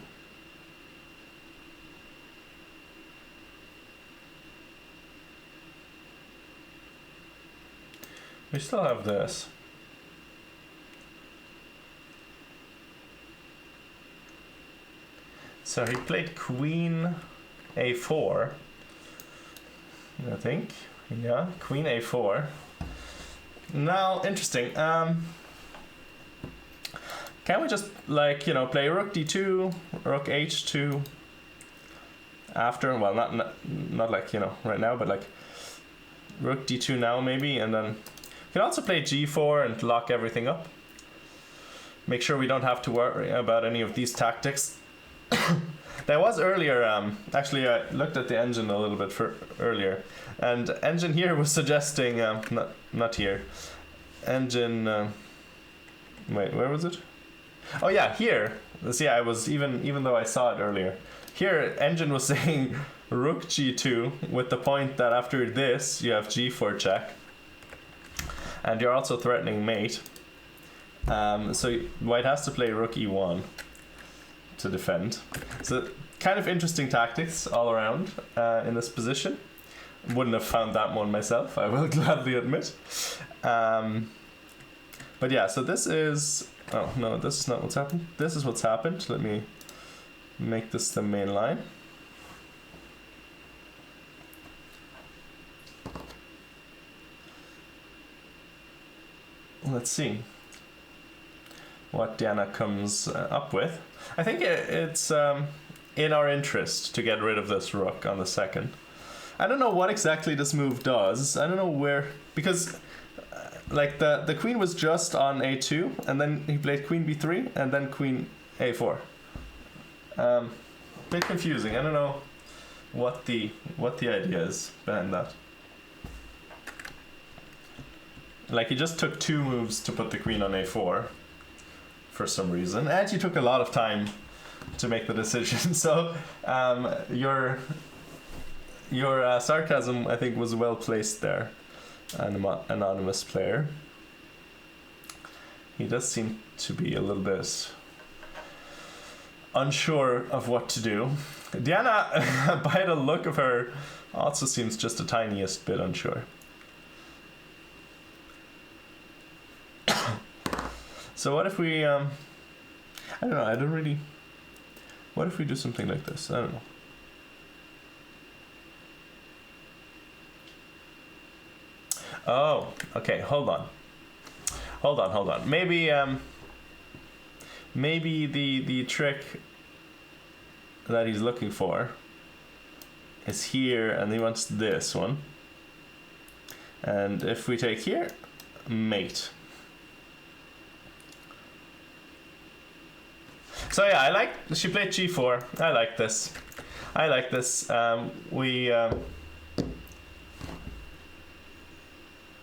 We still have this. So he played Queen A4. I think. Yeah, Queen A4. Now, interesting. Can we just, like, you know, play Rook D2, Rook H2 after? Well, not like, you know, right now, but like Rook D2 now maybe, and then we can also play G4 and lock everything up. Make sure we don't have to worry about any of these tactics. There was earlier, actually I looked at the engine a little bit earlier, and engine here was suggesting, not here, engine, wait, where was it? Oh yeah, here. See, I was, even though I saw it earlier, here engine was saying Rook G2 with the point that after this you have G4 check, and you're also threatening mate. So white has to play Rook E1 to defend. So kind of interesting tactics all around in this position. Wouldn't have found that one myself, I will gladly admit. But yeah, so this is... Oh, no, this is not what's happened. This is what's happened. Let me make this the main line. Let's see what Diana comes up with. I think it's in our interest to get rid of this rook on the second. I don't know what exactly this move does. I don't know where, because like the queen was just on a2, and then he played queen b3, and then queen a4. Bit confusing. I don't know what the idea is behind that. Like, he just took 2 moves to put the queen on a4 for some reason, and he took a lot of time to make the decision. So your sarcasm, I think, was well placed there, anonymous player. He does seem to be a little bit unsure of what to do. Diana, by the look of her, also seems just the tiniest bit unsure. So what if we, I don't know, I don't really, what if we do something like this? I don't know. Oh, okay, hold on. Maybe, maybe the trick that he's looking for is here, and he wants this one. And if we take here, mate. So yeah, I like, she played g4. I like this.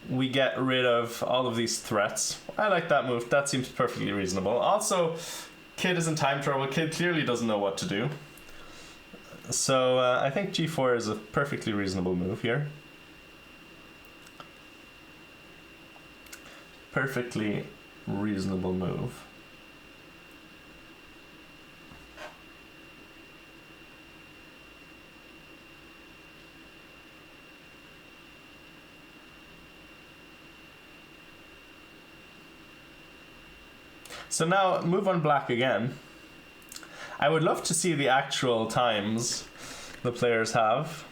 We get rid of all of these threats. I like that move. That seems perfectly reasonable. Also, Kid is in time trouble. Kid clearly doesn't know what to do. So I think g4 is a perfectly reasonable move here. Perfectly reasonable move. So now move on black again. I would love to see the actual times the players have.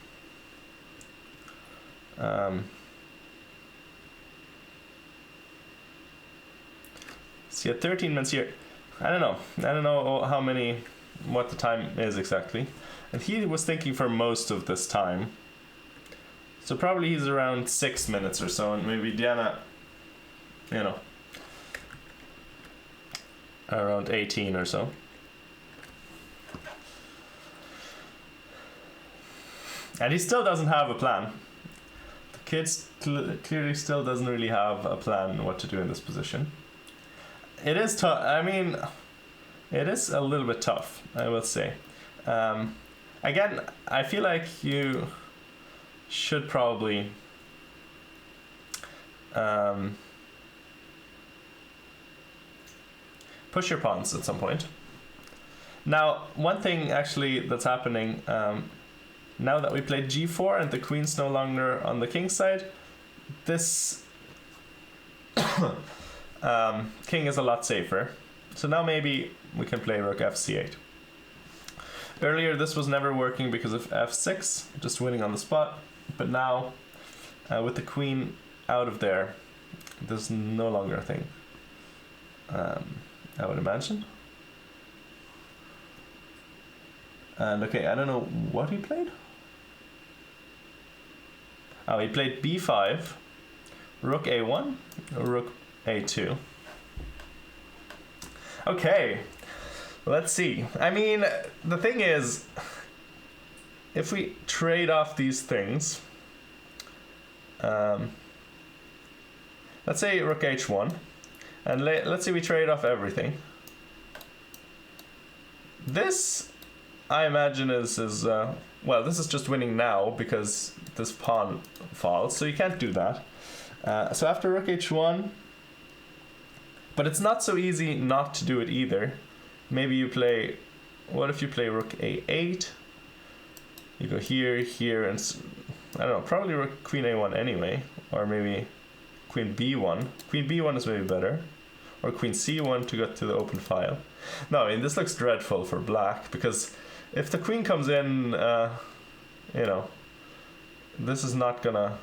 See, at 13 minutes here, I don't know how many, what the time is exactly. And he was thinking for most of this time. So probably he's around 6 minutes or so, and maybe Diana, you know, around 18 or so. And he still doesn't have a plan. The kid clearly still doesn't really have a plan what to do in this position. It is tough. I mean, it is a little bit tough, I will say. Again, I feel like you should probably push your pawns at some point. Now, one thing actually that's happening, now that we played g4 and the queen's no longer on the king's side, this king is a lot safer. So now maybe we can play rook fc8. Earlier this was never working because of f6, just winning on the spot. But now, with the queen out of there, there's no longer a thing. I would imagine. And okay, I don't know what he played. Oh, he played b5, rook a1, rook a2. Okay, let's see. I mean, the thing is, if we trade off these things, let's say rook h1, and let's say we trade off everything. This, I imagine, is well, this is just winning now because this pawn falls, so you can't do that. So after rook h1, but it's not so easy not to do it either. Maybe you play, what if you play rook a8? You go here, here, and I don't know, probably rook queen a1 anyway, or maybe queen b1. Queen b1 is maybe better, or queen c1 to get to the open file. No, I mean, this looks dreadful for black, because if the queen comes in, you know, this is not gonna...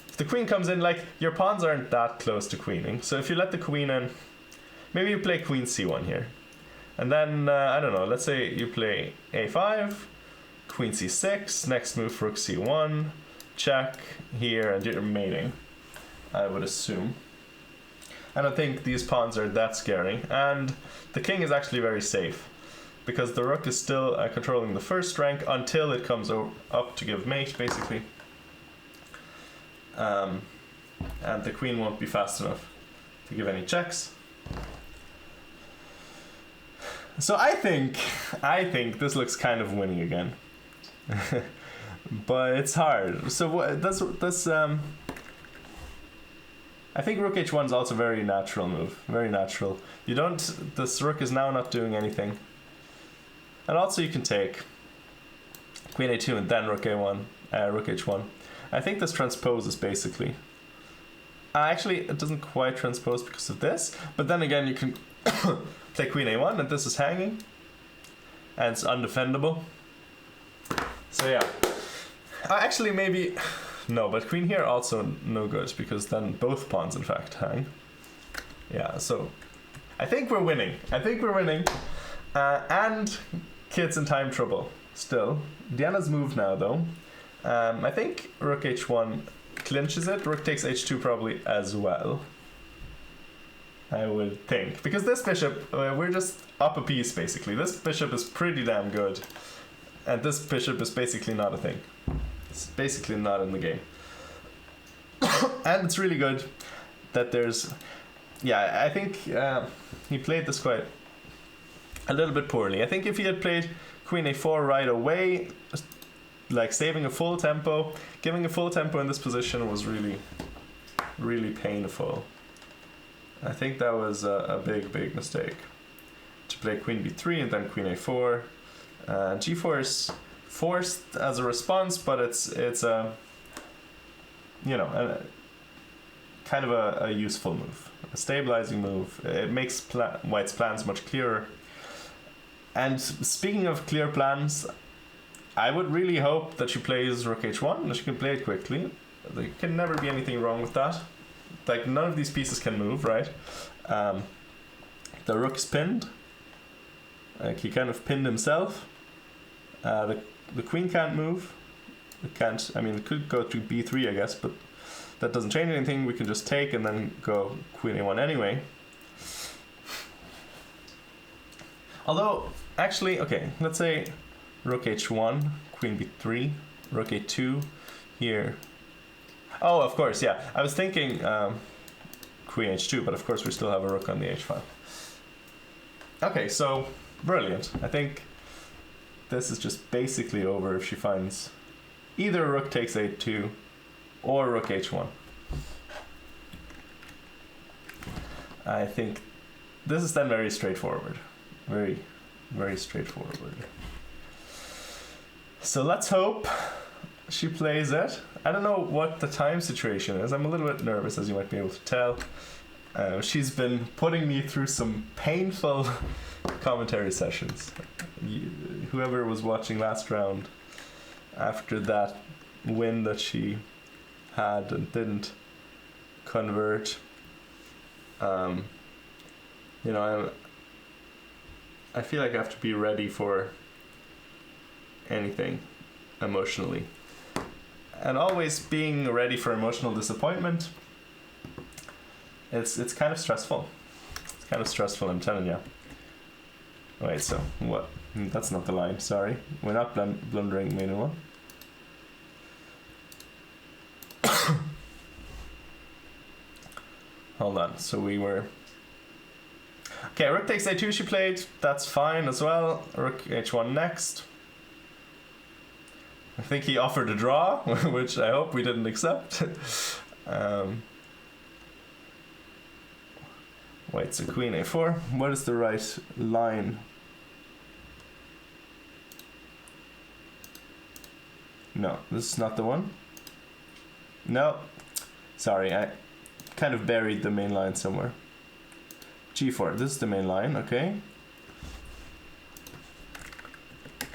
If the queen comes in, like, your pawns aren't that close to queening, so if you let the queen in, maybe you play queen c1 here. And then, I don't know, let's say you play a5, queen c6, next move rook c1, check here, and you're mating, I would assume. I don't think these pawns are that scary, and the king is actually very safe, because the rook is still controlling the first rank until it comes up to give mate, basically. And the queen won't be fast enough to give any checks. So I think this looks kind of winning again. But it's hard. So what that's I think rook h1 is also a very natural move. Very natural. You don't, this rook is now not doing anything. And also you can take queen a2 and then rook a1, rook h1. I think this transposes basically. Actually, it doesn't quite transpose because of this. But then again, you can play queen a1, and this is hanging. And it's undefendable. So yeah. Actually, maybe... No, but queen here also no good, because then both pawns, in fact, hang. Yeah, so... I think we're winning. And Kit's in time trouble, still. Diana's moved now, though. I think rook h1 clinches it. Rook takes h2 probably as well. I would think. Because this bishop, we're just up a piece, basically. This bishop is pretty damn good. And this bishop is basically not a thing. It's basically not in the game. And it's really good that there's... Yeah, I think he played this quite a little bit poorly. I think if he had played queen a4 right away, like saving a full tempo, giving a full tempo in this position was really, really painful. I think that was a big mistake. To play queen b3 and then queen a4. G4 is forced as a response, but it's a, you know, kind of a useful move. A stabilizing move. It makes White's plans much clearer. And speaking of clear plans, I would really hope that she plays rook h1, that she can play it quickly. There can never be anything wrong with that. Like, none of these pieces can move, right? The rook's pinned. Like, he kind of pinned himself. The queen can't move. It can't, I mean, it could go to b3, I guess, but that doesn't change anything. We can just take and then go queen a1 anyway. Although, actually, okay, let's say rook h1, queen b3, rook a2 here. Oh, of course, yeah. I was thinking queen h2, but of course we still have a rook on the h file. Okay, so brilliant. I think this is just basically over if she finds either rook takes a2 or rook h1. I think this is then very straightforward. Very, very straightforward. So let's hope she plays it. I don't know what the time situation is. I'm a little bit nervous, as you might be able to tell. She's been putting me through some painful commentary sessions. Whoever was watching last round, after that win that she had and didn't convert, you know, I feel like I have to be ready for anything emotionally. And always being ready for emotional disappointment, it's kind of stressful. It's kind of stressful, I'm telling you. Wait, so what? That's not the line, sorry. We're not blundering main one. Hold on, so we were... Okay, rook takes a2 she played, that's fine as well. Rook h1 next. I think he offered a draw, which I hope we didn't accept. Wait, so queen a4. What is the right line? No, this is not the one. No, sorry, I kind of buried the main line somewhere. G4, this is the main line, okay.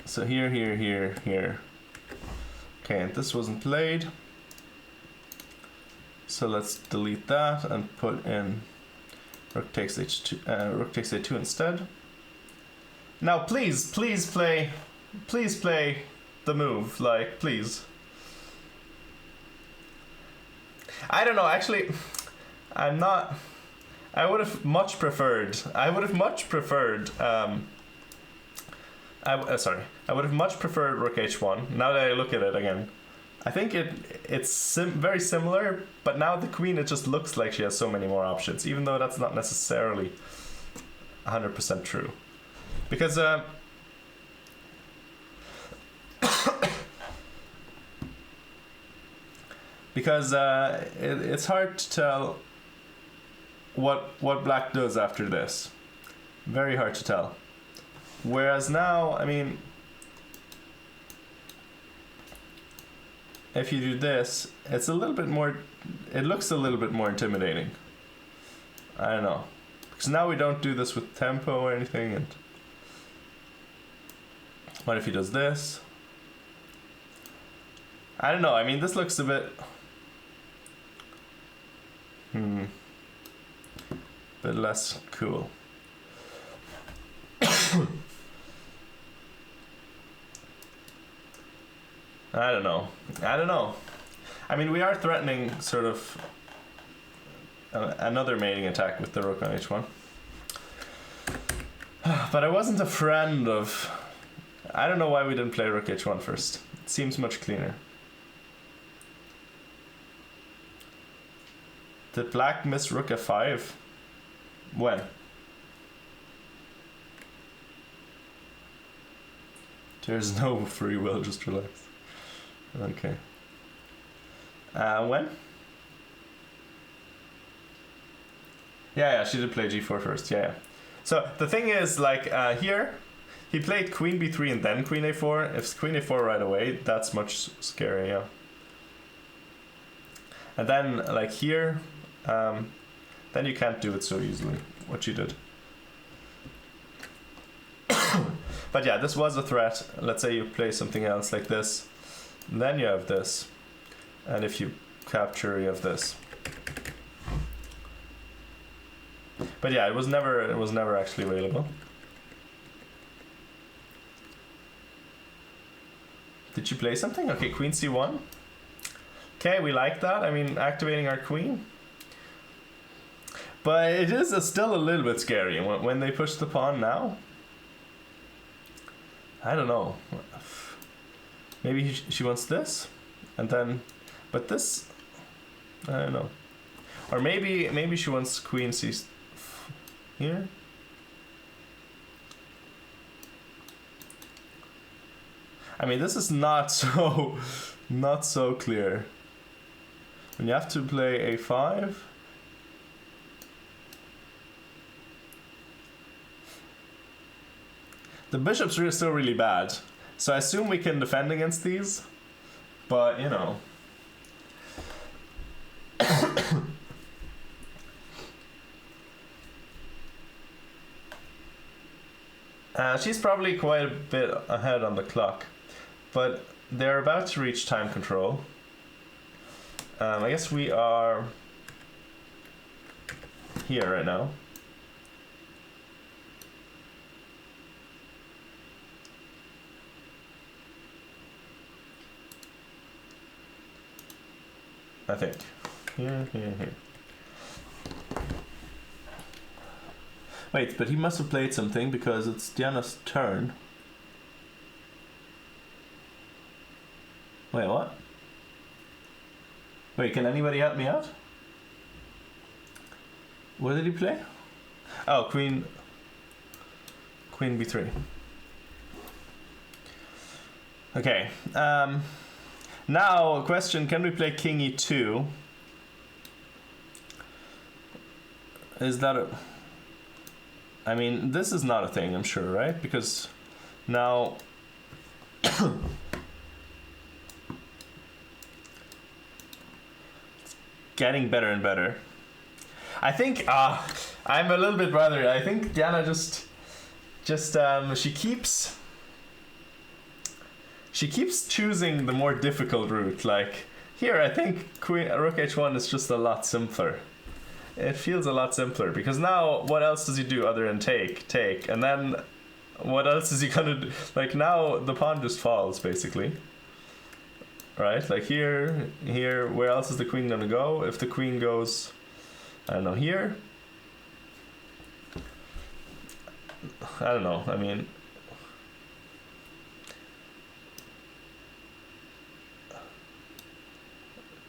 So here, here, here, here. Okay, and this wasn't played. So let's delete that and put in rook takes h2, rook takes a2 instead. Now please play the move, like, please. I don't know, actually, I'm not... I would have much preferred rook h1. Now that I look at it again, I think it's very similar, but now the queen, it just looks like she has so many more options, even though that's not necessarily 100% true. Because it's hard to tell what black does after this. Very hard to tell. Whereas now, I mean, if you do this, it's a little bit more, it looks a little bit more intimidating. I don't know. Because now we don't do this with tempo or anything. And what if he does this? I don't know. I mean, this looks a bit... bit less cool. I don't know. I mean, we are threatening sort of another mating attack with the rook on h1. But I wasn't a friend of... I don't know why we didn't play rook h1 first. It seems much cleaner. Did black miss rook f5? When? There's no free will, just relax. Okay. When? Yeah, she did play g4 first, yeah. So the thing is, like, here, he played queen b3 and then queen a4. If it's queen a4 right away, that's much scarier, yeah. And then, like here, then you can't do it so easily, what you did. But yeah, this was a threat. Let's say you play something else like this, then you have this, and if you capture, you have this. But yeah, it was never actually available. Did you play something? Okay, queen c1. Okay, we like that. I mean, activating our queen. But it is still a little bit scary when they push the pawn now. I don't know. Maybe she wants this, and then, but this, I don't know. Or maybe she wants queen c here. I mean, this is not so clear. When you have to play a5. The bishops are still really bad, so I assume we can defend against these, but you know. She's probably quite a bit ahead on the clock, but they're about to reach time control. I guess we are here right now. I think. Here. Wait, but he must have played something because it's Diana's turn. Wait, what? Wait, can anybody help me out? What did he play? Oh, queen b3. Okay. Now, question, can we play king e2? Is that a... I mean, this is not a thing, I'm sure, right? Because now... it's getting better and better. I think, I'm a little bit bothered. I think Diana just she keeps choosing the more difficult route. Like here, I think rook h1 is just a lot simpler. It feels a lot simpler because now what else does he do other than take, and then what else is he gonna do? Like now the pawn just falls basically. Right? Like here, where else is the queen gonna go? If the queen goes, I don't know, here. I don't know. I mean.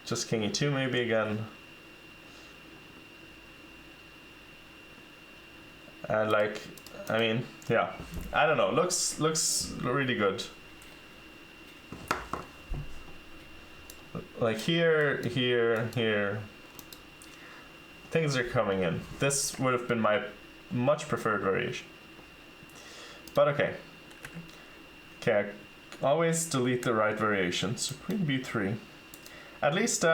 Just king e2 maybe again. And like, I mean, yeah. I don't know. Looks really good. Like here. Things are coming in. This would have been my much preferred variation. But okay. Okay, I always delete the right variation. So queen b3. At least,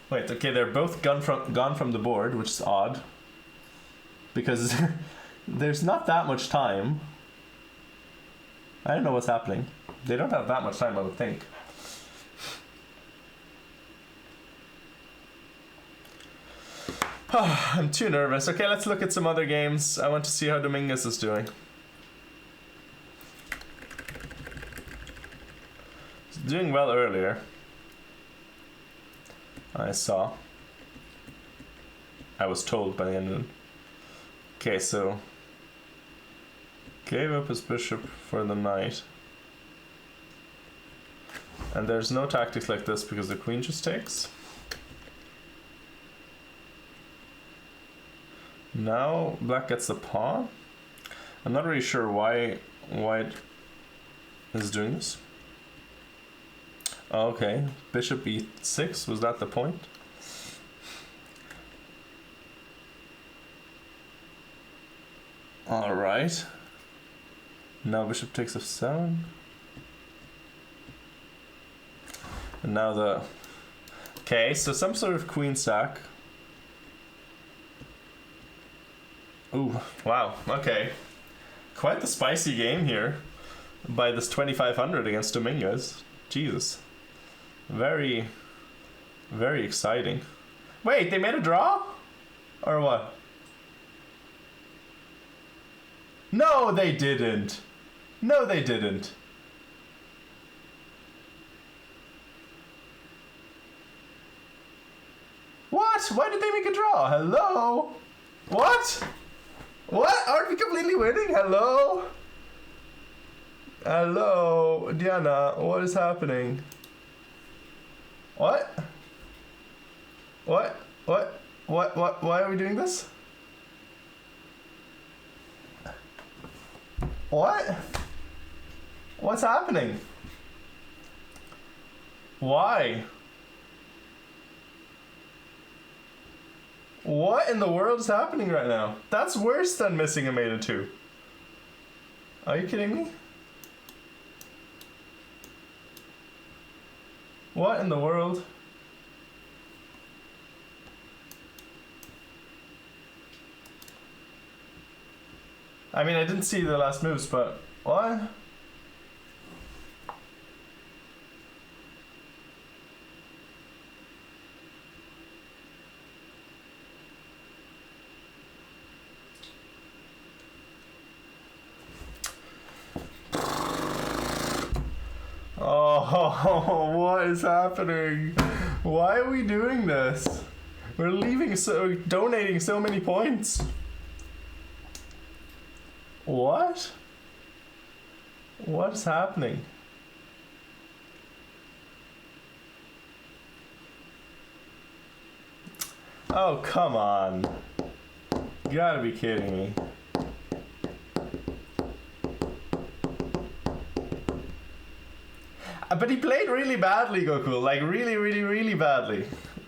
wait, okay, they're both gone from the board, which is odd. Because there's not that much time. I don't know what's happening. They don't have that much time, I would think. I'm too nervous. Okay, let's look at some other games. I want to see how Dominguez is doing. He's doing well earlier. I saw. I was told by the end of it. Okay, so gave up his bishop for the knight. And there's no tactics like this because the queen just takes. Now black gets the pawn. I'm not really sure why white is doing this. Okay, bishop e6, was that the point? Alright. Now bishop takes f7. And now the... Okay, so some sort of queen sack. Ooh, wow, okay. Quite the spicy game here by this 2500 against Dominguez. Jesus. Very, very exciting. Wait, they made a draw? Or what? No, they didn't. No, they didn't. What? Why did they make a draw? Hello? What? What? Aren't we completely winning? Hello? Hello? Diana, what is happening? What? What? What? Why are we doing this? What? What's happening? Why? What in the world is happening right now? That's worse than missing a mate of 2. Are you kidding me? What in the world? I mean, I didn't see the last moves, but what? Oh, what is happening? Why are we doing this? We're donating so many points. What? What's happening? Oh, come on. You gotta be kidding me. But he played really badly, Goku. Like, really, really, really badly.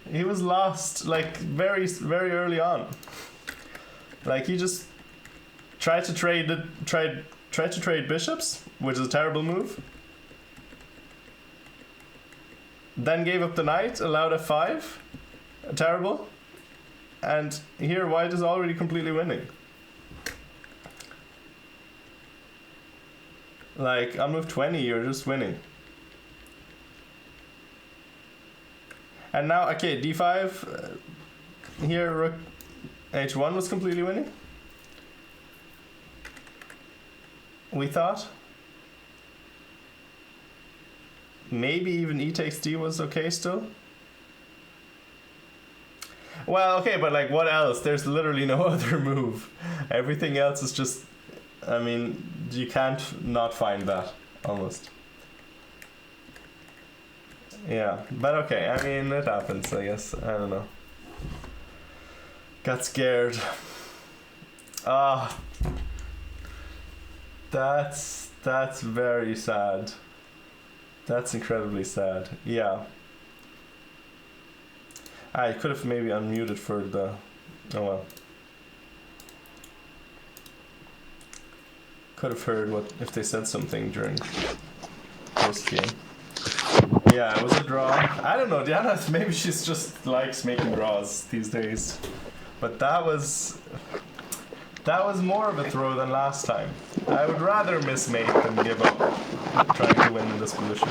He was lost, like, very, very early on. Like, he just tried to trade bishops, which is a terrible move. Then gave up the knight, allowed f5. Terrible. And here white is already completely winning. Like, on move 20, you're just winning. And now, okay, d5. Here, rook h1 was completely winning. We thought. Maybe even e takes d was okay still. Well, okay, but like, what else? There's literally no other move. Everything else is just, I mean, you can't not find that, almost. Yeah, but okay, I mean, it happens, I guess. I don't know. Got scared. Ah. That's very sad. That's incredibly sad. Yeah. I could have maybe unmuted for the... Oh well. Could have heard what if they said something during post game. Yeah, it was a draw. I don't know, Diana, maybe she's just likes making draws these days. But that was more of a throw than last time. I would rather miss mate than give up trying to win in this position.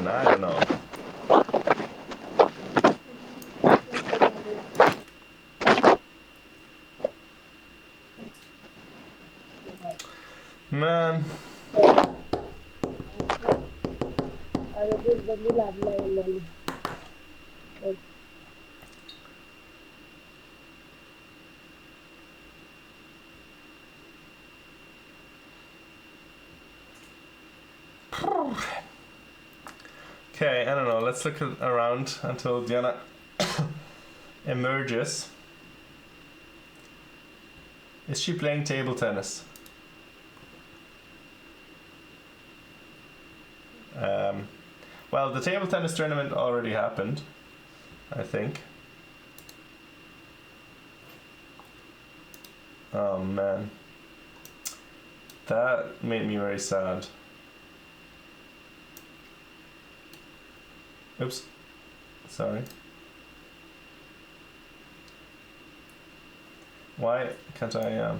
I don't know. Man. Okay, I don't know. Let's look around until Diana emerges. Is she playing table tennis? Well, the table tennis tournament already happened, I think. Oh man. That made me very sad. Oops. Sorry. Why can't I,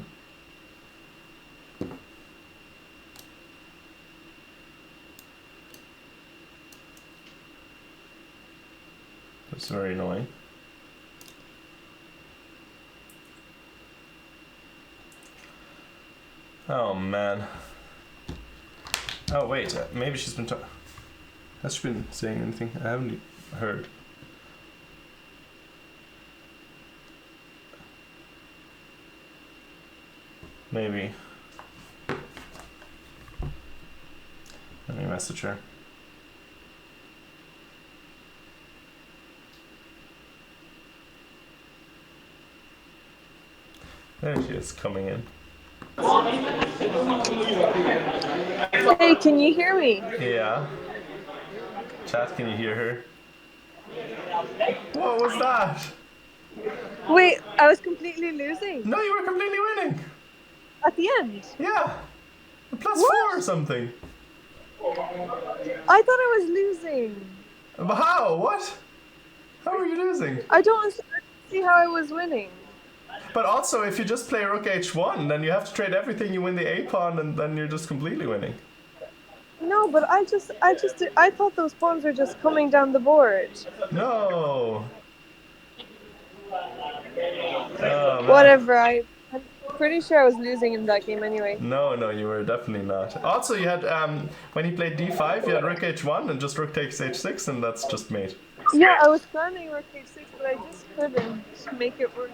That's very annoying. Oh man. Oh wait, maybe she's been has she been saying anything? I haven't heard. Maybe. Let me message her. There she is, coming in. Hey, can you hear me? Yeah. Chat, can you hear her? What was that? Wait, I was completely losing No, you were completely winning. at the end. Yeah. +4 or something. I thought I was losing. But how? What? How are you losing? I don't see how I was winning. But also, if you just play rook h1, then you have to trade everything, you win the a pawn, and then you're just completely winning. No, but I thought those pawns were just coming down the board. No. Oh, man. Whatever, I'm pretty sure I was losing in that game anyway. No, you were definitely not. Also, you had, when he played d5, you had rook h1 and just rook takes h6, and that's just mate. Yeah, I was planning rook h6, but I just couldn't make it work.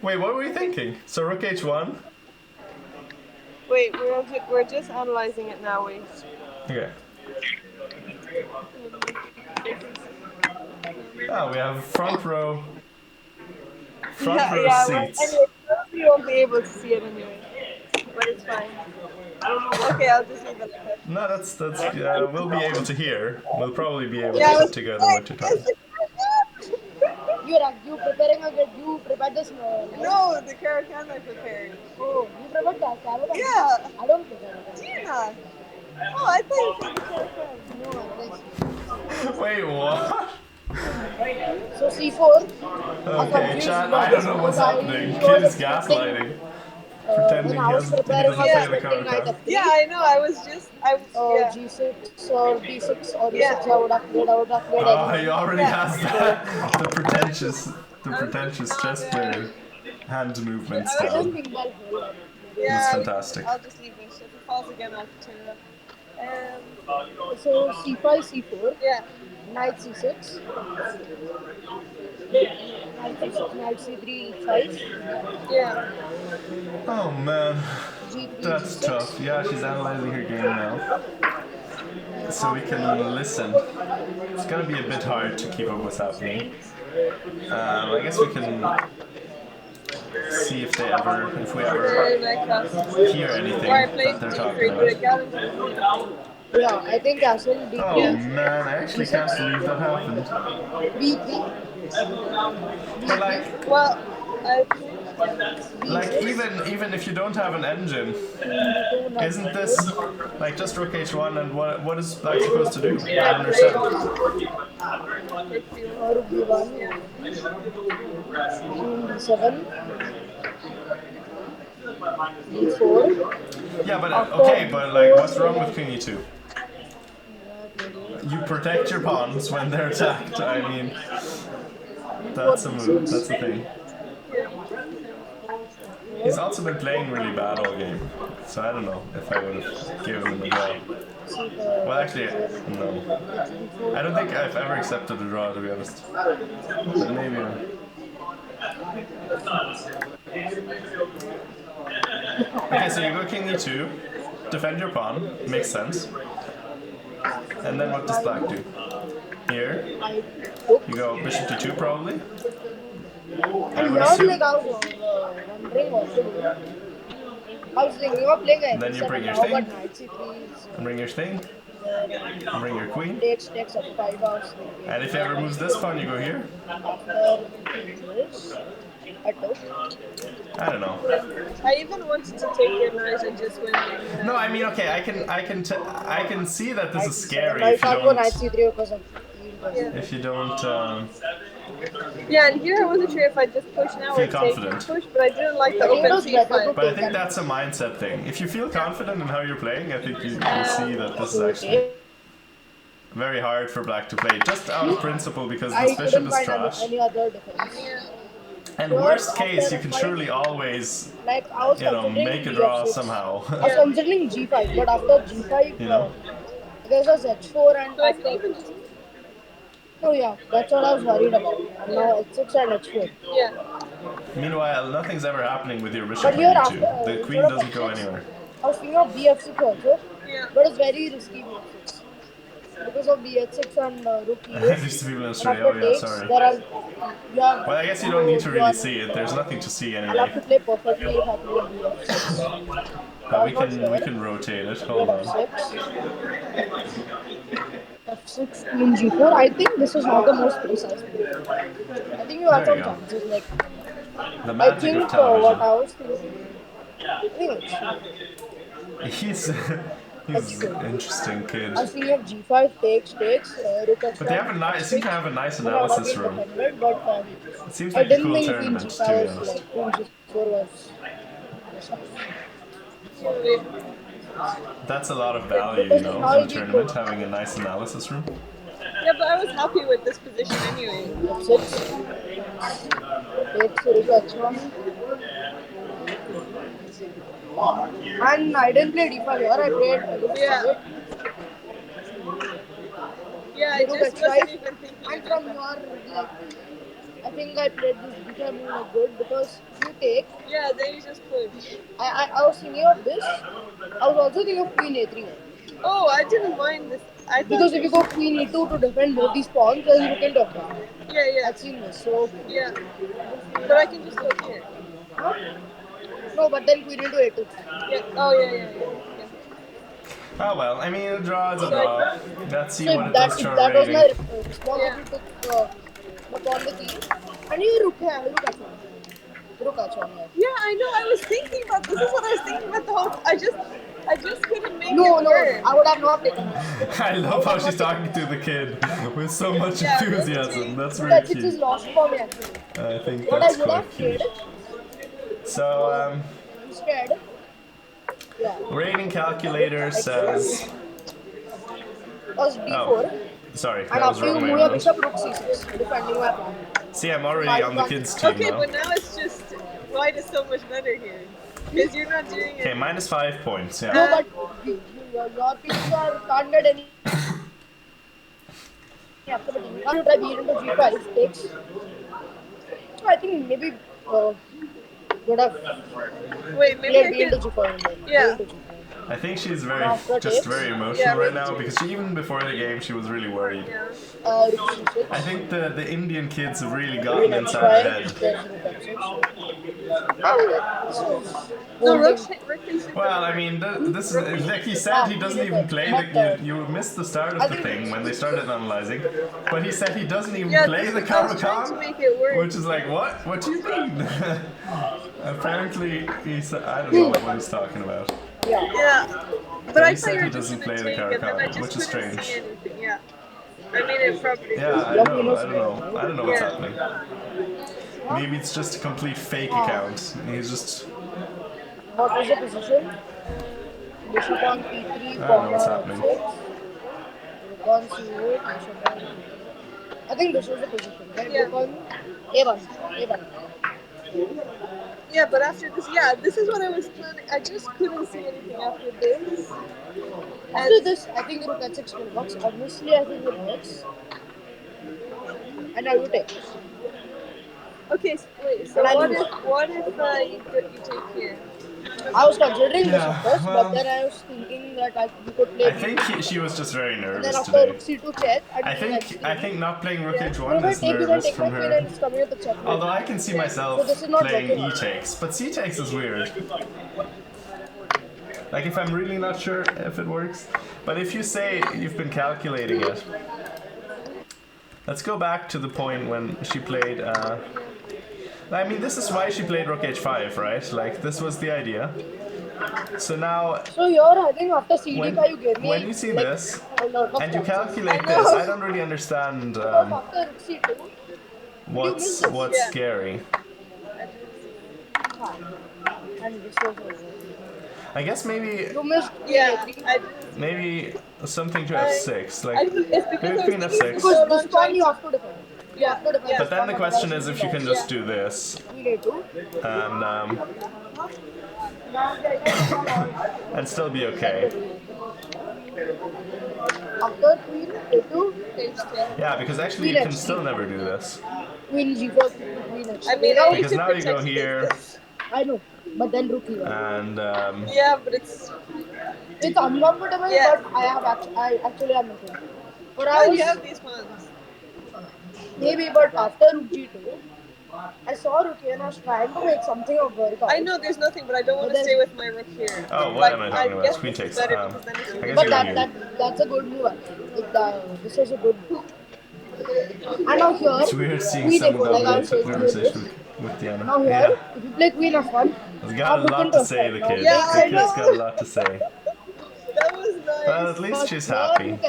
Wait, what were you thinking? So rook h1? Wait, we're just analyzing it now, wait. Okay. Oh, we have front row seats. Anyway, you won't be able to see it anyway, but it's fine. Okay, I'll just leave it like that. No, that's we'll be able to hear. We'll probably be able to put together what you're talking. You prepared this? No, the Caracan I prepared. Oh, you prepared that? Yeah. I don't prepare that. Do you not? Oh, I thought you said the Caracan. No, this. Wait, what? So C4. Okay, chat, I don't know what's happening. Kid is gaslighting. Pretending he doesn't play the card. Yeah, I know. I was yeah. G6 or B6 or D6. I would have played. Oh, he already has that. The pretentious chess player hand movements I down. don't think that. Yeah, It's fantastic. I'll just leave this. If it falls again, I'll turn it up. So C5, C4. Yeah. Knight C6. Knight C3, 5. Yeah. Oh man, G3, that's G6. tough. Yeah, she's analyzing her game now. So we can listen. It's gonna be a bit hard to keep up what's happening. I guess we can see if we ever hear anything that they're talking about. Yeah, I think Castle Oh B3. man, I actually can't believe that happened. B3. But like, Well, I think Like even if you don't have an engine, isn't this like just rook h1 and what is black supposed to do? I don't understand. Rook b1, queen d7, d4. Yeah, but okay, but like what's wrong with king e2? You protect your pawns when they're attacked. I mean, that's a move. That's the thing. He's also been playing really bad all game, so I don't know if I would have given him a draw. Well, actually, no. I don't think I've ever accepted a draw, to be honest. But maybe. Okay, so you go king e2, defend your pawn, makes sense. And then what does black do? Here, you go bishop to 2 probably. I would assume. Like I was wondering what to do. I was thinking of playing a Then you bring your now, thing. but knight c3 And bring your thing. And bring your queen. takes f5 hours. And if he ever moves this pawn, you go here. After this, I took. I don't know. I even wanted to take your knight and just went. No, I mean, okay, I can see that this is scary I if you can't go knight don't. c3 because of If you don't Yeah, and here I wasn't sure if I just push now Feel or take confident. push, but I didn't like the I think it open was better c5. to But I think that's a mindset thing. If you feel confident in how you're playing, I think you see that this is actually very hard for black to play, just out of principle because I this bishop couldn't is find trash. any other defense. And worst case, you can surely always, Like I was considering make a draw d6. somehow. I was considering g5, but after g5, You know? there was h4 and So I after. can even just. Oh yeah, that's what I was worried about. And now h6 and h4. Yeah. Meanwhile, nothing's ever happening with your bishop But on here e2. after The queen sort of doesn't go f6, anywhere. I was thinking of bf6 also, Yeah. but it's very risky bf6 because of bh6 and rook e8. These people in And Australia, after oh yeah, takes, sorry. there are you have. Well, I guess you don't need to really see it. There's nothing to see I'll have to anyway. play perfectly if I play bf6. But we can rotate it. Hold on. F6, queen g4. I think this is not the most precise play. I think you have There you some go. chances. Like The I magic think of television. what I was thinking. I think He's he's an interesting kid. I was thinking of g5 takes rook f5. But they have a nice, seem to have a nice Would have analysis been room. defended, but It seems I like a didn't cool think queen tournament, to be g5 was honest. like queen g4 was. That's a lot of value, you know, in a tournament, having a nice analysis room. Yeah, but I was happy with this position anyway. F6. Takes rook h1. And I didn't play d5 here, I played rook Yeah. c8. Yeah, I Rook just h5. wasn't even thinking And about from your, like, I think I played this d5 move like good because if you take, Yeah, then you just push. I was thinking of this. I was also thinking of queen a3. Oh, I didn't mind this. I thought Because if you go queen e2 to defend both these pawns, then you can talk about it. Yeah, I've seen this. So, yeah. But I can just go here. huh? No, but then queen into a2. Yeah. Oh, yeah. Oh well, I mean, a draw is a draw. Let's see So what it that, does to our that was my rating. response. Yeah. You took the pawn with e. And you rook h1. Rook h1, yeah. Yeah, I know. I was thinking about this. Is what I was thinking about the whole. I just couldn't make No, it no, work. I would have not taken it. I love how she's talking to the kid with so much Yeah, enthusiasm. That's So really that 6 is cute. lost for me actually. I think What I that's would quite have cute. played So, instead, yeah, rating calculator says. was d4. Oh, sorry, And that was after you wrong way move your around. bishop, rook c6, defending my pawn. See, I'm already on the kids' team Okay, now. but now it's just white is so much better here because you're not doing Okay, it. minus 5 points. Yeah. No, but your pieces can't get any. After the game, can't you try b into g5 takes? So I think maybe would have Wait, maybe played I b into can. g5 instead. Yeah. B into G5. I think she's After just takes? very emotional Yeah, right me now too. because she, even before the game she was really worried. Yeah. Rook c6. I think the Indian kids have really gotten Queen inside her h5. head. There's rook f6. No, Holding. Rook takes Well, I mean, this is like he said. He doesn't even play the. You missed the start of the thing when they started analyzing, but he said he doesn't even play the I was trying to Caracan, make it work. which is like what? What do you mean? Apparently, he said I don't know what he's talking about. Yeah. But But I he thought said you he were just doesn't gonna play the take it, then I Caracan, just which is couldn't strange. see anything. Yeah. I mean, it probably Yeah, I does. know. I don't know. I don't know what's Yeah. happening. Maybe it's just a complete fake account. He's just. What was the position? Bishop on P3, I don't pawn know what's on happening. F6, rook on C8, bishop on... I think this was the position, right? Yeah. Rook on A1, A1. Yeah, but after this, yeah, this is what I was planning. I just couldn't see anything after this. After this, I think rook h6 will work. Obviously, I think it works. And I will take. Okay, wait. So But I what lose. if you take here? I was considering Yeah, bishop first, well, but then I was thinking that you could play I think b2. she was just very And then nervous after today. rook c2 check, and I think not playing rook Yeah. h1 if I is take this and nervous take my from queen her. and it's coming with a checkmate. Although I can see So myself this is not playing working e out. takes, but c takes is weird. Like if I'm really not sure if it works, but if you say you've been calculating it, let's go back to the point when she played. I mean, this is why she played rook h5, right? Like this was the idea. So now, So here, I think after CD5 when, you gave me when you see like, this a lot of and you chances. calculate I know. this, I don't really understand Because after rook c2, what's this? what's Yeah. scary. and this was over. I guess maybe You missed Yeah, maybe something to I- f6, like it's because maybe I queen was f6. thinking because so this long pawn trying you to- have to defend. You Yeah, have to defend. yeah. But then the this question pawn, is if otherwise you can you'll just do this lose. Queen a2. and still be okay. After queen a2, Yeah, because actually you can still never do this. queen g4, queen h2. I mean, now, I need Because to now you go protect here. this. I know, but then rook here. And Yeah, but it's It's uncomfortable, Yeah. but I actually am okay. But I well, was you have these ones. maybe, but after rook g2, I saw rook here and I was trying to make something of work out. I know there's nothing, but I don't want But to then- stay with my rook here. oh, what Like, am I talking about? guess Queen this takes. is better because then it's I guess But you're here. that's a good move. Actually. This was a good move. And now here, It's weird seeing queen someone a4, like I have was a saying here. conversation with Diana. Now here, Yeah, if you play queen f1, he's got a lot to say, the kid. Yeah, The I kid's know. got a lot to say. That was nice. Well, at least she's happy.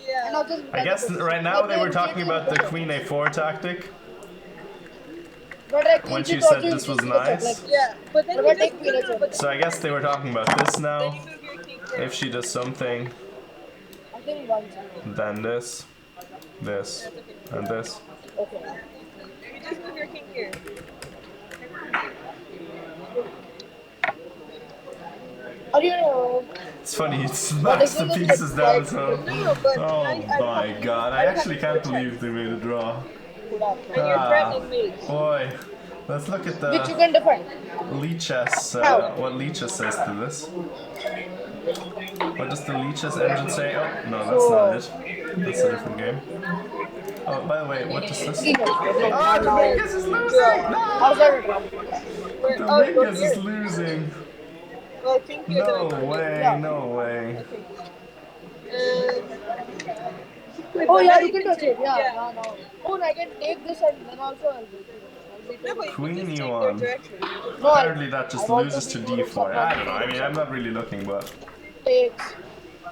Yeah. I guess right now they were talking about the queen a4 tactic when she said this was nice. Yeah, but then But you I just take queen h1. So I guess they were talking about this then now. you move your king here. If she does something, I think one. then this, this, and this. Okay. You just move your king here. Or you know, It's funny, he smacks the pieces down, so. No, but Oh I my don't- god, I actually can't to believe they made a draw. could have. And you're Ah. threatening me. Boy, let's look at Which you the can defend. Lichess, How? what Lichess says to this. What does the Lichess engine say? Oh, no, that's not it. That's a different game. Oh, by the way, what does this? Queen h1. Ah, Dominguez is losing! How's No! that? Dominguez is losing! Well, king here. No then I way, Yeah. no way. Wait, Oh but yeah, now you can touch it. Yeah, Yeah. no. Oh, and I can take this and then also I'll do it. No, but you Queen can just take E1. their direction. No, I Apparently that just I want loses to to be d4. I don't know, I mean, I'm not really looking, but. takes.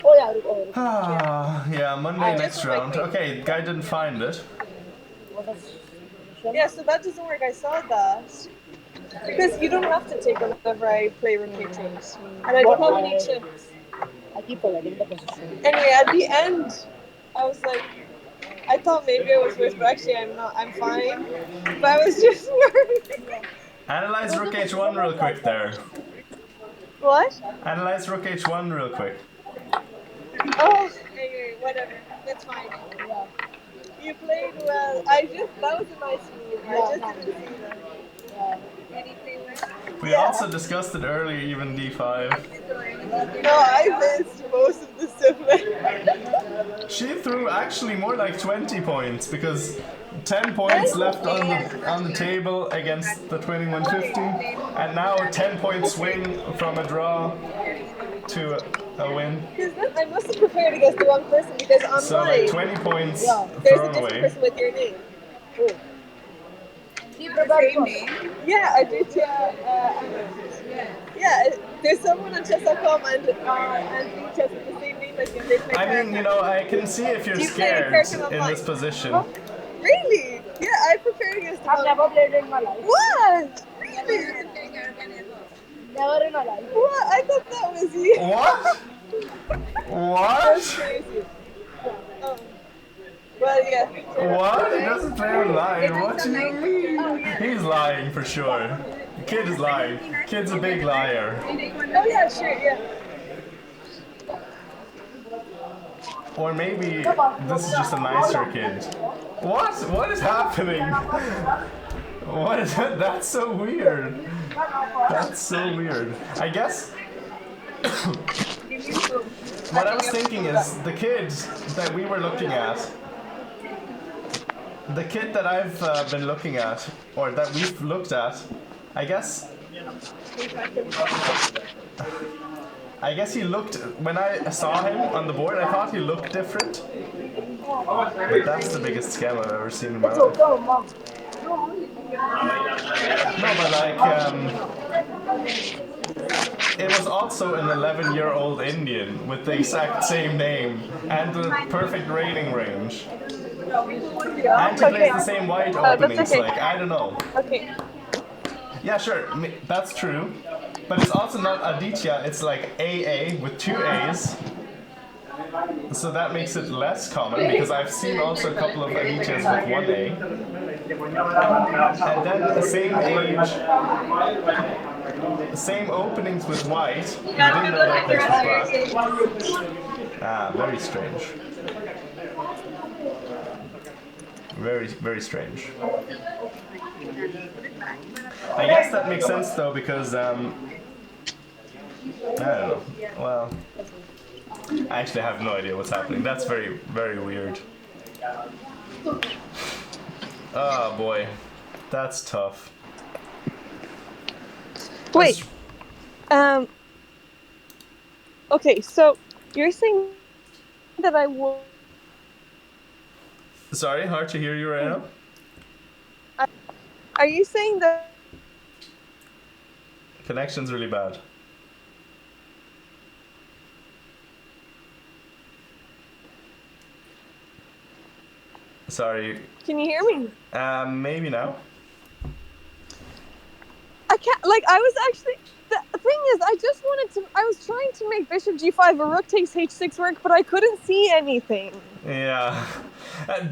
Oh yeah, oh, Ah, yeah, Monday I next just like round. queen. Okay, guy didn't find it. what is? Yeah, so that doesn't work. I saw that. Because you don't have to take whenever I play rook takes. And I don't have any chips. I keep forgetting the position. Anyway, at the end, I was like, I thought maybe I was worse, but actually I'm not. I'm fine. But I was just worried. Analyze rook h1 real quick there. What? Analyze rook h1 real quick. Oh, anyway, whatever. That's fine. Yeah. You played well. That was a nice move. I just didn't see that. Yeah. Anything like We also discussed it earlier, even d5. No, I missed most of the stuff. She threw actually more like 20 points because 10 points left on the table against the 2150, and now a 10-point swing from a draw to a win. I must have prepared against the wrong person because online. So like 20 points there's a thrown different away. person with your name. Oh. You prepared for me. Yeah, I did. Yeah, there's someone on chess.com and he chess with the same name as you. They play I mean, you know, I can see if you're Do you play scared American in Online? this position. Huh? Really? Yeah, I prepared against I've never played in my life. What? Really? Never in my life. What? I thought that was you. What? That's What? crazy. Well, yeah. What? He doesn't play online. What do you mean? He's lying for sure. The kid is lying. Kid's a big liar. Oh yeah, sure, yeah. Or maybe this is just a nicer kid. What? What is happening? What is that? That's so weird. That's so weird. I guess what I was thinking is the kid that we were looking at, the kid that I've been looking at, or that we've looked at, I guess he looked, when I saw him on the board, I thought he looked different. But that's the biggest scam I've ever seen in my life. No, but like, it was also an 11-year-old Indian with the exact same name and the perfect rating range. And he plays the same white openings, okay. like, I don't know. Okay. Yeah, sure, that's true. But it's also not Aditya, it's like AA with 2 A's. So that makes it less common, because I've seen also a couple of Adityas with 1 A. And then the same age, same openings with white. You didn't know that place was black. Ah, very strange. Very, very strange. I guess that makes sense though, because I don't know. Well, I actually have no idea what's happening. That's very, very weird. Oh boy, that's tough. Wait. Okay, so you're saying that I will. Sorry, hard to hear you right now. Are you saying that? Connection's really bad. Sorry. Can you hear me? Maybe now. I can't. Like, I was actually. The thing is, I was trying to make bishop g5 or rook takes h6 work, but I couldn't see anything. Yeah,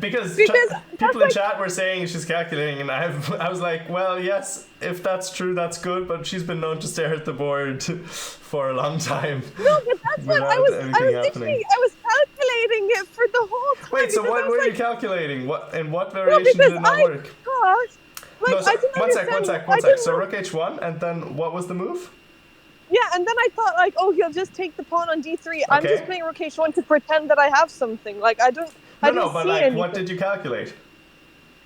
because Because people in chat were saying she's calculating, and I was like, well, yes, if that's true, that's good, but she's been known to stare at the board for a long time. No, but that's what I was calculating it for the whole time. Wait, so what were you like, calculating? In what variation did it not work? Thought, like, No, so, I didn't one sec. understand. So rook h1, and then what was the move? Yeah, and then I thought, like, oh, he'll just take the pawn on d3. I'm just playing rook h1 to pretend that I have something. Like, I didn't but see like, anything. what did you calculate?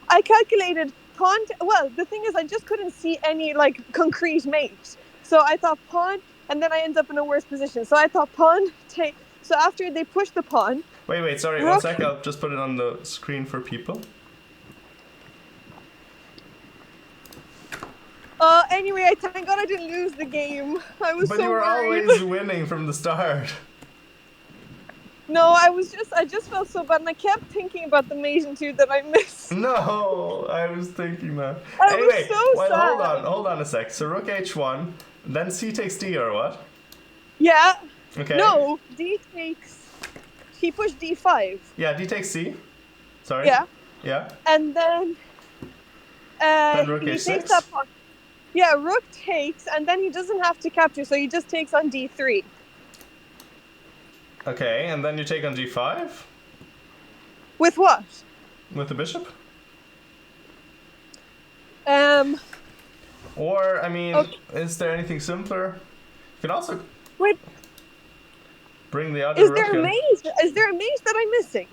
I calculated pawn. Well, the thing is, I just couldn't see any like concrete mate. So I thought pawn, and then I end up in a worse position. So I thought pawn take. So after they push the pawn. Wait, sorry, rook, 1 sec. I'll just put it on the screen for people. Anyway, thank God I didn't lose the game. I was so worried. But you were always winning from the start. No, I just felt so bad, and I kept thinking about the mate and 2 that I missed. No, I was thinking that. I anyway, was so sad. Hold on a sec. So rook h1, then c takes d, or what? Yeah. Okay. No, d takes. He pushed d5. Yeah, d takes c. Sorry. Yeah. Yeah. And then. Rook he h6. takes that pawn. Yeah, rook takes, and then he doesn't have to capture, so he just takes on d3. Okay, and then you take on g5? With what? With the bishop? Or, I mean, is there anything simpler? You can also bring the other rook in. Is there a mate that I'm missing?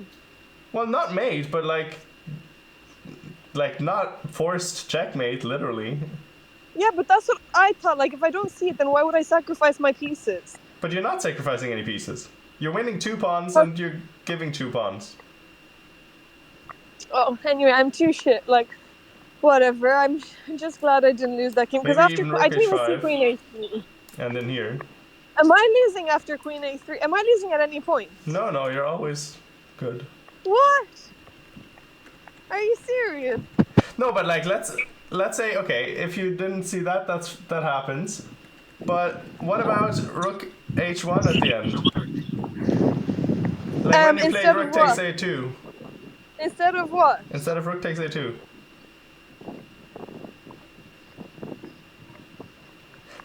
Well, not mate, but like like not forced checkmate, literally. Yeah, but that's what I thought. Like, if I don't see it, then why would I sacrifice my pieces? But you're not sacrificing any pieces. You're winning 2 pawns But- and you're giving 2 pawns. Oh, anyway, I'm too shit. Like, whatever. I'm just glad I didn't lose that game because Maybe after even I rook didn't even see h5. Queen A3. And then here. Am I losing after Queen A3? Am I losing at any point? No, you're always good. What? Are you serious? No, but like let's say okay, if you didn't see that, that happens. But what about rook h1 at the end? Like when you played Instead rook of takes what? a2. Instead of what? Instead of rook takes a2.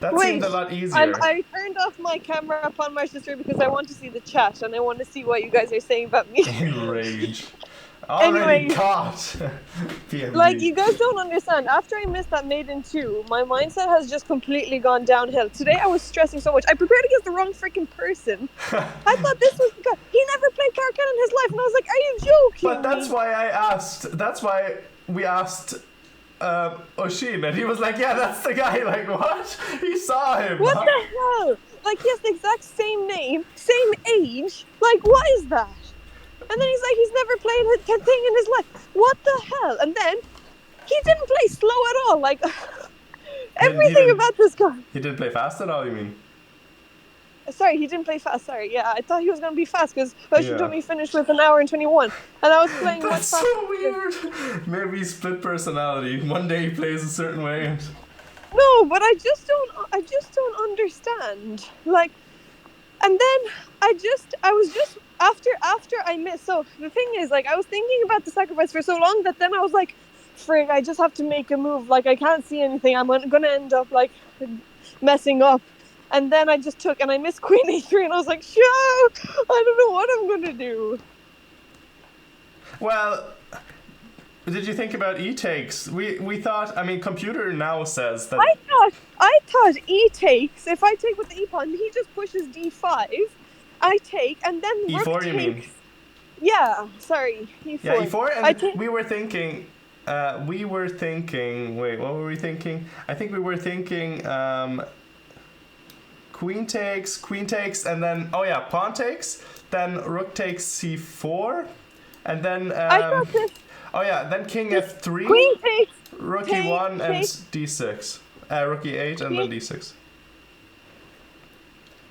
That Wait, seemed a lot easier. I turned off my camera upon my sister because I want to see the chat and I want to see what you guys are saying about me. Enrage. Already Anyway. caught. PMV. Like, you guys don't understand. After I missed that maiden 2, my mindset has just completely gone downhill. Today I was stressing so much. I prepared against the wrong freaking person. I thought this was the guy. He never played Carcan in his life, and I was like, are you joking? But that's me? why I asked. That's why we asked Oshin, and he was like, "Yeah, that's the guy." Like, what? He saw him. What the hell? Like, he has the exact same name, same age. Like, what is that? And then he's like, he's never played a thing in his life. What the hell? And then he didn't play slow at all. Like, everything didn't- about this guy. He didn't play fast at all. You mean? Sorry, he didn't play fast. Sorry, yeah, I thought he was gonna be fast because Ocean Yeah. told me finished with an hour and 21, and I was playing much That's faster. so weird. Maybe split personality. One day he plays a certain way, and No, but I just don't understand. Like, and then I was just after I missed. So the thing is, like, I was thinking about the sacrifice for so long that then I was like, frig, I just have to make a move. Like, I can't see anything. I'm gonna end up like messing up. And then I just took and I missed Queen A3, and I was like, sure, I don't know what I'm gonna do. well. Did you think about e-takes? We thought. I mean, computer now says that. I thought E takes. If I take with the E pawn, he just pushes D5. I take, and then E4 rook you takes. mean? Yeah, sorry, E4. Yeah, e4, I and take- we were thinking. Wait, what were we thinking? I think we were thinking. Queen takes, and then pawn takes. Then rook takes c4, and then. I thought this Then king f3. queen takes. Rook take, e1 and take. d6. Rook e8 and then d6.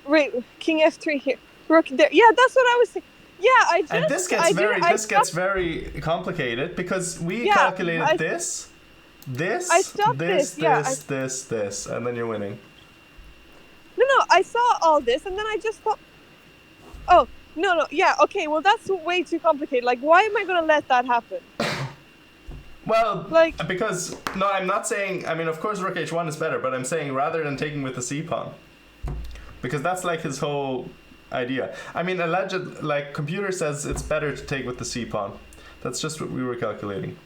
Wait, king F3 here. Rook there. Yeah, that's what I was thinking. Yeah, I just. And this gets very complicated because we Yeah, calculated this, I stopped this, yeah, this, and then you're winning. No, I saw all this, and then I just thought. Oh no, yeah, okay. Well, that's way too complicated. Like, why am I gonna let that happen? Well, Like- because no, I'm not saying. I mean, of course, rook h1 is better, but I'm saying rather than taking with the c pawn, because that's like his whole idea. I mean, like computer says it's better to take with the c pawn. That's just what we were calculating.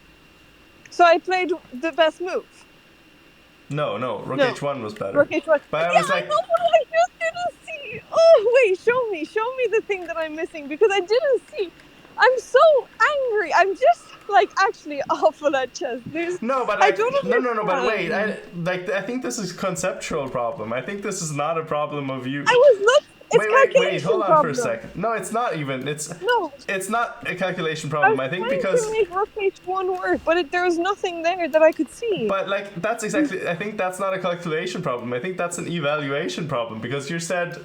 So I played the best move. No, rook No. h1 was better. Rook H1. But I Yeah, was like, I know, but I just didn't see. Oh wait, show me the thing that I'm missing because I didn't see. I'm so angry. I'm just like actually awful at chess. There's no, but I like, don't no, but wait. understand. I think this is a conceptual problem. I think this is not a problem of you. I was not. It's wait, calculation hold on problem. for a second. No, it's not even. No. It's not a calculation I problem. was I think trying because. to make rook h1 work, but there was nothing there that I could see. But like that's exactly. I think that's not a calculation problem. I think that's an evaluation problem because you said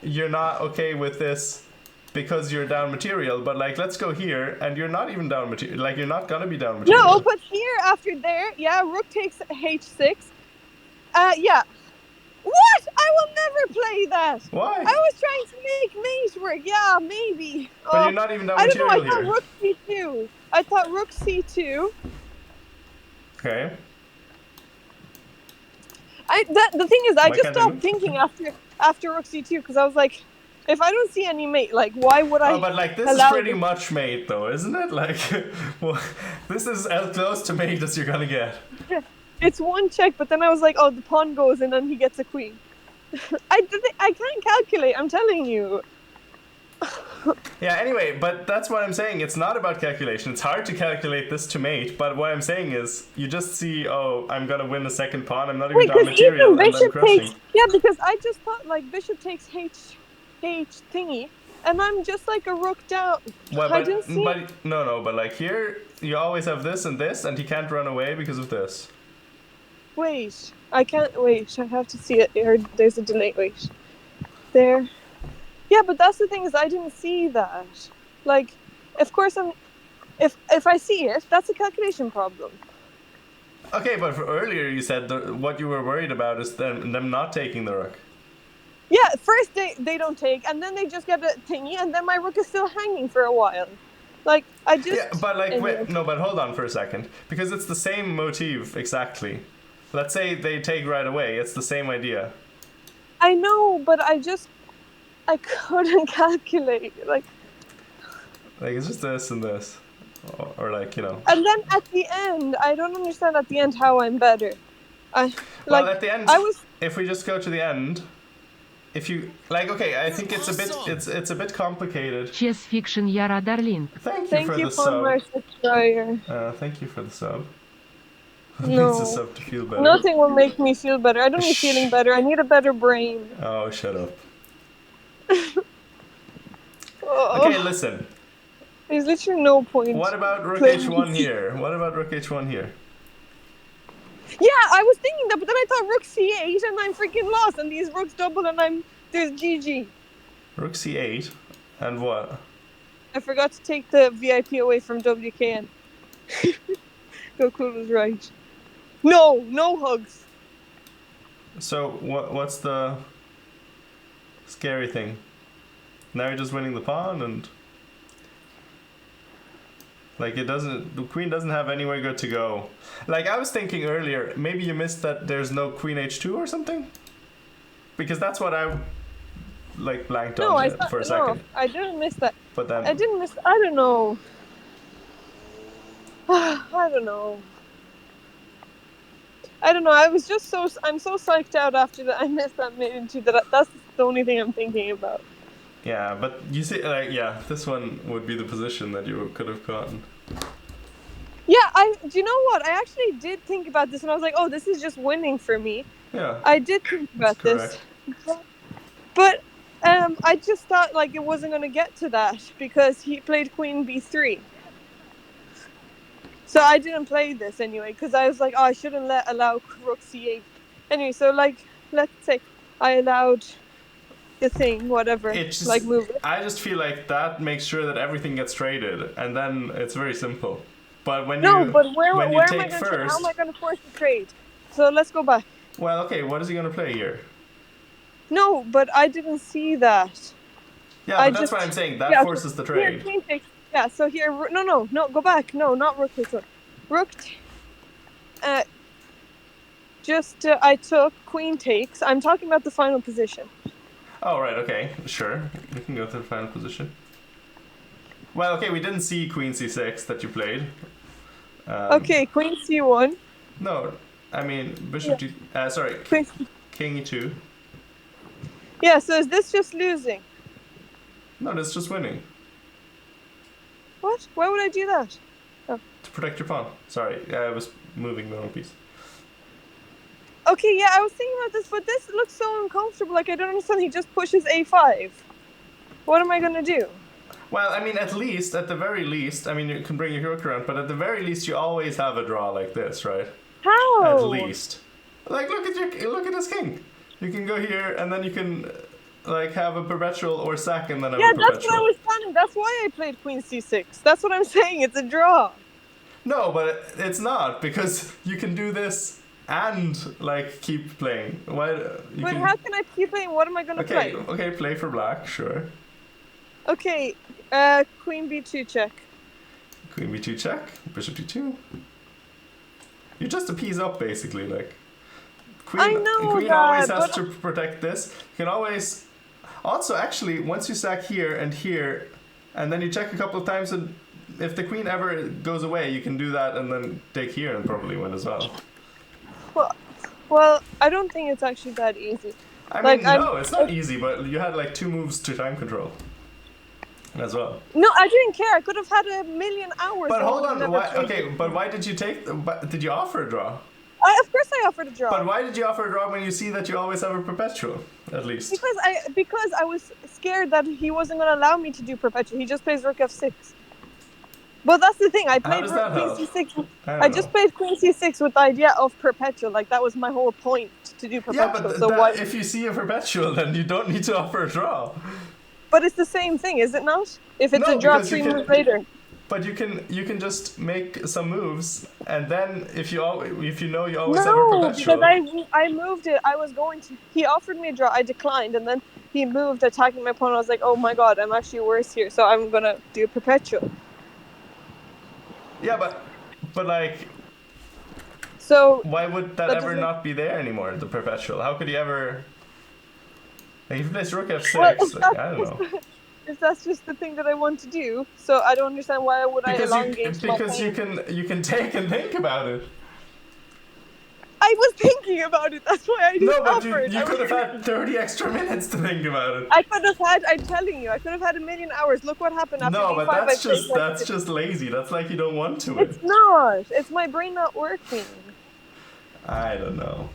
you're not okay with this because you're down material. But like, let's go here, and you're not even down material. Like you're not gonna be down material. No, but here after there, yeah, rook takes h6. Yeah. What? I will never play that. Why? I was trying to make mate work. Yeah, maybe. But you're not even down I don't know. I material thought here. rook c2. I thought rook c2. Okay. The thing is, I Why just can't I stopped move? thinking after rook c2 because I was like, if I don't see any mate, like, why would I? Oh, but like this is allow pretty this? much mate though, isn't it? Like, well, this is as close to mate as you're gonna get. It's one check, but then I was like, oh, the pawn goes and then he gets a queen. I can't calculate. I'm telling you. Yeah, anyway, but that's what I'm saying. It's not about calculation. It's hard to calculate this to mate, but what I'm saying is you just see, oh, I'm going to win a second pawn. I'm not even Wait, down because even material, and then bishop crushing. takes. Yeah, because I just thought like bishop takes H thingy, and I'm just like a rook down. Well, I didn't see. but no, but like here, you always have this, and he can't run away because of this. Wait, I can't wait. I have to see it. There's a delay. Wait, there. Yeah, but that's the thing is I didn't see that. Like, of course if I see it, that's a calculation problem. Okay, but for earlier you said what you were worried about is them not taking the rook. Yeah, first they don't take, and then they just get a thingy, and then my rook is still hanging for a while. Like, I just... Yeah, but like, anyway. wait, no, but hold on for a second. Because it's the same motif, exactly. Let's say they take right away, it's the same idea. I know, but I couldn't calculate, like it's just this and this. Or like, you know. And then at the end, I don't understand at the end how I'm better. Well, at the end, if we just go to the end... If you like, okay, I think it's a bit complicated. Chess fiction Yara Darlin. Thank you for the sub. Thank you for the sub. No. Needs a sub to feel better. Nothing will make me feel better. I don't need feeling better. I need a better brain. Oh, shut up. Oh. Okay, listen. There's literally no point. What about rook h1 here? What about rook h1 here? Yeah, I was thinking that, but then I thought rook c8 and I'm freaking lost, and these rooks double and there's GG. Rook c8 and what? I forgot to take the VIP away from WKN. Goku was right. No hugs. So what's the scary thing? Now you're just winning the pawn and... Like, the queen doesn't have anywhere good to go. Like, I was thinking earlier, maybe you missed that there's no queen h2 or something? Because that's what I, like, blanked on for a second. No, I didn't miss that. But then... I don't know. I don't know. I was just I'm so psyched out after that I missed that mate into that. That's the only thing I'm thinking about. Yeah, but you see, like, yeah, this one would be the position that you could have gotten. Yeah, do you know what? I actually did think about this, and I was like, oh, this is just winning for me. Yeah. I did think about this. But I just thought, like, it wasn't going to get to that, because he played queen b3. So I didn't play this anyway, because I was like, oh, I shouldn't allow rook c8. Anyway, so, like, let's say I allowed... the thing, whatever, move it. I just feel like that makes sure that everything gets traded, and then it's very simple. But when where you am take first, how am I going to force the trade? So let's go back. Well, okay, what is he going to play here? No, but I didn't see that. Yeah, but that's what I'm saying. That forces the trade. Here, queen takes. Yeah, so here, no, go back. No, not rook takes one. Rook. I took queen takes. I'm talking about the final position. Oh, right, okay, sure. We can go to the final position. Well, okay, we didn't see queen c6 that you played. Okay, queen c1. No, I mean, bishop d... sorry, king e2. Yeah, so is this just losing? No, that's just winning. What? Why would I do that? Oh. To protect your pawn. Sorry, I was moving the wrong piece. Okay, yeah, I was thinking about this, but this looks so uncomfortable. Like, I don't understand. He just pushes a5. What am I going to do? Well, I mean, at the very least, I mean, you can bring your rook around, but at the very least, you always have a draw like this, right? How? At least. Like, look at this king. You can go here, and then you can, like, have a perpetual or sack, and then have a perpetual. Yeah, that's what I was planning. That's why I played queen c6. That's what I'm saying. It's a draw. No, but it's not, because you can do this... and, like, keep playing. How can I keep playing? What am I going to play? Okay, play for black, sure. Okay, queen b2 check. Queen b2 check, bishop d2. You just appease up, basically, like. Queen, I know queen that, always has to protect this. You can always... Also, actually, once you sack here, and then you check a couple of times, and if the queen ever goes away, you can do that and then take here and probably win as well. Well, I don't think it's actually that easy. I mean, no, it's not easy, but you had like 2 moves to time control. as well. No, I didn't care. I could have had a million hours. But and hold would have on, never why, traded. okay, but why did you take, did you offer a draw? Of course I offered a draw. But why did you offer a draw when you see that you always have a perpetual, at least? Because I was scared that he wasn't going to allow me to do perpetual. He just plays rook f6. But that's the thing. I played does that queen help? c6. I just played queen c6 with the idea of perpetual. Like that was my whole point to do perpetual. Yeah, but so why? if you see a perpetual, then you don't need to offer a draw. But it's the same thing, is it not? If it's No, a draw because 3 you can- moves later. But you can just make some moves, and then if you know you always have a No, perpetual. because I moved it. I was going to. He offered me a draw. I declined, and then he moved, attacking my opponent. I was like, oh my god, I'm actually worse here. So I'm gonna do perpetual. Yeah, but like, So why would that That ever doesn't- not be there anymore? The perpetual. How could you ever? Like, if you play rook f6, Well, like, I don't know. if that's just the thing that I want to do, so I don't understand why would I elongate my Because pain. you can take and think about it. I was thinking about it. That's why I didn't No, but offer it. you I could was- have had 30 extra minutes to think about it. I could have had. I'm telling you, I could have had a million hours. Look what happened after No, D5. but I played like that's this. just lazy. That's like you don't want to. It's not. It's my brain not working. I don't know.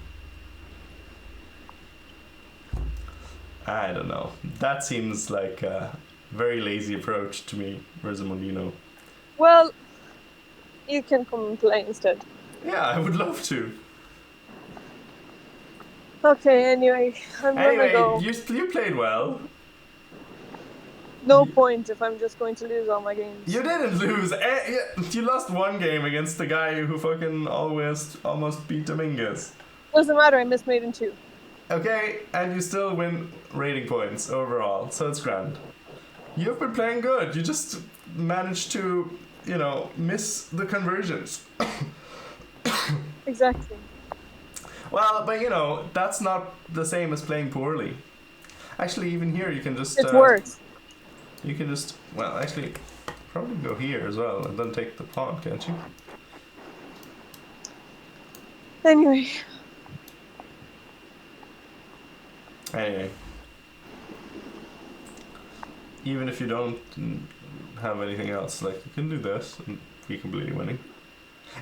I don't know. That seems like a very lazy approach to me, Rosamondino. Well, you can come and play instead. Yeah, I would love to. Okay, anyway, I'm Anyway, gonna go. you played well. No point if I'm just going to lose all my games. You didn't lose. You lost one game against the guy who fucking almost beat Dominguez. Doesn't matter, I missed mate in 2. Okay, and you still win rating points overall, so it's grand. You've been playing good. You just managed to, miss the conversions. Exactly. Well, but that's not the same as playing poorly. Actually, even here you can just... It's worse. You can just... Well, actually, probably go here as well and then take the pawn, can't you? Anyway. Anyway. Even if you don't have anything else, like, you can do this and be completely winning.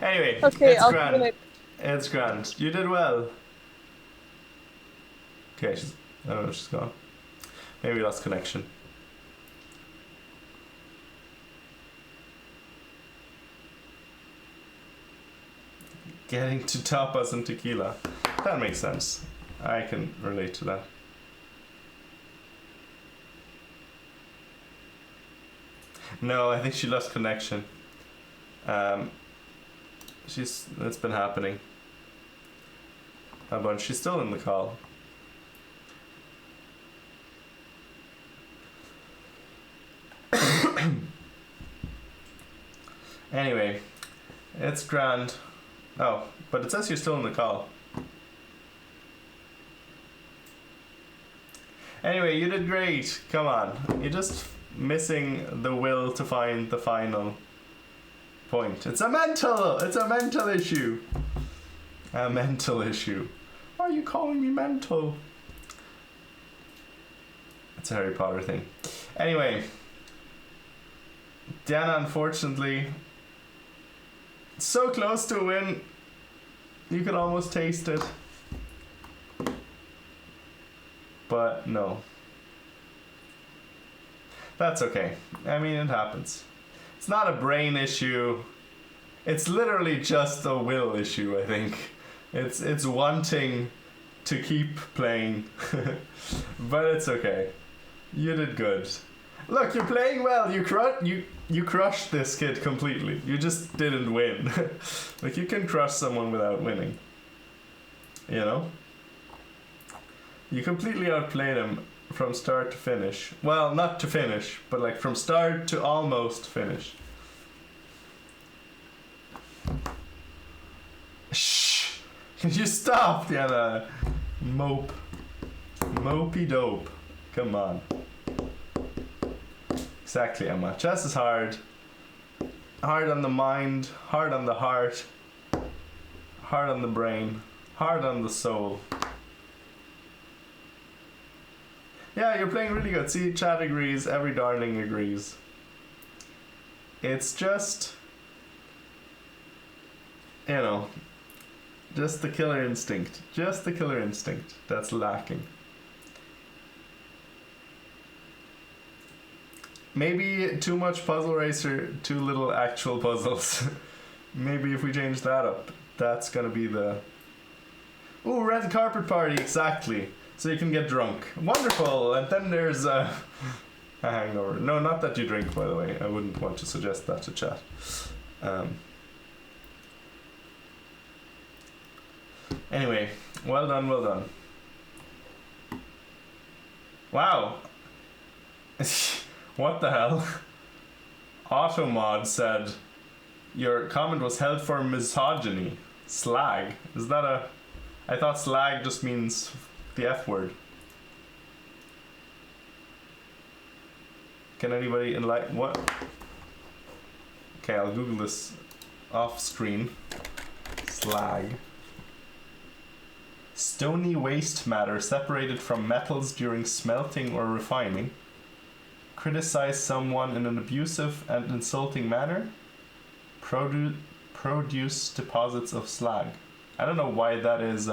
Anyway, Okay, it's I'll grand. win it. It's grand. You did well. Okay, I don't know, she's gone. Maybe we lost connection. Getting to tapas and tequila. That makes sense. I can relate to that. No, I think she lost connection. It's been happening a bunch. She's still in the call. Anyway, it's grand. Oh, but it says you're still in the call. Anyway, you did great. Come on. You're just missing the will to find the final point. It's a mental issue. A mental issue. Why are you calling me mental? It's a Harry Potter thing. Anyway, Diana, unfortunately, so close to a win. You could almost taste it. But no. That's okay. I mean, it happens. It's not a brain issue. It's literally just a will issue, I think. It's wanting to keep playing. But it's okay. You did good. Look, you're playing well. You crushed this kid completely. You just didn't win. Like, you can crush someone without winning. You know? You completely outplayed him from start to finish. Well, not to finish, but like from start to almost finish. Shh! Can you stop, Diana? Mope. Mopey dope. Come on. Exactly, Emma. Chess is hard. Hard on the mind, hard on the heart, hard on the brain, hard on the soul. Yeah, you're playing really good. See, chat agrees. Every darling agrees. It's just, you know, just the killer instinct. Just the killer instinct that's lacking. Maybe too much puzzle racer, too little actual puzzles. Maybe if we change that up, that's gonna be the... Ooh, red carpet party, exactly. So you can get drunk. Wonderful! And then there's a hangover. No, not that you drink, by the way. I wouldn't want to suggest that to chat. Anyway, well done, well done. Wow. What the hell? Automod said, your comment was held for misogyny. Slag. Is that a... I thought slag just means the F word. Can anybody enlighten... What? Okay, I'll Google this off screen. Slag. Stony waste matter separated from metals during smelting or refining. Criticize someone in an abusive and insulting manner. Produce deposits of slag. I don't know why that is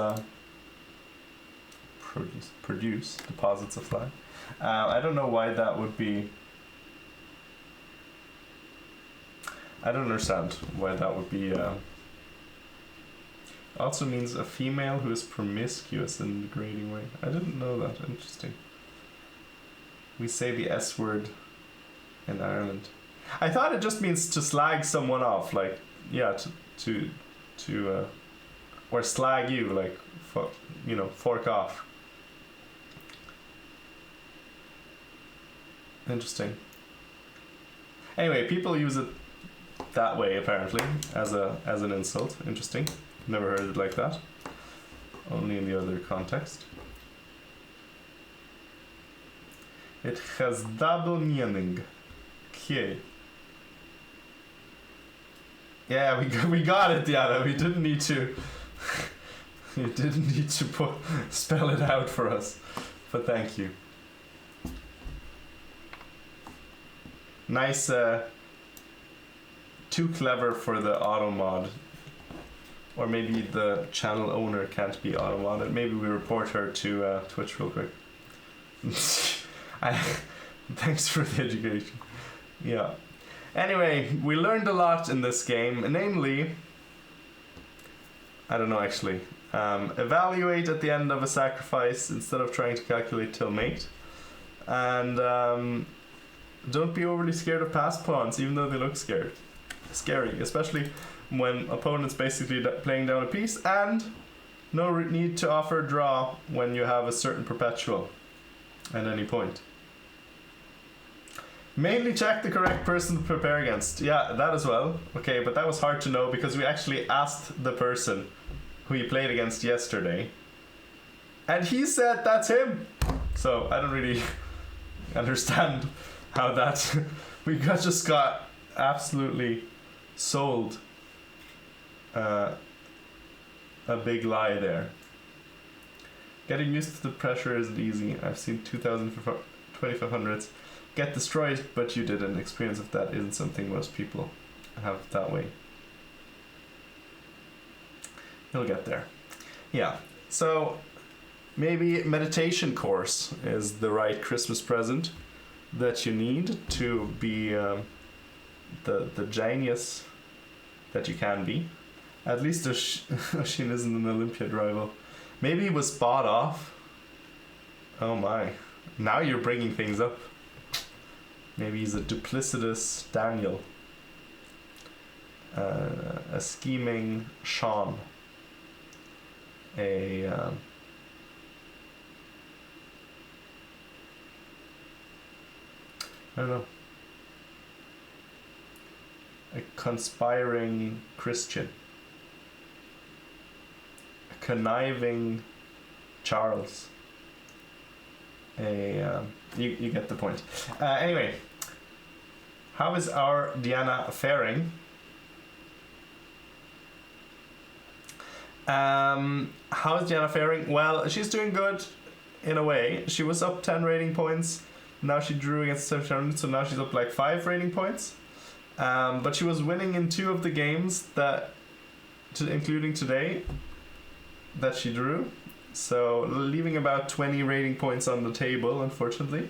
produce deposits of slag. I don't know why that would be. I don't understand why that would be. Also means a female who is promiscuous in a degrading way. I didn't know that. Interesting. We say the S word in Ireland. I thought it just means to slag someone off, like, yeah, to or slag you, like, you know, fork off. Interesting. Anyway, people use it that way apparently as an insult. Interesting. Never heard it like that. Only in the other context. It has double meaning. Okay. Yeah, we got it, Diana. We didn't need to. You didn't need to spell it out for us, but thank you. Nice. Too clever for the auto mod. Or maybe the channel owner can't be auto modded. Maybe we report her to Twitch real quick. Thanks for the education. Yeah. Anyway, we learned a lot in this game, namely, I don't know actually, evaluate at the end of a sacrifice instead of trying to calculate till mate, and don't be overly scared of passed pawns, even though they look scary, especially when opponents basically playing down a piece, and no need to offer a draw when you have a certain perpetual at any point. Mainly check the correct person to prepare against. Yeah, that as well. Okay, but that was hard to know because we actually asked the person who you played against yesterday, and he said that's him. So I don't really understand how that we just got absolutely sold a big lie there. Getting used to the pressure isn't easy. I've seen 2500s get destroyed, but you didn't. Experience of that isn't something most people have that way. You'll get there. Yeah, so maybe meditation course is the right Christmas present that you need to be the genius that you can be. At least Oshin isn't an Olympiad rival. Maybe he was bought off. Oh my. Now you're bringing things up. Maybe he's a duplicitous Daniel. A scheming Sean. I don't know. A conspiring Christian. A conniving Charles. You get the point. Anyway, how is our Diana faring? How is Diana faring? Well, she's doing good. in a way. She was up 10 rating points. Now she drew against 1700, so now she's up like 5 rating points. But she was winning in 2 of the games including today, that she drew. So leaving about 20 rating points on the table, unfortunately.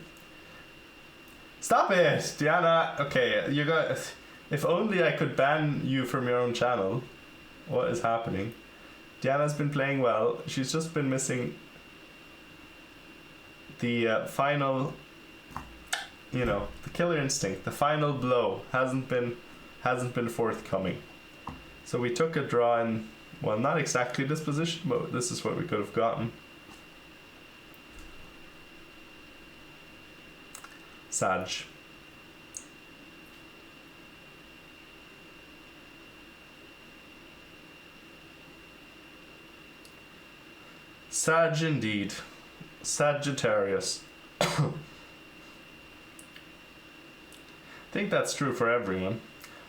Stop it, Diana. Okay, you got. If only I could ban you from your own channel. What is happening? Diana's been playing well. She's just been missing the final. You know, the killer instinct. The final blow hasn't been forthcoming. So we took a draw in, well, not exactly this position, but this is what we could have gotten. Sag. Sag indeed. Sagittarius. I think that's true for everyone.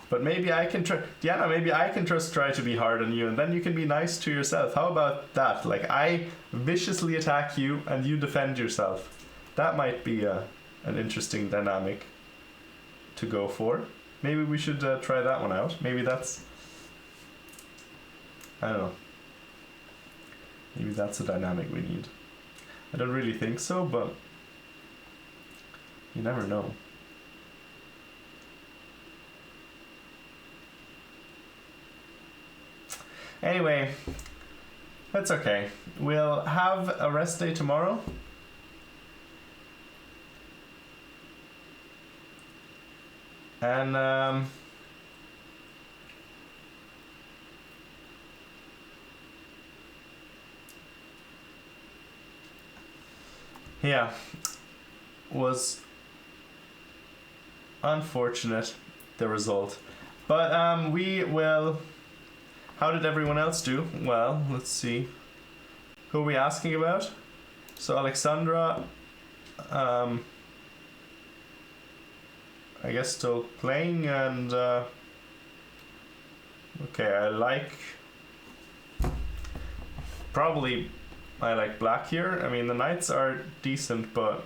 But maybe I can try, Diana, maybe I can just try to be hard on you and then you can be nice to yourself. How about that? Like, I viciously attack you and you defend yourself. That might be an interesting dynamic to go for. Maybe we should try that one out. Maybe that's, I don't know. Maybe that's a dynamic we need. I don't really think so, but you never know. Anyway, that's okay. We'll have a rest day tomorrow. And yeah, was unfortunate, the result. But we will. How did everyone else do? Well, let's see. Who are we asking about? So Alexandra, I guess still playing, and okay, I like black here. I mean, the knights are decent, but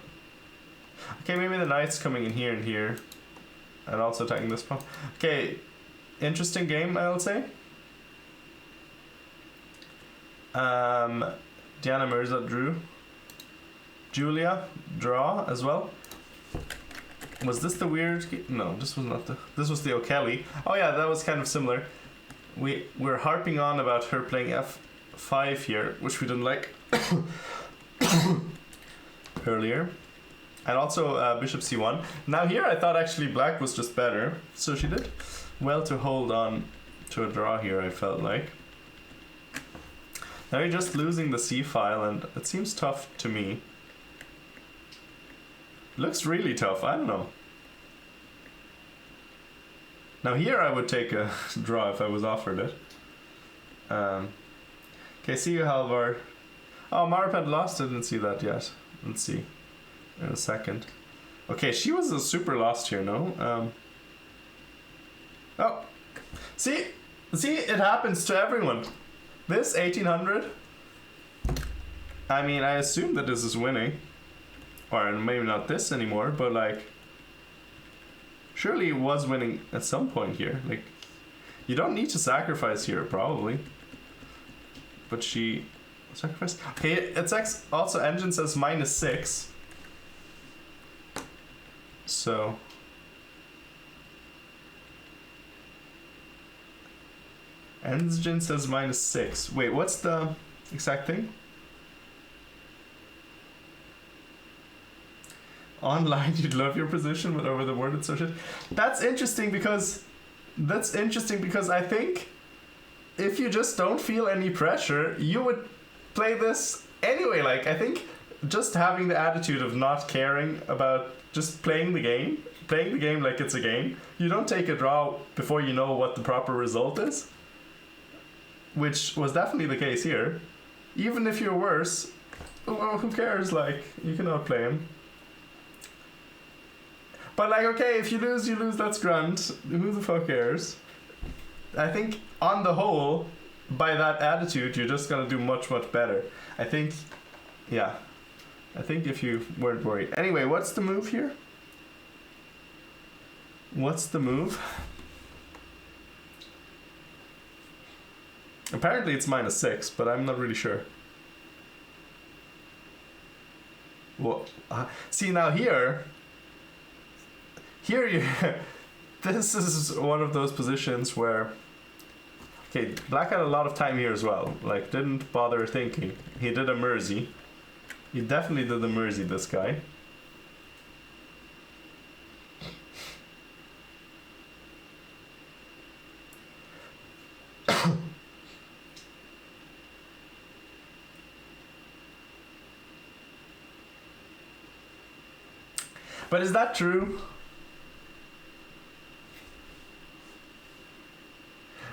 okay, maybe the knights coming in here and here, and also attacking this pawn. Okay, interesting game, I would say. Diana Mirza drew. Julia draw as well. Was this the weird? No, this was not the. This was the O'Kelly. Oh yeah, that was kind of similar. We're harping on about her playing f5 here, which we didn't like earlier, and also bishop c1. Now here I thought actually black was just better, so she did well to hold on to a draw here. I felt like. Now you're just losing the c file, and it seems tough to me. Looks really tough, I don't know. Now here I would take a draw if I was offered it. Okay, see you, Halvar. Oh, Maripad lost, I didn't see that yet. Let's see in a second. Okay, she was a super lost here, no? Oh, see, it happens to everyone. This 1800, I mean, I assume that this is winning. Or maybe not this anymore, but like, surely it was winning at some point here. Like, you don't need to sacrifice here, probably. But she sacrificed. Okay, it's also engine says -6. So. Engine says -6. Wait, what's the exact thing? Online, you'd love your position, but over the word it's so shit. That's interesting because I think if you just don't feel any pressure, you would play this anyway. Like, I think just having the attitude of not caring about just playing the game like it's a game. You don't take a draw before you know what the proper result is, which was definitely the case here. Even if you're worse, well, who cares? Like, you can outplay him. But like, okay, if you lose, that's grand. Who the fuck cares? I think on the whole, by that attitude, you're just gonna do much, much better. I think, yeah. I think if you weren't worried. Anyway, what's the move here? What's the move? Apparently it's -6, but I'm not really sure. Well, see now here you this is one of those positions where, okay, Black had a lot of time here as well. Like, didn't bother thinking. He did a Mersey. He definitely did the Mersey, this guy. But is that true?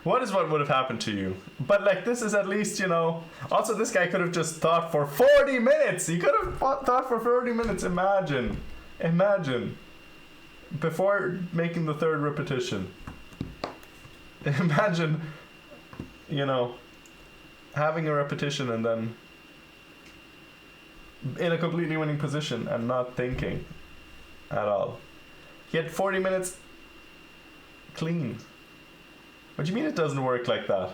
What is what would have happened to you? But like, this is at least, you know. Also, this guy could have just thought for 40 minutes. He could have thought for 40 minutes. Imagine. Before making the third repetition. Imagine, you know, having a repetition and then in a completely winning position and not thinking at all. He had 40 minutes clean. What do you mean it doesn't work like that?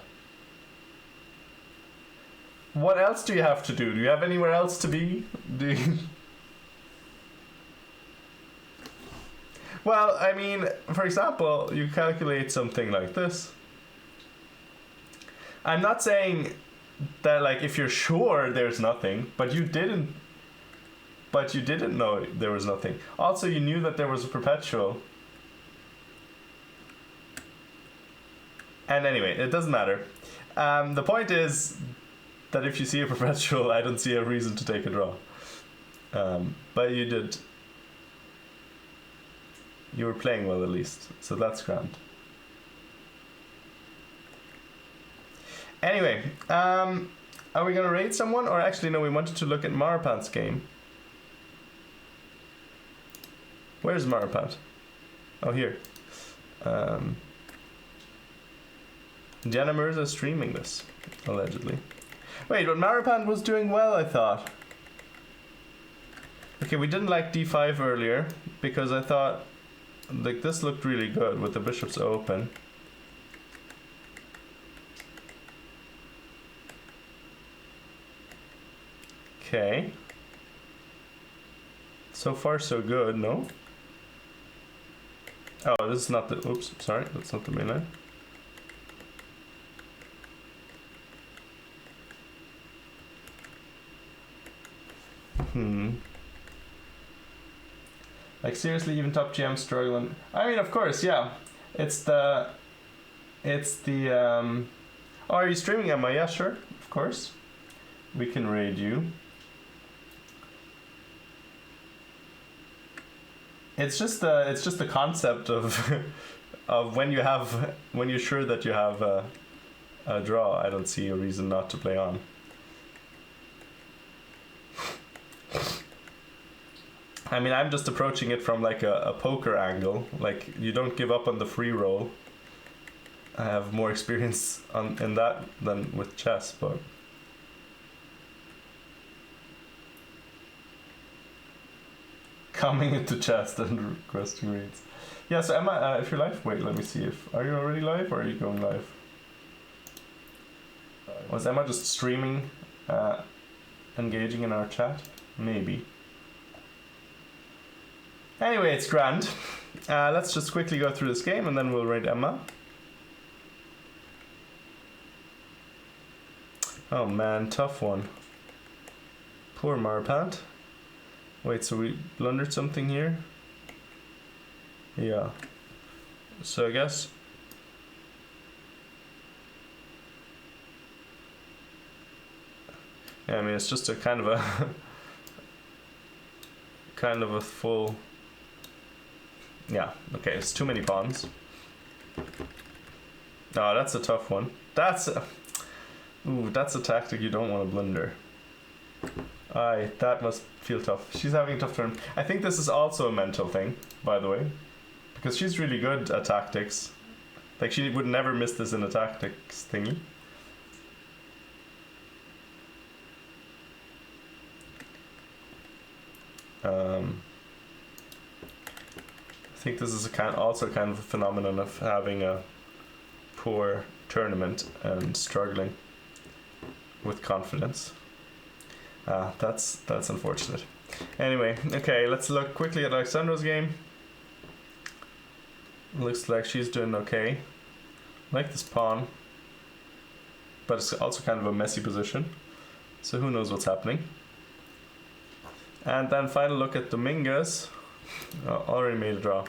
What else do you have to do? Do you have anywhere else to be? Do you... Well, I mean, for example, you calculate something like this. I'm not saying that, like, if you're sure there's nothing, but you didn't know there was nothing. Also, you knew that there was a perpetual. And anyway, it doesn't matter. The point is that if you see a perpetual, I don't see a reason to take a draw. But you did. You were playing well, at least. So that's grand. Anyway, are we going to raid someone? Or actually, no, we wanted to look at Marapant's game. Where's Marapant? Oh, here. Diana Mirza streaming this, allegedly. Wait, but Maripand was doing well, I thought. Okay, we didn't like d5 earlier, because I thought, like, this looked really good with the bishops open. Okay. So far, so good, no? Oh, this is not the... Oops, sorry, that's not the main line. Like, seriously, even top GM struggling. I mean, of course, yeah. It's the oh, are you streaming, Emma? Yeah, sure, of course. We can raid you. It's just the concept of of when you're sure that you have a draw. I don't see a reason not to play on. I mean, I'm just approaching it from like a poker angle. Like, you don't give up on the free roll. I have more experience in that than with chess, but... Coming into chess and requesting reads. Yeah, so Emma, if you're live, wait, let me see if... Are you already live or are you going live? Was Emma just streaming, engaging in our chat? Maybe. Anyway, it's grand. Let's just quickly go through this game and then we'll raid Emma. Oh man, tough one. Poor Marpant. Wait, so we blundered something here? Yeah. So I guess... Yeah, I mean, it's just a kind of a... kind of a full... Yeah, okay, it's too many pawns. Oh, that's a tough one. That's a... Ooh, that's a tactic you don't want to blunder. Aye, that must feel tough. She's having a tough turn. I think this is also a mental thing, by the way. Because she's really good at tactics. Like, she would never miss this in a tactics thingy. I think this is also kind of a phenomenon of having a poor tournament and struggling with confidence. That's unfortunate. Anyway, okay, let's look quickly at Alexandra's game. Looks like she's doing okay. I like this pawn, but it's also kind of a messy position, so who knows what's happening. And then final look at Dominguez. Already made a draw.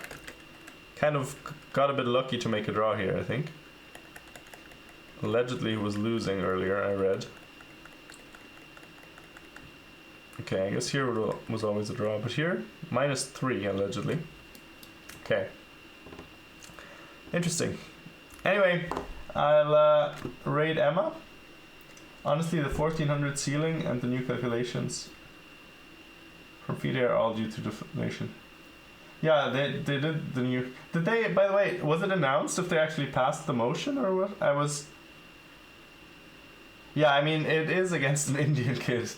Kind of got a bit lucky to make a draw here, I think. Allegedly he was losing earlier, I read. Okay, I guess here was always a draw, but here, -3 allegedly. Okay. Interesting. Anyway, I'll raid Emma. Honestly, the 1400 ceiling and the new calculations from FIDE are all due to deflation. Yeah, they did the new... Did they, by the way, was it announced if they actually passed the motion or what? Yeah, I mean, it is against an Indian kid.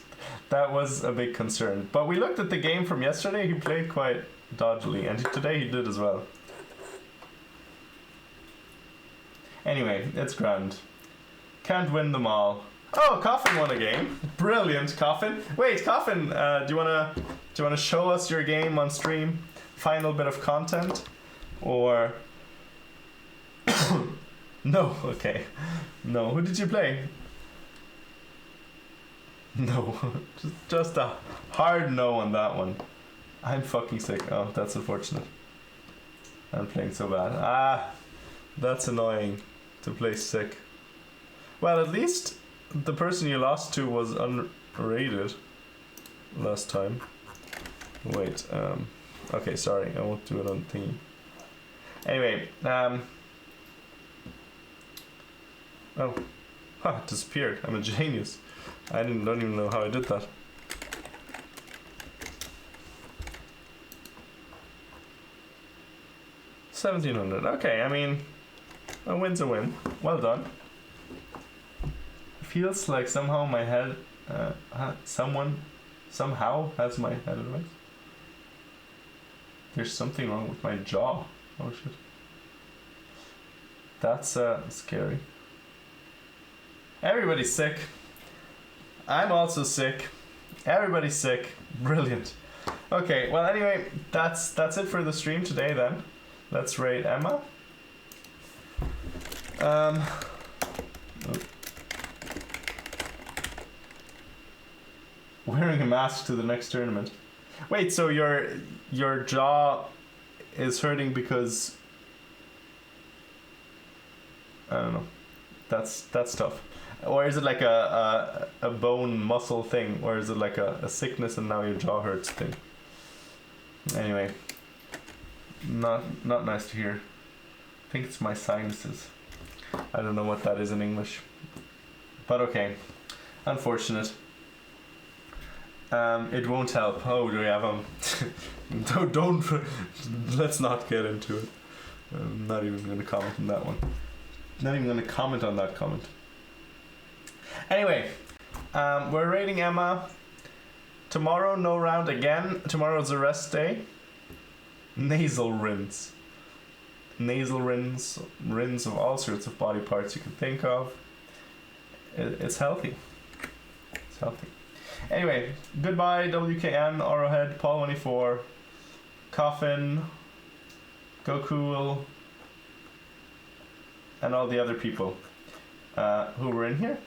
That was a big concern. But we looked at the game from yesterday, he played quite dodgily, and today he did as well. Anyway, it's grand. Can't win them all. Oh, Coffin won a game. Brilliant, Coffin. Wait, Coffin, do you wanna show us your game on stream? Final bit of content, or no? Okay, no. Who did you play? No, just a hard no on that one. I'm fucking sick. Oh, that's unfortunate. I'm playing so bad. That's annoying to play sick. Well, at least the person you lost to was unrated last time. Wait, okay, sorry, I won't do it on theme. Anyway, oh, it disappeared. I'm a genius. I don't even know how I did that. $1,700. Okay, I mean, a win's a win. Well done. Feels like somehow my head, someone somehow has my head advice. There's something wrong with my jaw. Oh shit. That's scary. Everybody's sick. I'm also sick. Everybody's sick. Brilliant. Okay, well anyway, that's it for the stream today then. Let's rate Emma. Wearing a mask to the next tournament. Wait, so your jaw is hurting because I don't know. That's tough. Or is it like a bone muscle thing, or is it like a sickness and now your jaw hurts thing? Anyway, not nice to hear. I think it's my sinuses. I don't know what that is in English, but okay. Unfortunate. It won't help. Oh, do we have don't let's not get into it. I'm not even going to comment on that one. Not even going to comment on that comment. Anyway, we're rating Emma. Tomorrow, no round again. Tomorrow's a rest day. Nasal rinse. Nasal rinse of all sorts of body parts you can think of. It's healthy. It's healthy. Anyway, goodbye WKN, Arrowhead, Paul24, Coffin, Go Cool, and all the other people who were in here.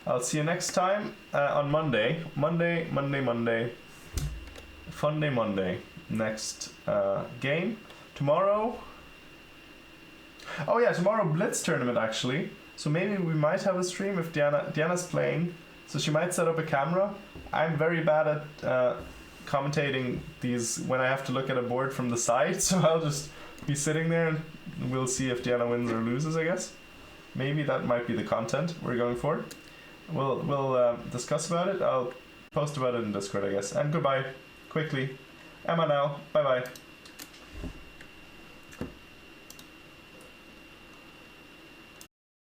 I'll see you next time on Monday. Monday. Fun day Monday. Next game. Tomorrow. Oh yeah, tomorrow Blitz tournament actually. So maybe we might have a stream if Diana's playing. So she might set up a camera. I'm very bad at commentating these when I have to look at a board from the side. So I'll just be sitting there and we'll see if Diana wins or loses, I guess. Maybe that might be the content we're going for. We'll discuss about it. I'll post about it in Discord, I guess. And goodbye, quickly. Emma now. Bye bye.